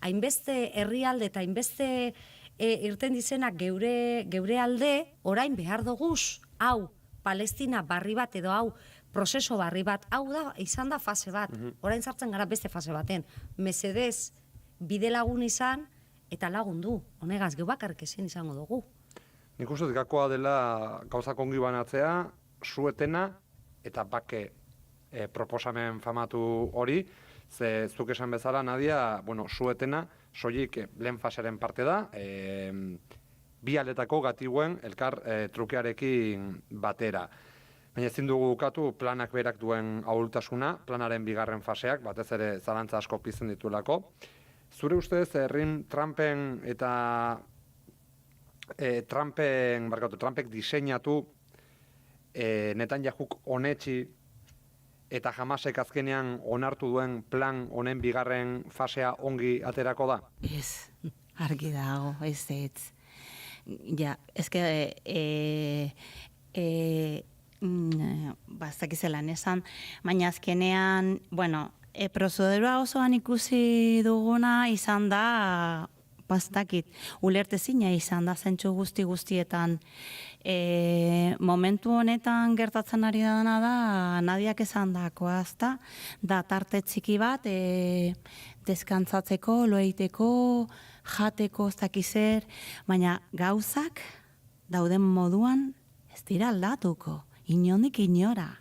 hainbeste herrialde eta hainbeste irten dizenak geure alde, orain behar duguz, hau, Palestina barri bat edo hau, prozeso barri bat, hau da, izan da fase bat, orain sartzen gara beste fase baten. Mesedez, bide lagun izan, eta lagundu, honegaz, geu bakarrik ezin izango dugu. Nik uste gakoa dela gauzak ongi banatzea, suetena eta bake proposamen famatu hori, ze zuk esan bezala, Nadia, suetena, soilik lehen fasearen parte da, bi aldetako gatiguen elkar trukearekin batera. Baina ezin dugu ukatu planak berak duen ahultasuna, planaren bigarren faseak, batez ere zalantza asko pizten ditulako. Zure ustez, Trumpen eta Trumpek diseinatu Netanyahuk onetsi eta Hamasek azkenean onartu duen plan honen bigarren fasea ongi aterako da? Ez, argi dago, ez. Ja, ezke, bazakizelan esan, baina azkenean, prozedura osoan ikusi duguna izan da, bastakit, ulertezina izan da zentsu guztietan. Momentu honetan gertatzen ari dana da, Nadiak esan dakoa, da tarte txiki bat, deskantzatzeko, loeiteko, jateko, ez dakizer, baina gauzak dauden moduan ez dira aldatuko, inondik inora.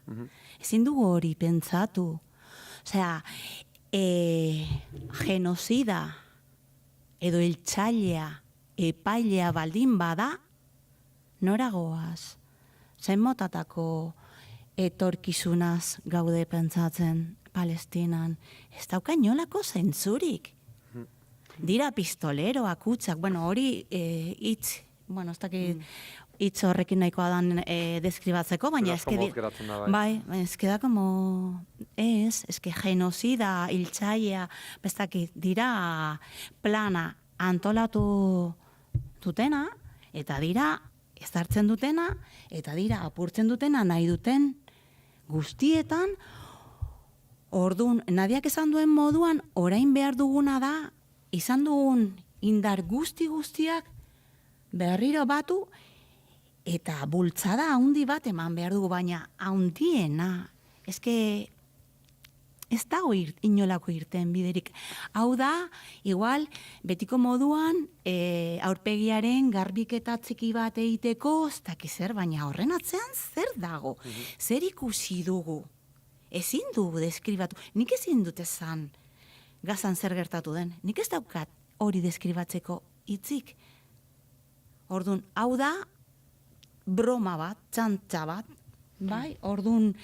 Ezin dugu hori pentsatu. Osea, genozida edo hiltzailea, epailea baldin bada, nora goaz? Zein motatako etorkizunaz gaude pentsatzen Palestinan? Ez dauka inolako zentzurik. Dira pistoleroak, utxak, hori hitz, ez dakit hitz horrekin nahikoa dan deskribatzeko, baina ezke da como ezke genozida, hiltzailea, bestakit, dira plana antolatu dutena, eta dira ezartzen dutena, eta dira apurtzen dutena nahi duten guztietan. Orduan, Nadiak esan duen moduan, orain behar duguna da, izan dugun indar guztiak berriro batu, eta bultzada haundi bat eman behar dugu, baina haundiena, ezke ez dago inolako irten biderik. Hau da, igual, betiko moduan, aurpegiaren garbiketa txiki bat egiteko, ez dakizer, baina horren atzean zer dago? Zer ikusi dugu? Ezin dugu deskribatu. Nik ezin dut esan Gazan zer gertatu den. Nik ez daukat hori deskribatzeko hitzik. Ordun, hau da broma bat, txantxa bat, bai? Ordun,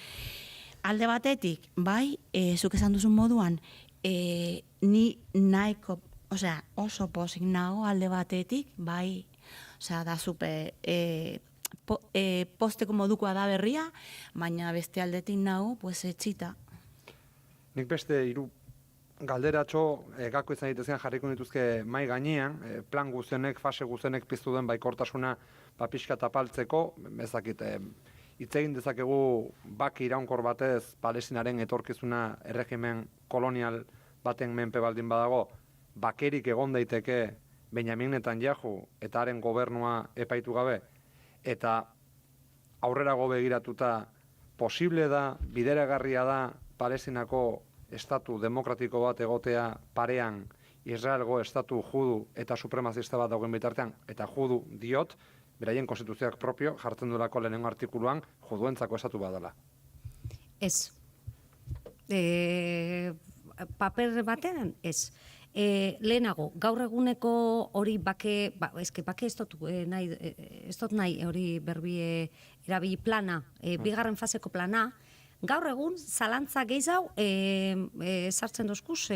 alde batetik, bai, zuk esan duzun moduan, ni nahiko, oso pozik nago alde batetik, bai, da super posteko modukoa da berria, baina beste aldetik nago, pues etxita. Nik beste hiru galderatxo gako izan dituzien jarriko dituzke mai gainean, plan guztienek, fase guztienek piztu den baikortasuna pixka tapaltzeko, bezakit, hitz egin dezakegu baki iraunkor batez Palestinaren etorkizuna erregimen kolonial baten menpe baldin badago, bakerik egon daiteke Benjamin Netanyahu eta haren gobernua epaitu gabe, eta aurrerago begiratuta posible da, bideragarria da Palestinako estatu demokratiko bat egotea parean Israelgo estatu judu eta supremazista bat dagoen bitartean, eta judu diot, beraien konstituzioak propio jartzen duelako lehenengo artikuluan juduentzako estatu badala. Ez. Paper batean, ez. Lehenago, gaur eguneko hori bake ez dut nahi hori berbie erabili plana, bigarren faseko plana, gaur egun zalantza gehiago sartzen dozkuz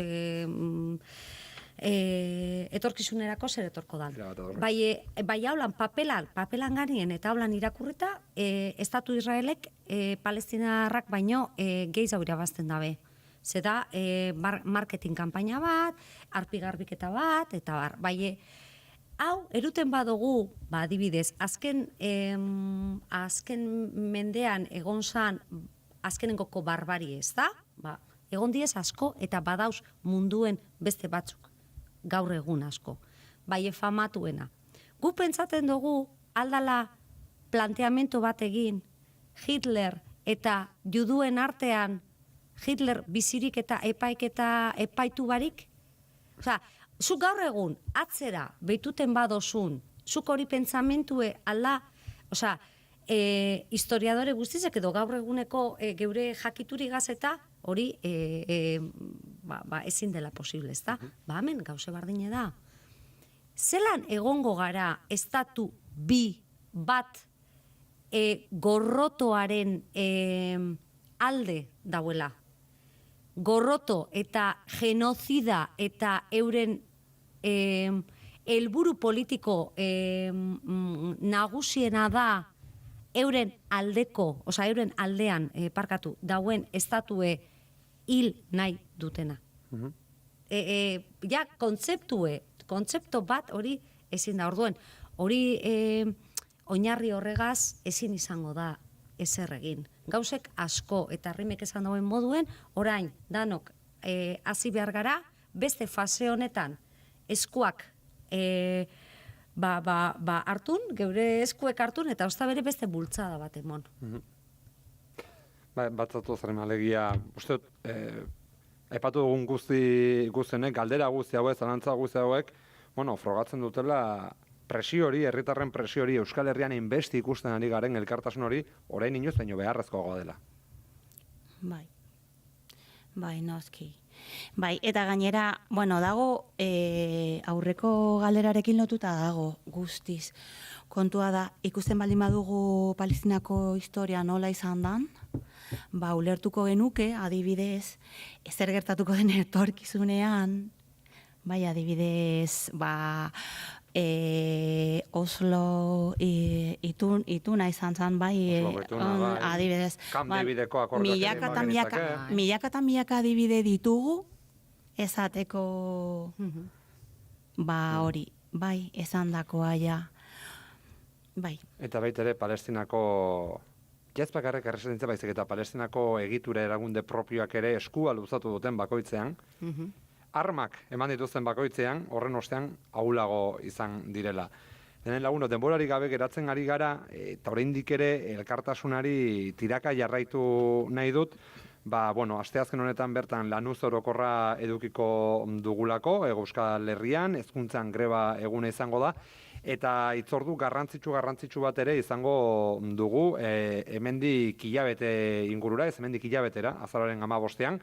etorkizunerako zer etorko dan. Bai haulan papelan ganien eta haulan irakurreta, Estatu Israelek palestinarrak baino gehiago irabazten dabe. Zeda marketing kanpaina bat, arpigarbiketa bat, eta bai, hau, eruten badugu, adibidez, azken mendean egon zan azkenengoko barbari ez da, egon diez asko eta badauz munduen beste batzuk, gaur egun asko, bai famatuena. Gu pentsaten dugu aldala planteamentu bat egin, Hitler eta juduen artean Hitler bizirik eta epaitu barik? Zuk gaur egun atzera behituten badozun, zuk hori pentsamentue alda, historiadore guztizek edo gaur eguneko geure jakituri gazeta hori ezin dela posible, ez da? Hemen gauze bardine da. Zelan egongo gara estatu bi bat gorrotoaren alde dauela? Gorroto eta genozida eta euren helburu politiko nagusiena da euren aldeko, euren aldean dauen estatue hil nahi dutena. Ja, kontzeptu bat hori ezin da. Orduen, hori oinarri horregaz ezin izango da ezer egin. Gauzek asko eta rimek esan dauen moduen, orain danok hasi behar gara, beste fase honetan eskuak hartun, geure eskuek hartun, eta osta bere beste bultzada bat emon. Batzatu zaren alegia, uste aipatu dugun guztienek, galdera guzti hauek, zalantza guzti hauek, frogatzen dutela presio hori, herritarren presio hori, Euskal Herrian inbesti ikusten ari garen elkartasun hori, orain inoz baino beharrezkoagoa dela. Bai, noski. Bai, eta gainera, dago, aurreko galderarekin lotuta dago guztiz. Kontua da, ikusten baldin badugu Palestinako historia nola izan dan, ulertuko genuke, adibidez, zer gertatuko den etorkizunean, adibidez, Oslo ituna izan zen, adibidez. Milaka eta milaka adibide ditugu, ezateko hori, esan dakoa ja. Eta baita ere, Palestinako, jaz bakarrik erresidentza baizik eta Palestinako egitura eragunde propioak ere eskua luzatu duten bakoitzean, armak eman dituzten bakoitzean, horren ostean ahulago izan direla. Denen laguno, denborari gabe geratzen ari gara, eta oraindik ere elkartasunari tiraka jarraitu nahi dut, asteazken honetan bertan Lanuz orokorra edukiko dugulako, Euskal Herrian, hezkuntzan greba eguna izango da, eta hitzordu garrantzitsu bat ere izango dugu, hemendik hilabete ingurura, hemendik hilabetera, azaroaren 15ean,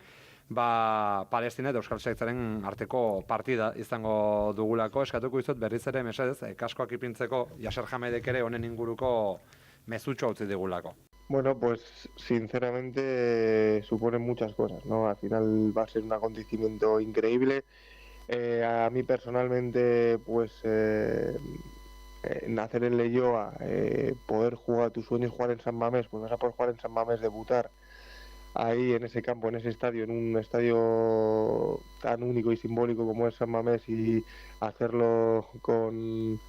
Palestina eta Euskal Selectaren arteko partida izango dugulako. Eskatuko izut berriz ere mesedez, kaskoak ipintzeko Yasser Hamedek ere honen inguruko mezutxo utzi digulako. Bueno, pues sinceramente suponen muchas cosas, ¿no? Al final va a ser un acontecimiento increíble. A mí personalmente, pues nacer en Leioa, poder jugar tus sueños, jugar en San Mamés, pues vas a poder jugar en San Mamés, debutar ahí en ese campo, en ese estadio, en un estadio tan único y simbólico como es San Mamés, y hacerlo con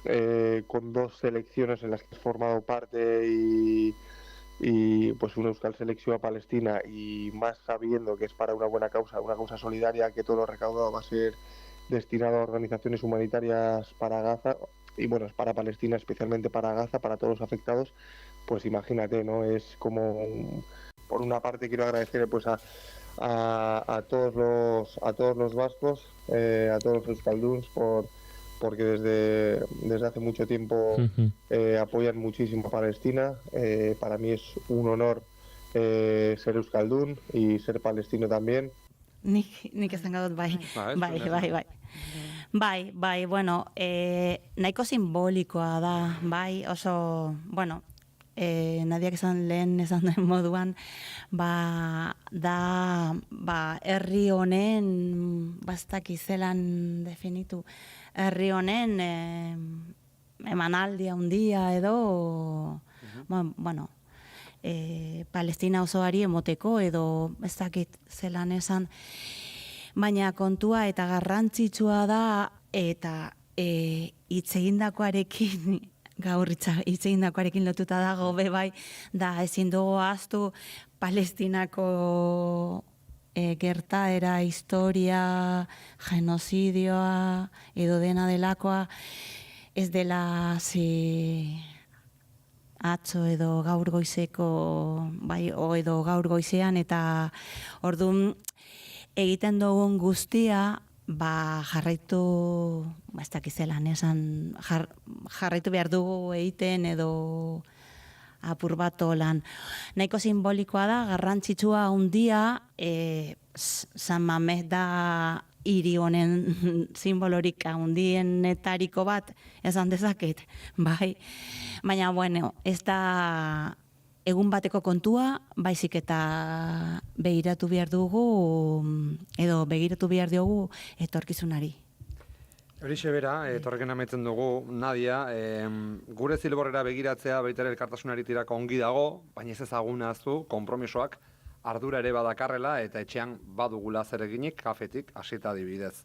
2 selecciones en las que has formado parte y pues una Euskal Selección a Palestina, y más sabiendo que es para una buena causa, una causa solidaria, que todo lo recaudado va a ser destinado a organizaciones humanitarias para Gaza, y bueno, es para Palestina, especialmente para Gaza, para todos los afectados. Pues imagínate, ¿no? Es como, por una parte quiero agradecer pues a todos los vascos, a todos los euskalduns, porque desde hace mucho tiempo apoyan muchísimo a Palestina. Para mí es un honor ser euskaldun y ser palestino también. Nik esan gadot, bai, bueno, nahiko simbolikoa da, bai, oso, bueno, Nadiak lehen esan duen moduan, herri honen, bastak zelan definitu, herri honen emanaldia handia edo, bueno, Palestina osoari emoteko edo ez dakit zelan esan, baina kontua eta garrantzitsua da, eta hitz egindakoarekin, gaur hitz egindakoarekin lotuta dago, bai, da ezin dugu ahaztu Palestinako gertaera, historia, genozidioa edo dena delakoa, ez dela atzo edo gaur goizeko, bai, edo gaur goizean, eta orduan egiten dugun guztia, jarraitu, ez dakizelan esan, jarraitu behar dugu egiten edo apur bat lan. Nahiko simbolikoa da, garrantzitsua handia, San Mamés da hiri honen simbolorik handienetariko bat, esan dezaket, bai. Baina, bueno, ez da egun bateko kontua, baizik eta begiratu behar dugu, edo begiratu behar diogu etorkizunari. Horixe bera, etorrekin amaitzen dugu, Nadia, gure zilborrera begiratzea baita ere elkartasunari tirako ongi dago, baina ez ezaguna aztu, konpromisoak ardura ere badakarrela eta etxean badugula zereginik, kafetik, hasita adibidez.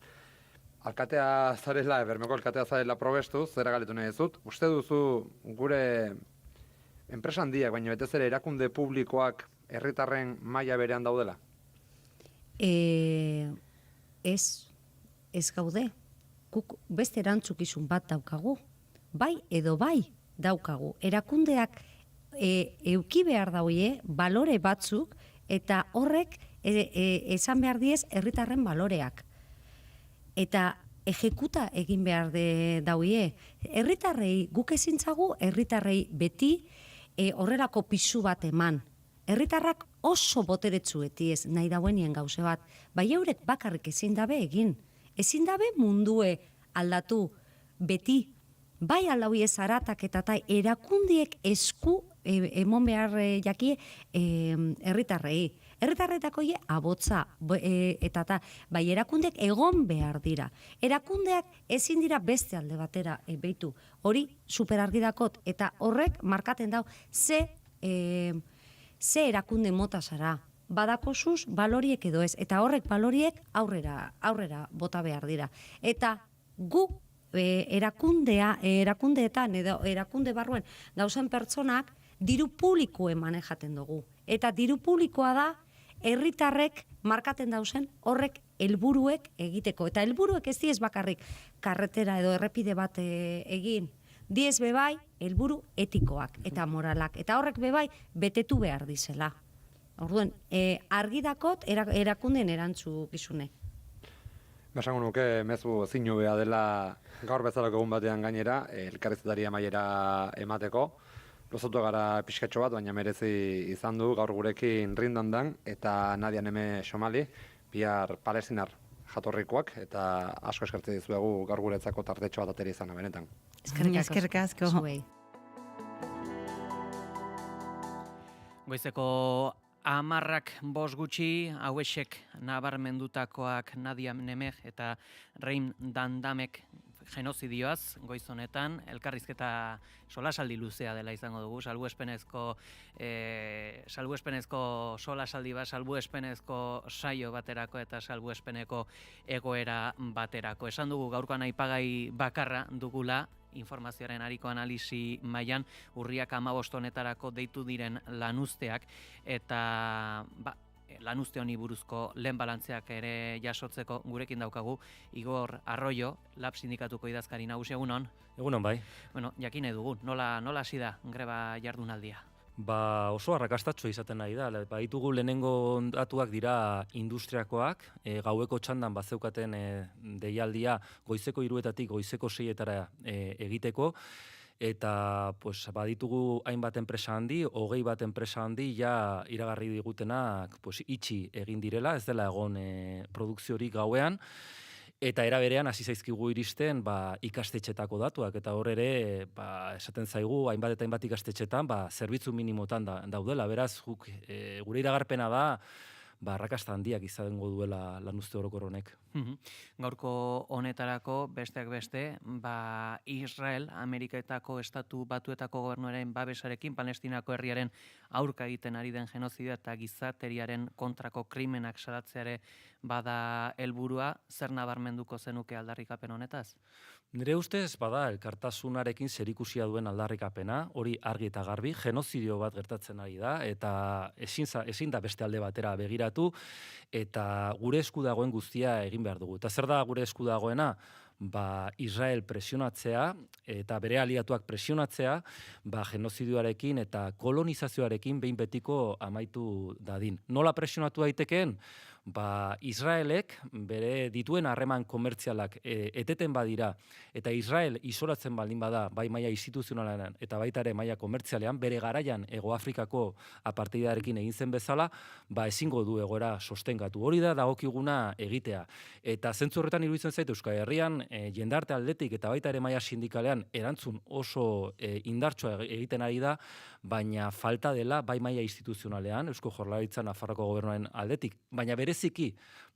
Alkatea zarela, Bermeko alkatea zarela probestu, zera galetu nahi dizut. Uste duzu gure enpresa handiak, baina betez ere erakunde publikoak herritarren maila berean daudela? Ez gaude. Guk beste erantzukizun bat daukagu. Bai edo bai daukagu. Erakundeak euki behar daude balore batzuk, eta horrek esan behar diez herritarren baloreak. Eta ejekuta egin behar daude. Herritarrei, guk ezintzagu herritarrei beti horrelako pisu bat eman. Herritarrak oso boteretsu ez nahi dauenien gauze bat. Bai eurek bakarrik ezin dabe egin. Ezin dabe mundue aldatu beti. Bai aldaue zaratak eta erakundiek esku emon behar jakie herritarrei. Herritarretako abotza eta bai erakundeak egon behar dira. Erakundeak ezin dira beste alde batera behitu. Hori superargi dakot eta horrek markaten dau ze erakunde mota zara. Badakosuz baloriek edo ez, eta horrek baloriek aurrera bota behar dira. Eta gu erakundeetan edo erakunde barruen dauden pertsonak diru publikoe manejaten dugu. Eta diru publikoa da herritarrek markaten dauzen horrek helburuek egiteko. Eta helburuek ez diez bakarrik karretera edo errepide bat egin. Diez bebai helburu etikoak eta moralak. Eta horrek bebai betetu behar dizela. Orduan, argi dakot erakundeen erantzukizune. Esango nuke mezu zinu beha dela gaur bezalako egun batean gainera, elkarrizketaria amaiera emateko. Lozatu gara pixkatxo bat, baina merezi izan du gaur gurekin rindandan eta Nadia Neme Somali, bihar palestinar jatorrikoak eta asko eskertzen dizuegu gaur guretzako tartetxo bat ateri izana benetan. Eskerrik asko. Goizeko 10:05 gutxi, hauexek nabarmendutakoak Nadia Neme eta Reim Dandamek genozidioaz goiz honetan, elkarrizketa solasaldi luzea dela izango dugu, salbuespenezko solasaldi bat, salbuespenezko saio baterako eta salbuespeneko egoera baterako. Esan dugu gaurkoan aipagai bakarra dugula, informazioaren ariko analisi mailan urriak 15 honetarako deitu diren lanuzteak eta lanuzte honi buruzko lehen balantzeak ere jasotzeko gurekin daukagu Igor Arroyo, LAB sindikatuko idazkari nagusi, egunon. Egunon bai. Bueno, jakin dugu, nola hasi da greba jardunaldia? Oso arrakastatxo izaten nahi da. Ditugu lehenengo datuak dira industriakoak, gaueko txandan bazeukaten deialdia goizeko 3:00 goizeko 6:00 egiteko, eta baditugu hainbat enpresa handi, 20 bat enpresa handi ja iragarri digutenak itxi egin direla, ez dela egon produkziorik gauean, eta era berean hasi zaizkigu iristen ikastetxetako datuak, eta hor ere esaten zaigu hainbat eta hainbat ikastetxetan zerbitzu minimotan daudela, beraz gure iragarpena da arrakasta handiak izango duela lanuzte orokor honek. Gaurko honetarako besteak beste, Israel, Ameriketako Estatu Batuetako gobernuaren babesarekin Palestinako herriaren aurka egiten ari den genozidio eta gizateriaren kontrako krimenak salatzeare bada helburua, zer nabarmenduko zenuke aldarrikapen honetaz? Nire ustez bada elkartasunarekin zerikusia duen aldarrikapena, hori argi eta garbi, genozidio bat gertatzen ari da, eta ezin da beste alde batera begiratu, eta gure esku dagoen guztia egin behar dugu. Eta zer da gure esku dagoena? Israel presionatzea eta bere aliatuak presionatzea genozidioarekin eta kolonizazioarekin behin betiko amaitu dadin. Nola presionatu daitekeen? Israelek bere dituen harreman komertzialak eteten badira eta Israel isolatzen baldin bada bai maila instituzionalean eta baita ere maila komertzialean, bere garaian Hego Afrikako apartheidarekin egin zen bezala, ezingo du egoera sostengatu. Hori da dagokiguna egitea. Eta zentzu horretan iruditzen zait Euskal Herrian jendarte aldetik eta baita ere maila sindikalean erantzun oso indartsua egiten ari da, baina falta dela bai maila instituzionalean, Eusko Jaurlaritza Nafarroako gobernuaren aldetik, baina bereziki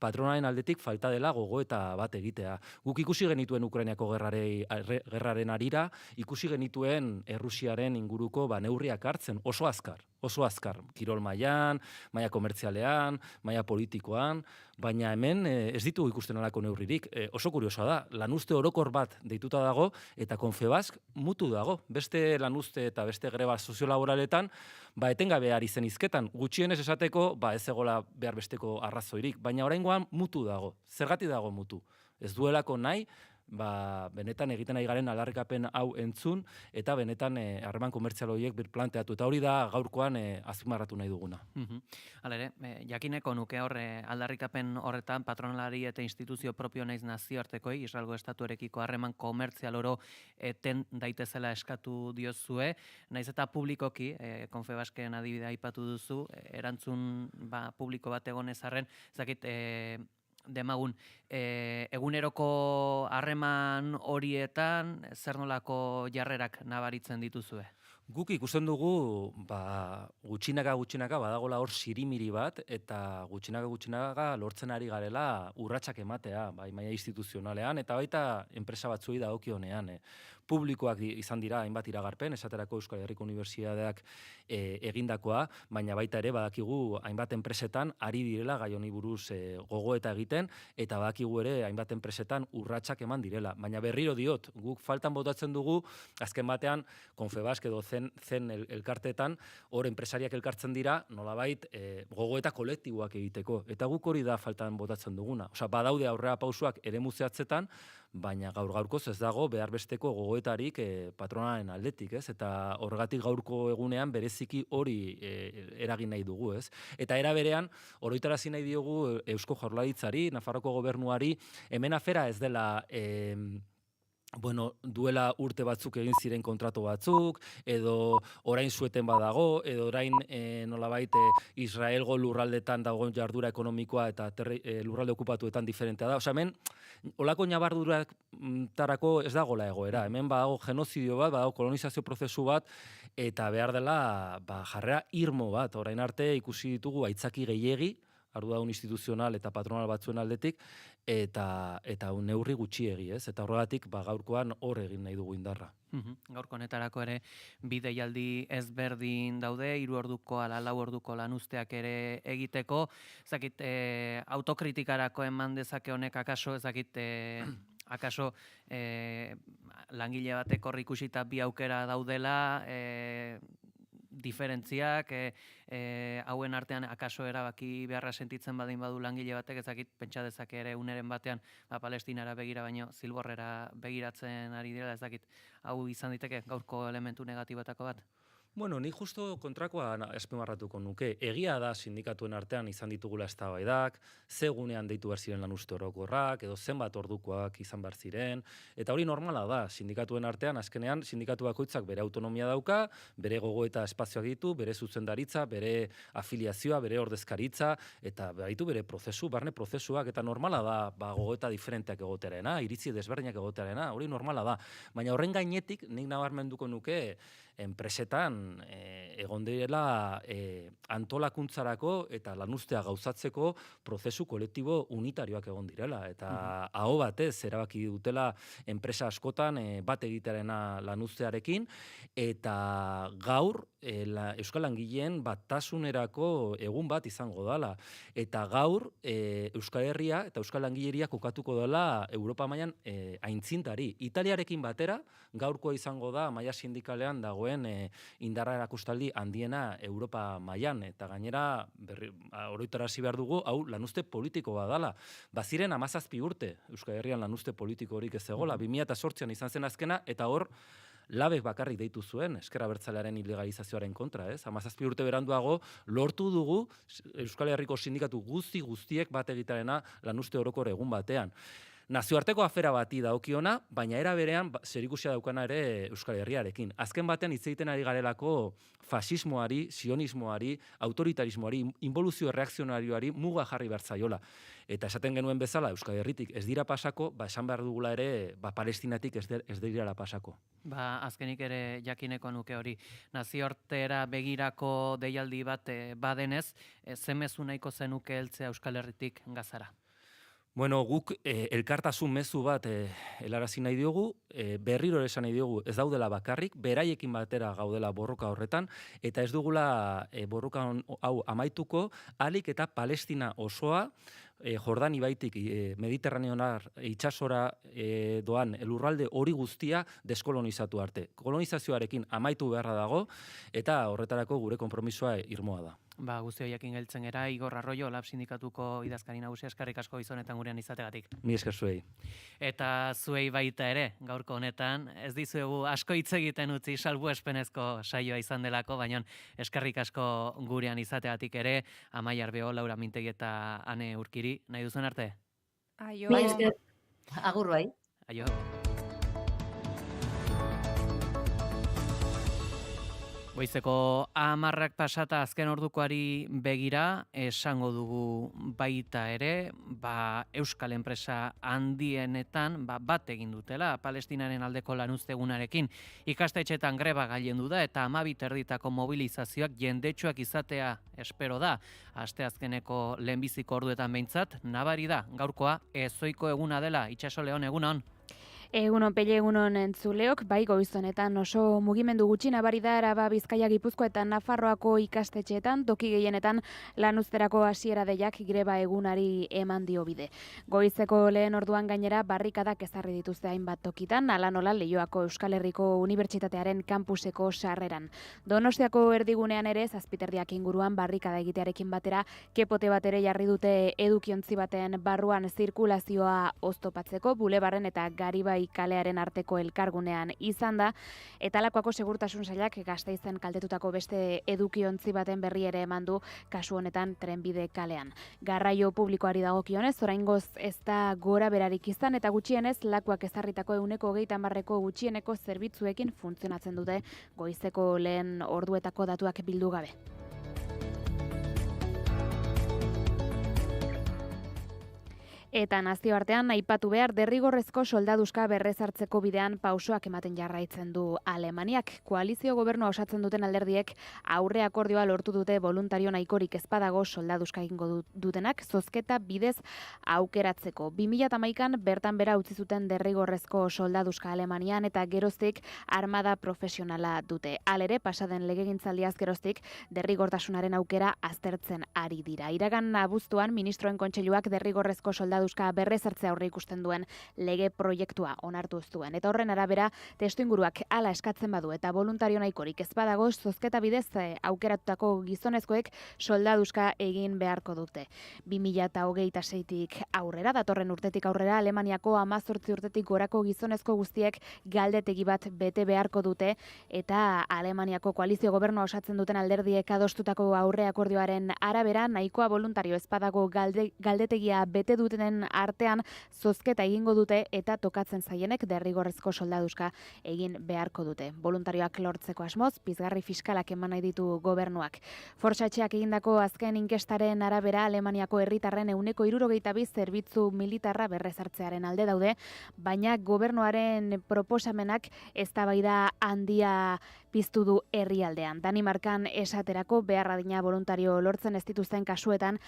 patronaren aldetik falta dela gogoeta bat egitea. Guk ikusi genituen Ukrainako gerraren arira, ikusi genituen Errusiaren inguruko neurriak hartzen oso azkar, kirol mailan, maila komertzialean, maila politikoan, baina hemen ez ditugu ikusten alako neurririk. Oso kuriosoa da, lanuzte orokor bat deituta dago eta Confebask mutu dago. Beste lanuzte eta beste greba soziolaboraletan, etengabe ari zen hizketan. Gutxienez esateko, ez egola behar besteko arrazoirik, baina oraingoan mutu dago. Zergatik dago mutu? Ez duelako nahi, benetan egiten ari garen aldarrikapen hau entzun, eta benetan harreman komertzial horiek birplanteatu. Eta hori da gaurkoan azpimarratu nahi duguna. Hala ere, jakineko nuke horre aldarrikapen horretan patronalari eta instituzio propio naiz nazioartekoi, Israelgo estatuarekiko harreman komertzial oro eten daitezela eskatu diozue, naiz eta publikoki, Confebasken adibidea aipatu duzu, erantzun publiko bat egonez arren, zakit, demagun, eguneroko harreman horietan zer nolako jarrerak nabaritzen dituzue? Guk ikusten dugu gutxinaka badagola hor sirimiri bat eta gutxinaka lortzen ari garela urratsak ematea, maila instituzionalean eta baita enpresa batzuei dagokionean. Publikoak izan dira hainbat iragarpen, esaterako Euskal Herriko Unibertsitateak egindakoa, baina baita ere badakigu hainbat enpresetan ari direla gai honi buruz gogoeta egiten eta badakigu ere hainbat enpresetan urratsak eman direla. Baina berriro diot, guk faltan botatzen dugu azken batean Confebask edo zen elkarteetan hor enpresariak elkartzen dira nolabait gogoeta kolektiboak egiteko. Eta guk hori da faltan botatzen duguna. Badaude aurrera pausuak eremu zehatzetan, baina gaurkoz ez dago behar besteko gogoetarik patronaren aldetik, ez? Eta horregatik gaurko egunean bereziki hori eragin nahi dugu, ez? Eta era berean, oroitarazi nahi diogu Eusko Jaurlaritzari, Nafarroko gobernuari, hemen afera ez dela duela urte batzuk egin ziren kontratu batzuk, edo orain zueten badago, edo orain nolabait Israelgo lurraldetan dagoen jardura ekonomikoa eta lurralde okupatuetan diferentea da. Osea, hemen, olako nabardurak tarako ez dagoela egoera. Hemen badago genozidio bat, badago kolonizazio prozesu bat, eta behar dela jarrera irmo bat. Orain arte ikusi ditugu aitzaki gehiegi, arduradun instituzional eta patronal batzuen aldetik, eta neurri gutxiegi, ez? Eta horregatik gaurkoan hor egin nahi dugu indarra. Gaurko honetarako ere bideialdi ezberdin daude, 3 orduko ala 4 orduko lanuzteak ere egiteko. Ezakit, autokritikarako eman dezake honek akaso, akaso langile batek hor ikusita bi aukera daudela, diferentziak, hauen artean akaso erabaki beharra sentitzen badin badu langile batek, ezakit pentsa dezake ere uneren batean Palestinara begira baino zilborrera begiratzen ari dira, ezakit hau izan diteke gaurko elementu negatiboetako bat? Bueno, ni justo kontrakoa azpimarratuko nuke. Egia da sindikatuen artean izan ditugula eztabaidak, ze gunean deitu behar ziren lanuzte orokorrak, edo zenbat ordukoak izan behar ziren, eta hori normala da. Sindikatuen artean, azkenean, sindikatu bakoitzak bere autonomia dauka, bere gogoeta espazioak ditu, bere zuzendaritza, bere afiliazioa, bere ordezkaritza, eta baitu bere prozesu, barne prozesuak, eta normala da gogoeta diferenteak egotearena, iritzi desberdinak egotearena, hori normala da. Baina horren gainetik, nik nabarmenduko nuke, enpresetan egon direla antolakuntzarako eta lanuztea gauzatzeko prozesu kolektibo unitarioak egon direla. Eta aho batez erabaki dutela enpresa askotan bat egitearena lanuztearekin, eta gaur Euskal Langileen batasunerako egun bat izango dela. Eta gaur Euskal Herria eta Euskal Langileria kokatuko dela Europa mailan aintzindari. Italiarekin batera gaurkoa izango da maila sindikalean dagoen indarra erakustaldi handiena Europa mailan, eta gainera oroitarazi behar dugu, hau lanuzte politiko bat dela. Baziren 17 urte Euskal Herrian lanuzte politiko horik ez egola, 2008an izan zen azkena, eta hor labek bakarrik deitu zuen ezker abertzalearen ilegalizazioaren kontra, ez? 17 urte beranduago lortu dugu Euskal Herriko sindikatu guztiek bat egitarena lanuzte orokor egun batean. Nazioarteko afera bati daokiona, baina era berean zerikusia daukana ere Euskal Herriarekin. Azken batean hitz egiten ari garelako fasismoari, sionismoari, autoritarismoari, involuzio erreakzionarioari muga jarri behar zaiola. Eta esaten genuen bezala Euskal Herritik ez dira pasako, esan behar dugula ere Palestinatik ez dira pasako. Azkenik ere jakineko nuke hori. Nazioartera begirako deialdi bat badenez, zemezu nahiko zenuke heltzea Euskal Herritik Gazara? Bueno, guk elkartasun mezu bat helarazi nahi diogu, berriro esan nahi diogu ez daudela bakarrik, beraiekin batera gaudela borroka horretan, eta ez dugula borroka hau amaituko, ahalik eta Palestina osoa, Jordan ibaitik Mediterraneonar itsasora doan lurralde hori guztia deskolonizatu arte. Kolonizazioarekin amaitu beharra dago, eta horretarako gure konpromisoa irmoa da. Guzti horiekin geltzen gera, Igor Arroyo, LAB sindikatuko idazkari nagusia, eskerrik asko gizonetan gurean izategatik. Mi esker zuei. Eta zuei baita ere, gaurko honetan, ez dizuegu asko hitz egiten utzi salbuespenezko saioa izan delako, baina eskerrik asko gurean izategatik ere, Amaia Arbeo, Laura Mintegi eta Ane Urkiri, nahi duzuen arte? Aio. Mi esker. Agur bai. Aio. Goizeko 10 pasata azken ordukoari begira, esango dugu baita ere, Euskal enpresa handienetan bat egin dutela Palestinaren aldeko lanuztegunarekin. Ikastetxetan greba gailendu da eta 12 erditako mobilizazioak jendetsuak izatea espero da. Asteazkeneko lehenbiziko orduetan behintzat, nabari da, gaurkoa ezoiko eguna dela, Itxaso Leon, egunon. Egunon, Pelle, egunon entzuleok, bai goizonetan oso mugimendu gutxi nabari da Araba, Bizkaia, Gipuzkoa eta Nafarroako ikastetxeetan, toki gehienetan lanuzterako hasiera deiak greba egunari eman dio bide. Goizeko lehen orduan gainera barrikadak ezarri dituzte hainbat tokitan, hala nola Leioako Euskal Herriko Unibertsitatearen kampuseko sarreran. Donostiako erdigunean ere, zazpiterdiak inguruan barrikada egitearekin batera, kepote bat ere jarri dute edukiontzi baten barruan zirkulazioa oztopatzeko, Bulebarren eta Garibai Bai kalearen arteko elkargunean izan da, eta Lakuako segurtasun sailak Gasteizen kaltetutako beste edukiontzi baten berri ere eman du kasu honetan trenbide kalean. Garraio publikoari dagokionez, oraingoz ez da gora berarik izan eta gutxienez Lakuak ezarritako 30% gutxieneko zerbitzuekin funtzionatzen dute goizeko lehen orduetako datuak bildu gabe. Eta nazioartean aipatu behar derrigorrezko soldaduzka berrezartzeko bidean pausoak ematen jarraitzen du Alemaniak. Koalizio gobernua osatzen duten alderdiek aurre akordioa lortu dute voluntario nahikorik ez badago soldaduzka egingo dutenak zozketa bidez aukeratzeko. 2011an bertan bera utzi zuten derrigorrezko soldaduzka Alemanian eta geroztik armada profesionala dute. Halere pasaden legegintzaldiaz geroztik derrigortasunaren aukera aztertzen ari dira. Iragan abuztuan ministroen kontseiluak derrigorrezko soldaduzka berrezartzea aurre ikusten duen lege proiektua onartu zuen. Eta horren arabera testuinguruak hala eskatzen badu eta voluntario nahikorik ez badago zozketa bidez aukeratutako gizonezkoek soldaduzka egin beharko dute. 2026tik aurrera, datorren urtetik aurrera, Alemaniako 18 urtetik gorako gizonezko guztiek galdetegi bat bete beharko dute eta Alemaniako koalizio gobernua osatzen duten alderdiek adostutako aurre akordioaren arabera nahikoa voluntario ez badago galdetegia bete duten artean zozketa egingo dute eta tokatzen zaienek derrigorrezko soldaduzka egin beharko dute. Voluntarioak lortzeko asmoz, pizgarri fiskalak eman nahi ditu gobernuak. Forsatxeak egindako azken inkestaren arabera Alemaniako herritarren 62 zerbitzu militarra berrezartzearen alde daude, baina gobernuaren proposamenak eztabaida handia piztu du herrialdean. Danimarkan esaterako behar adina voluntario lortzen ez dituzten kasuetan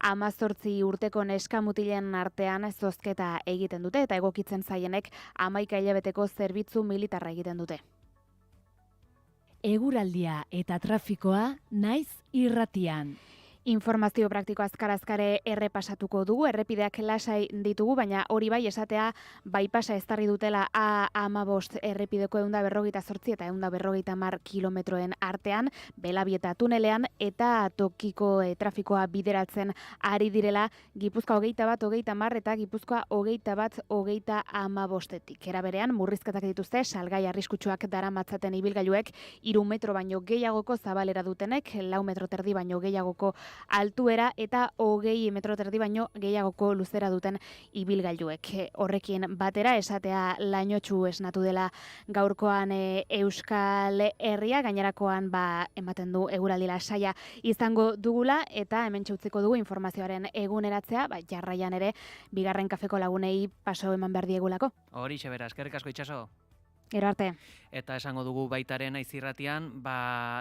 18 urteko neskamutilen artean zozketa egiten dute eta egokitzen zaienek 11 hilabeteko zerbitzu militarra egiten dute. Eguraldia eta trafikoa naiz irratian. Informazio praktiko azkar-azkare errepasatuko dugu, errepideak lasai ditugu, baina hori bai esatea baipasa eztarri dutela A15 errepideko 148 eta 150 kilometroen artean, Belabieta tunelean eta tokiko trafikoa bideratzen ari direla Gipuzkoa 21-30 eta Gipuzkoa 21-35-etik. Era berean, murrizketak dituzte, salgai arriskutsuak daramatzaten ibilgailuek 3 metro baino gehiagoko zabalera dutenek, 4 metro terdi baino gehiagoko altuera eta 20 metro terdi baino gehiagoko luzera duten ibilgailuek. Horrekin batera esatea lainotxu esnatu dela gaurkoan Euskal Herria, gainerakoan ematen du eguraldi lasaia izango dugula eta hemen utziko dugu informazioaren eguneratzea, jarraian ere bigarren kafeko lagunei paso eman behar diegulako. Horixe beraz, eskerrik asko Itxaso. Gero arte. Eta esango dugu baitaren Naiz irratian,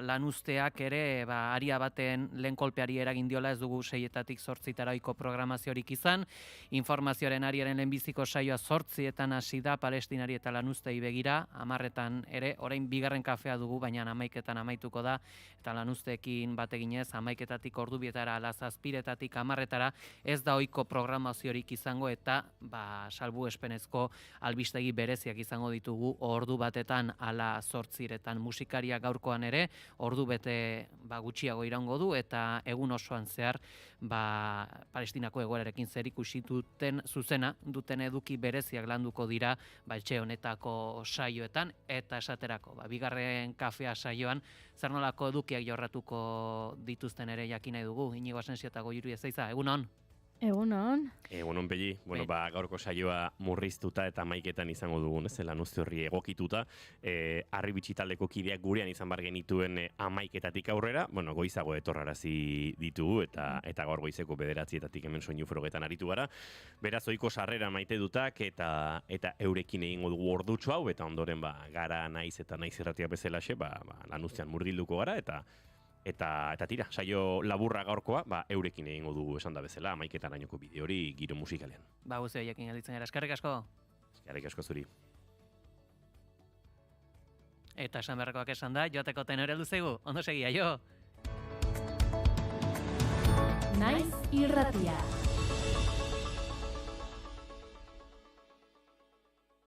lanuzteak ere aria baten lehen kolpeari eragin diola, ez dugu 6-etatik 8-taraiko programaziorik izan. Informazioaren ariaren lehenbiziko saioa 8-etan hasi da Palestinari eta lanuztei begira, 10-etan ere, orain bigarren kafea dugu, baina 11-etan amaituko da, eta lanuzteekin bateginez 11-etatik ordubietara, 7-etatik 10-etara, ez da ohiko programaziorik izango eta salbuespenezko albistegi bereziak izango ditugu ordu batetan ala 8-etan. Musikaria gaurkoan ere ordu bete gutxiago iraungo du eta egun osoan zehar Palestinako egoerarekin zerikusi duten zuzena duten eduki bereziak landuko dira etxe honetako saioetan eta esaterako bigarren kafea saioan zer nolako edukiak jorratuko dituzten ere jakin nahi dugu. Inigo Asensio eta Goiuri Ezeiza, egunon. Egunon. Egunon Peli, gaurko saioa murriztuta eta 11-etan izango dugun, lanuzte horri egokituta. Arribitxi taldeko kideak gurean izan bar genituen 11-etatik aurrera, goizago etorrarazi ditugu eta gaur goizeko 9-etatik hemen soinu frogetan aritu gara. Beraz, ohiko sarrera maite dutak eta eurekin egingo dugu ordutxo hau, eta ondoren gara Naiz eta Naiz irratiak bezalaxe, lanuztean murgilduko gara eta tira, saio laburra gaurkoa, eurekin egingo dugu esan da bezala, 11-etan ainoko bideo hori giro musikalean. Guzti horiekin gelditzen gara, eskerrik asko. Eskerrik asko zuri. Eta esan beharrekoak esan da, joateko tenore luzegu, ondo segia, jo! Naiz irratia.